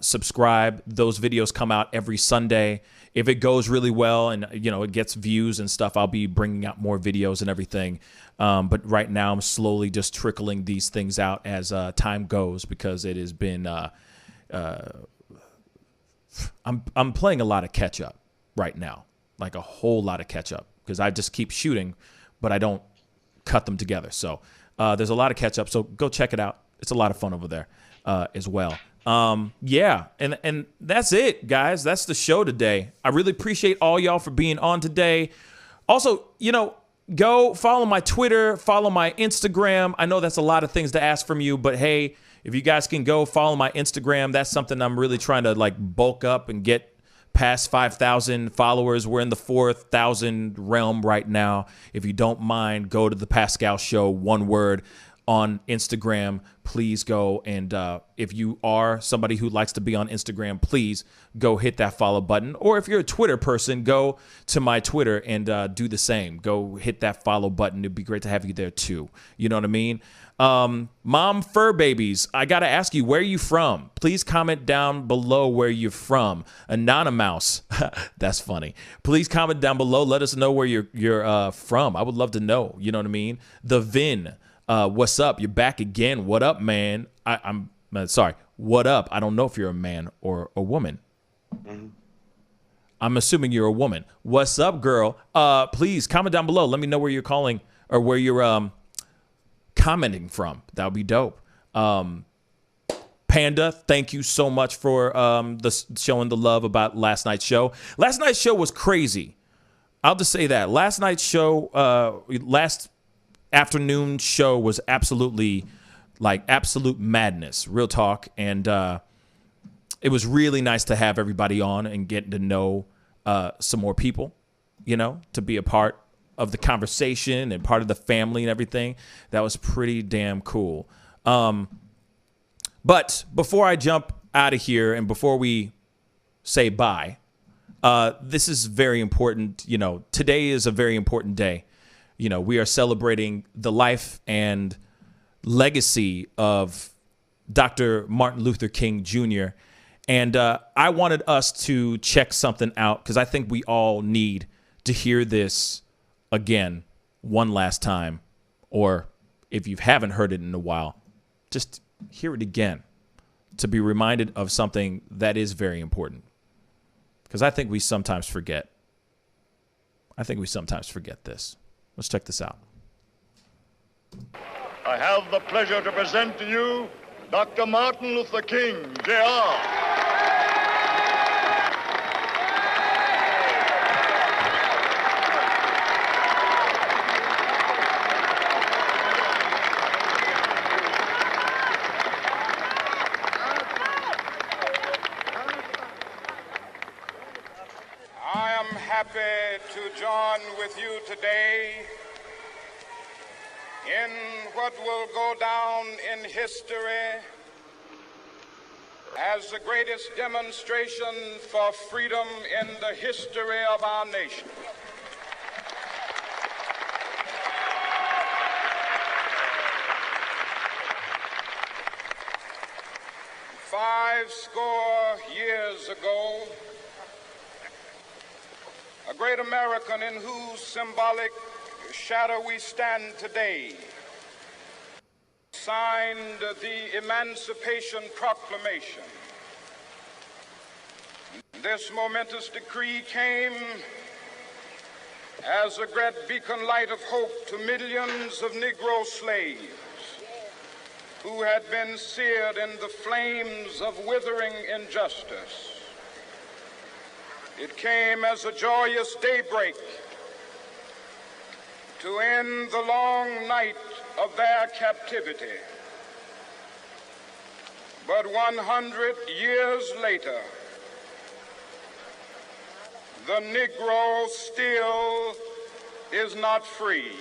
subscribe. Those videos come out every Sunday. If it goes really well and it gets views and stuff, I'll be bringing out more videos and everything. But right now I'm slowly just trickling these things out as time goes, because it has been I'm playing a lot of catch up right now, like a whole lot of catch up, because I just keep shooting, but I don't cut them together. So there's a lot of catch up. So go check it out. It's a lot of fun over there as well. Yeah, and that's it, guys. That's the show today. I really appreciate all y'all for being on today. Also, go follow my Twitter, follow my Instagram. I know that's a lot of things to ask from you, but hey, if you guys can go follow my Instagram, that's something I'm really trying to bulk up and get past 5,000 followers. We're in the 4,000 realm right now. If you don't mind, go to the Pascal Show, one word, on Instagram. Please go, and if you are somebody who likes to be on Instagram, please go hit that follow button. Or if you're a Twitter person, go to my Twitter and do the same. Go hit that follow button. It'd be great to have you there too. You know what I mean? Mom Fur Babies, I gotta ask you, where are you from? Please comment down below where you're from. Anonymous, that's funny. Please comment down below. Let us know where you're from. I would love to know. You know what I mean? The Vin. What's up? You're back again. What up, man? I'm sorry. What up? I don't know if you're a man or a woman. I'm assuming you're a woman. What's up, girl? Please comment down below. Let me know where you're calling or where you're commenting from. That would be dope. Panda, thank you so much for showing the love about last night's show. Last night's show was crazy. I'll just say that. Last night's show, last afternoon show was absolutely absolute madness, real talk. And it was really nice to have everybody on and getting to know some more people, to be a part of the conversation and part of the family and everything. That was pretty damn cool. But before I jump out of here and before we say bye, this is very important. Today is a very important day. We are celebrating the life and legacy of Dr. Martin Luther King Jr. And I wanted us to check something out because I think we all need to hear this again one last time. Or if you haven't heard it in a while, just hear it again to be reminded of something that is very important. Because I think we sometimes forget. I think we sometimes forget this. Let's check this out. I have the pleasure to present to you Dr. Martin Luther King, Jr. I am happy to join with you today in what will go down in history as the greatest demonstration for freedom in the history of our nation. Five score years ago, a great American in whose symbolic shadow we stand today signed the Emancipation Proclamation. This momentous decree came as a great beacon light of hope to millions of Negro slaves who had been seared in the flames of withering injustice. It came as a joyous daybreak to end the long night of their captivity. But 100 years later, the Negro still is not free.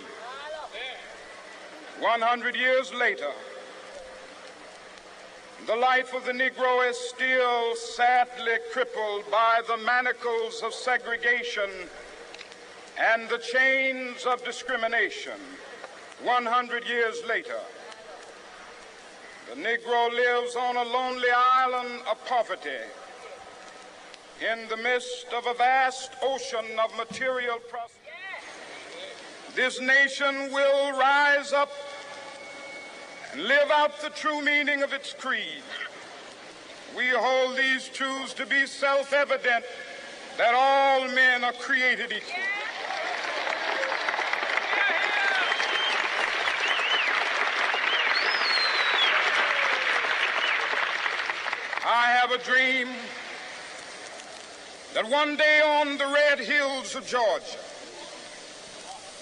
100 years later, the life of the Negro is still sadly crippled by the manacles of segregation and the chains of discrimination. 100 years later, the Negro lives on a lonely island of poverty in the midst of a vast ocean of material prosperity. This nation will rise up and live out the true meaning of its creed. We hold these truths to be self-evident, that all men are created equal. I have a dream that one day on the red hills of Georgia,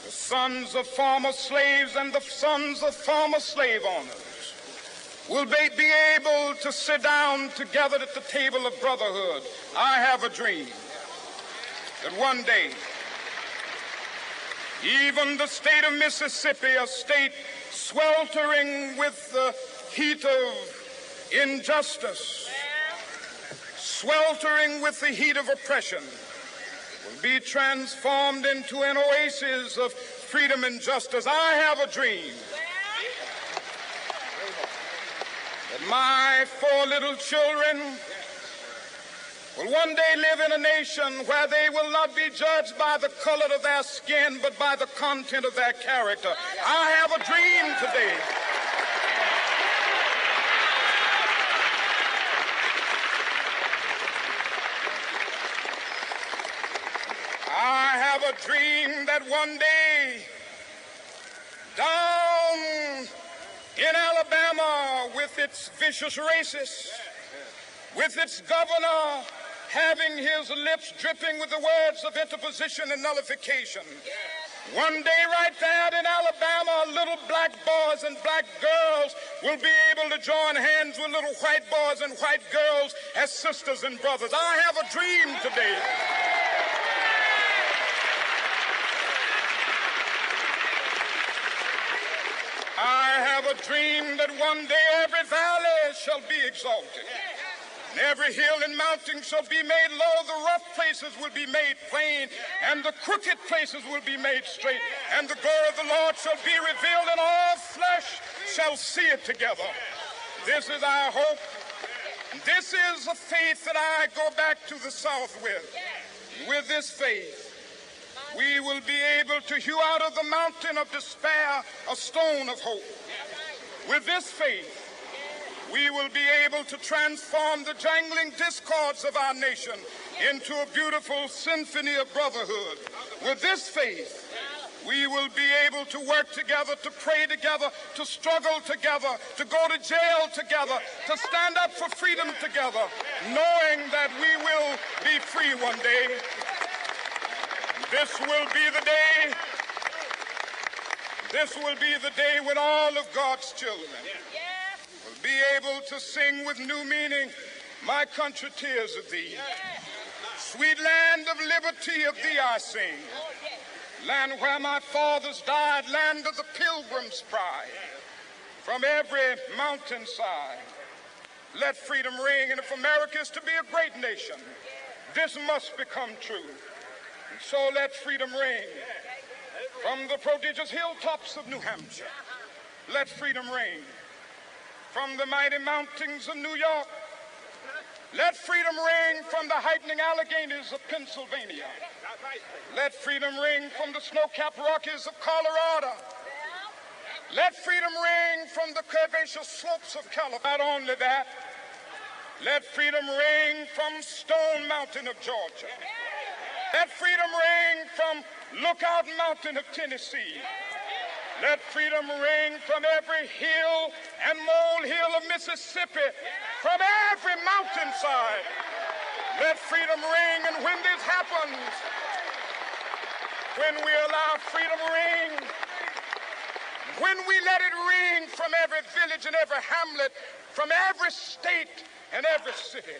the sons of former slaves and the sons of former slave owners will be able to sit down together at the table of brotherhood. I have a dream that one day, even the state of Mississippi, a state sweltering with the heat of injustice, sweltering with the heat of oppression, will be transformed into an oasis of freedom and justice. I have a dream that my 4 little children will one day live in a nation where they will not be judged by the color of their skin, but by the content of their character. I have a dream today a dream that one day down in Alabama, with its vicious racists, with its governor having his lips dripping with the words of interposition and nullification, one day right there in Alabama, little black boys and black girls will be able to join hands with little white boys and white girls as sisters and brothers. I have a dream today a dream that one day every valley shall be exalted, and every hill and mountain shall be made low. The rough places will be made plain, and the crooked places will be made straight, and the glory of the Lord shall be revealed, and all flesh shall see it together. This is our hope. This is a faith that I go back to the South with. With this faith, we will be able to hew out of the mountain of despair a stone of hope. With this faith, we will be able to transform the jangling discords of our nation into a beautiful symphony of brotherhood. With this faith, we will be able to work together, to pray together, to struggle together, to go to jail together, to stand up for freedom together, knowing that we will be free one day. This will be the day. This will be the day when all of God's children will be able to sing with new meaning, "My country, tears of thee. Sweet land of liberty, of thee I sing. Land where my fathers died, land of the pilgrim's pride. From every mountainside, let freedom ring. And if America is to be a great nation, this must become true. And so let freedom ring. From the prodigious hilltops of New Hampshire, let freedom ring. From the mighty mountains of New York, let freedom ring. From the heightening Alleghanies of Pennsylvania, let freedom ring. From the snow-capped Rockies of Colorado, let freedom ring. From the curvaceous slopes of California. Not only that, let freedom ring from Stone Mountain of Georgia. Let freedom ring from Lookout Mountain of Tennessee. Let freedom ring from every hill and molehill of Mississippi, from every mountainside. Let freedom ring. And when this happens, when we allow freedom ring, when we let it ring from every village and every hamlet, from every state and every city,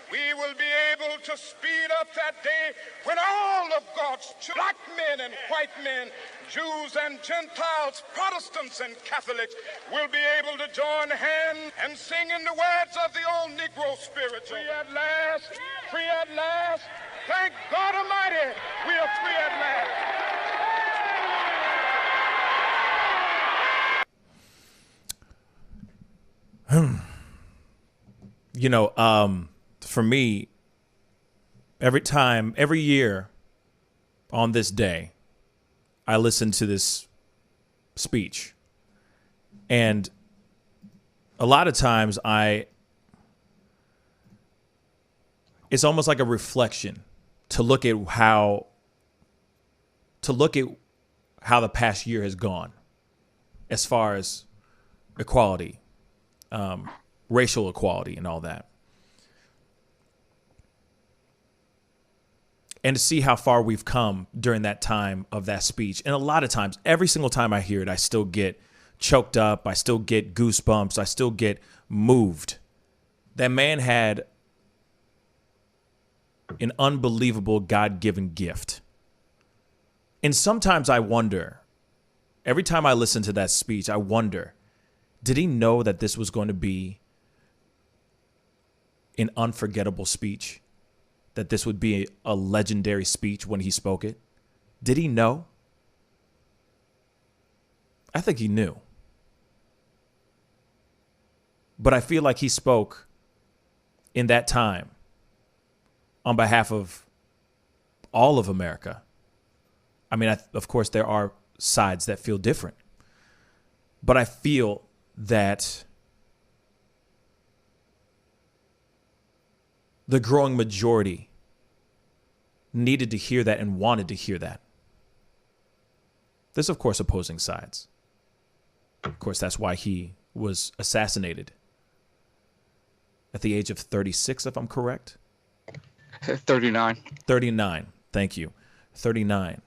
we will be able to speed up that day when all of God's black men and white men, Jews and Gentiles, Protestants and Catholics will be able to join hands and sing in the words of the old Negro spiritual. Free at last, free at last. Thank God Almighty, we are free at last. You know, for me, every year on this day, I listen to this speech. And a lot of times it's almost like a reflection to look at how the past year has gone as far as equality, racial equality and all that. And to see how far we've come during that time of that speech. And a lot of times, every single time I hear it, I still get choked up. I still get goosebumps. I still get moved. That man had an unbelievable God-given gift. And sometimes I wonder, every time I listen to that speech, I wonder, did he know that this was going to be an unforgettable speech? That this would be a legendary speech when he spoke it? Did he know? I think he knew. But I feel like he spoke in that time on behalf of all of America. I mean, of course, there are sides that feel different. But I feel that the growing majority needed to hear that and wanted to hear that. There's, of course, opposing sides. Of course, that's why he was assassinated at the age of 36, if I'm correct. 39. 39. Thank you. 39.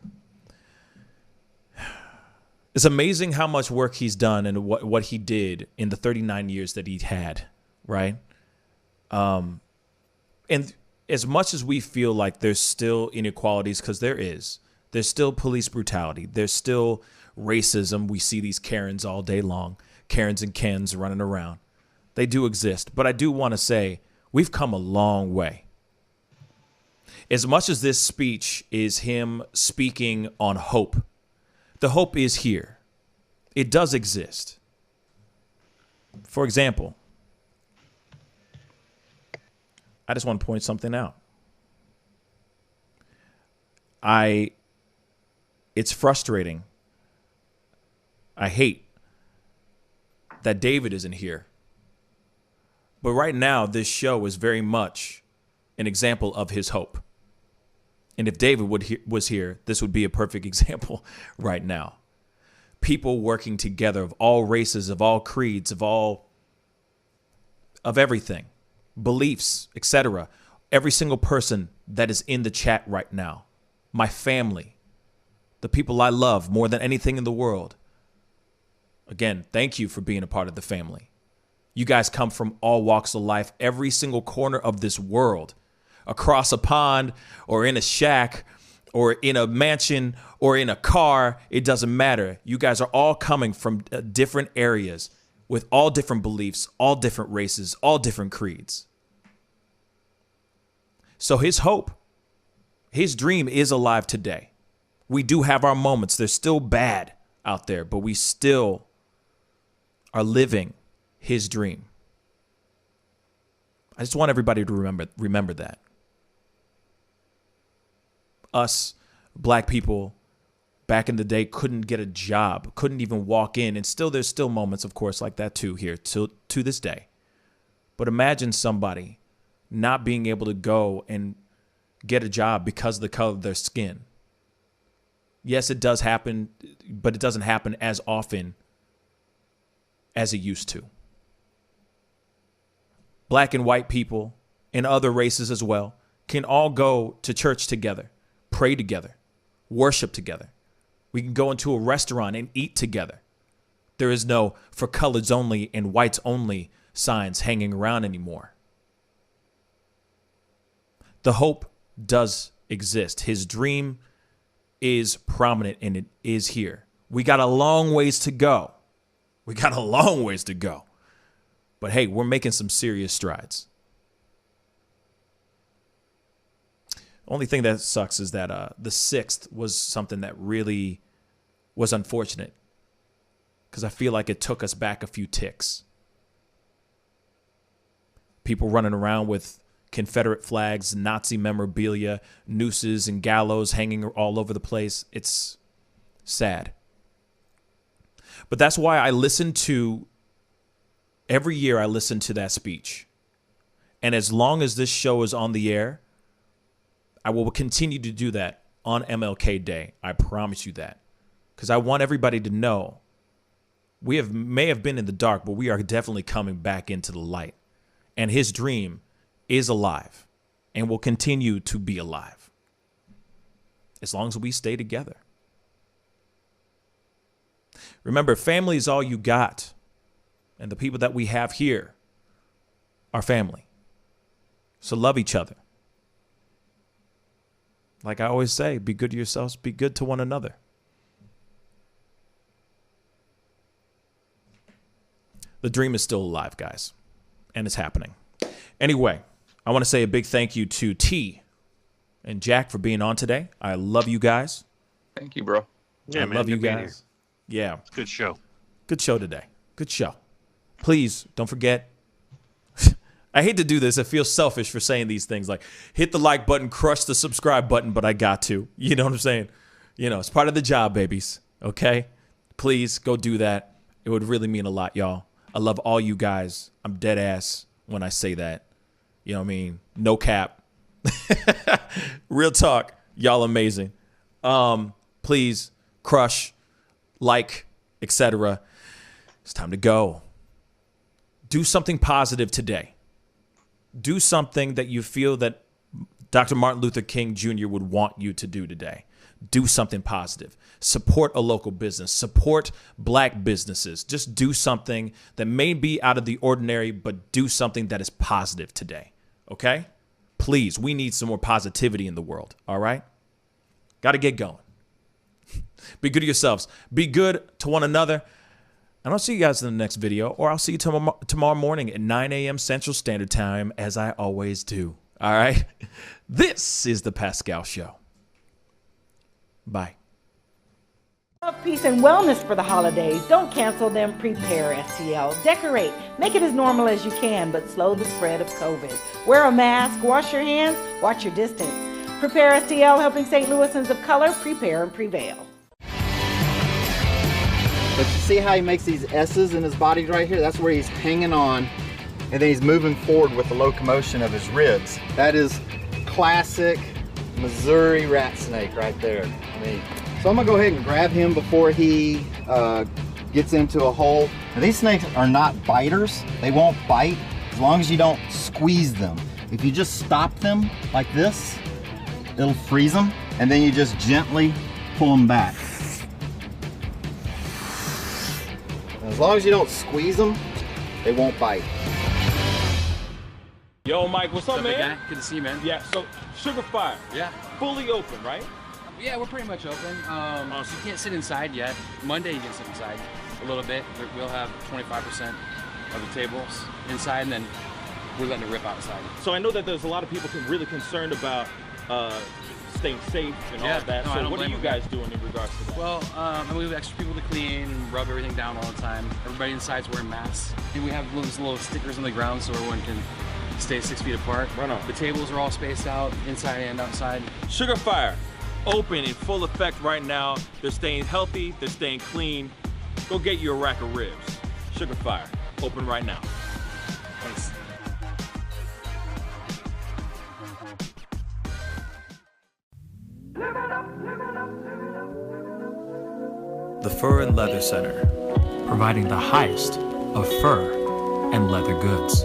It's amazing how much work he's done and what he did in the 39 years that he had, right? And as much as we feel like there's still inequalities, because there's still police brutality. There's still racism. We see these Karens all day long, Karens and Kens running around. They do exist. But I do want to say we've come a long way. As much as this speech is him speaking on hope, the hope is here. It does exist. For example, I just want to point something out. It's frustrating. I hate that David isn't here. But right now, this show is very much an example of his hope. And if David was here, this would be a perfect example right now. People working together of all races, of all creeds, of everything, beliefs, etc. Every single person that is in the chat right now, my family, the people I love more than anything in the world. Again, thank you for being a part of the family. You guys come from all walks of life, every single corner of this world, across a pond or in a shack or in a mansion or in a car. It doesn't matter. You guys are all coming from different areas with all different beliefs, all different races, all different creeds. So his hope, his dream is alive today. We do have our moments. They're still bad out there, but we still are living his dream. I just want everybody to remember that. Us, black people, back in the day couldn't get a job, couldn't even walk in. And still, there's still moments, of course, like that too here to this day. But imagine somebody not being able to go and get a job because of the color of their skin. Yes, it does happen, but it doesn't happen as often as it used to. Black and white people and other races as well can all go to church together, pray together, worship together. We can go into a restaurant and eat together. There is no for coloreds only and whites only signs hanging around anymore. The hope does exist. His dream is prominent and it is here. We got a long ways to go. But hey, we're making some serious strides. Only thing that sucks is that the 6th was something that really was unfortunate, because I feel like it took us back a few ticks. People running around with Confederate flags, Nazi memorabilia, nooses and gallows hanging all over the place. It's sad. But that's why every year I listen to that speech. And as long as this show is on the air, I will continue to do that on MLK Day. I promise you that. Because I want everybody to know we may have been in the dark, but we are definitely coming back into the light. And his dream is alive and will continue to be alive as long as we stay together. Remember, family is all you got. And the people that we have here are family. So love each other. Like I always say, be good to yourselves, be good to one another. The dream is still alive, guys, and it's happening. Anyway, I want to say a big thank you to T and Jack for being on today. I love you guys. Thank you, bro. Yeah, man, love you guys. Yeah. It's a good show. Good show today. Good show. Please don't forget. I hate to do this. I feel selfish for saying these things like hit the like button, crush the subscribe button, but I got to. You know what I'm saying? You know, it's part of the job, babies. Okay? Please go do that. It would really mean a lot, y'all. I love all you guys. I'm dead ass when I say that. You know what I mean? No cap. Real talk. Y'all amazing. Please crush, like, etc. It's time to go. Do something positive today. Do something that you feel that Dr. Martin Luther King Jr. would want you to do today. Do something positive. Support a local business. Support black businesses. Just do something that may be out of the ordinary, but do something that is positive today. Okay? Please, we need some more positivity in the world. All right? Got to get going. Be good to yourselves. Be good to one another. And I'll see you guys in the next video, or I'll see you tomorrow morning at 9 a.m. Central Standard Time, as I always do. All right? This is The Pascal Show. Bye. Love, peace, and wellness for the holidays. Don't cancel them. Prepare, STL. Decorate. Make it as normal as you can, but slow the spread of COVID. Wear a mask. Wash your hands. Watch your distance. Prepare, STL, helping St. Louisans of color prepare and prevail. But you see how he makes these S's in his body right here? That's where he's hanging on, and then he's moving forward with the locomotion of his ribs. That is classic Missouri rat snake right there. So I'm gonna go ahead and grab him before he gets into a hole. Now, these snakes are not biters. They won't bite as long as you don't squeeze them. If you just stop them like this, it'll freeze them, and then you just gently pull them back. As long as you don't squeeze them, they won't bite. Yo, Mike, what's up, man? Guy? Good to see you, man. Yeah, so Sugar Fire. Yeah. Fully open, right? Yeah, we're pretty much open. So you can't sit inside yet. Monday you can sit inside a little bit. We'll have 25% of the tables inside, and then we're letting it rip outside. So I know that there's a lot of people really concerned about staying safe and all of that. No, so what are you guys doing in regards to that? Well, and we have extra people to clean and rub everything down all the time. Everybody inside's wearing masks. And we have little stickers on the ground so everyone can stay 6 feet apart. Right on. The tables are all spaced out, inside and outside. Sugar Fire, open in full effect right now. They're staying healthy, they're staying clean. Go get you a rack of ribs. Sugar Fire, open right now. Thanks. The Fur and Leather Center, providing the highest of fur and leather goods.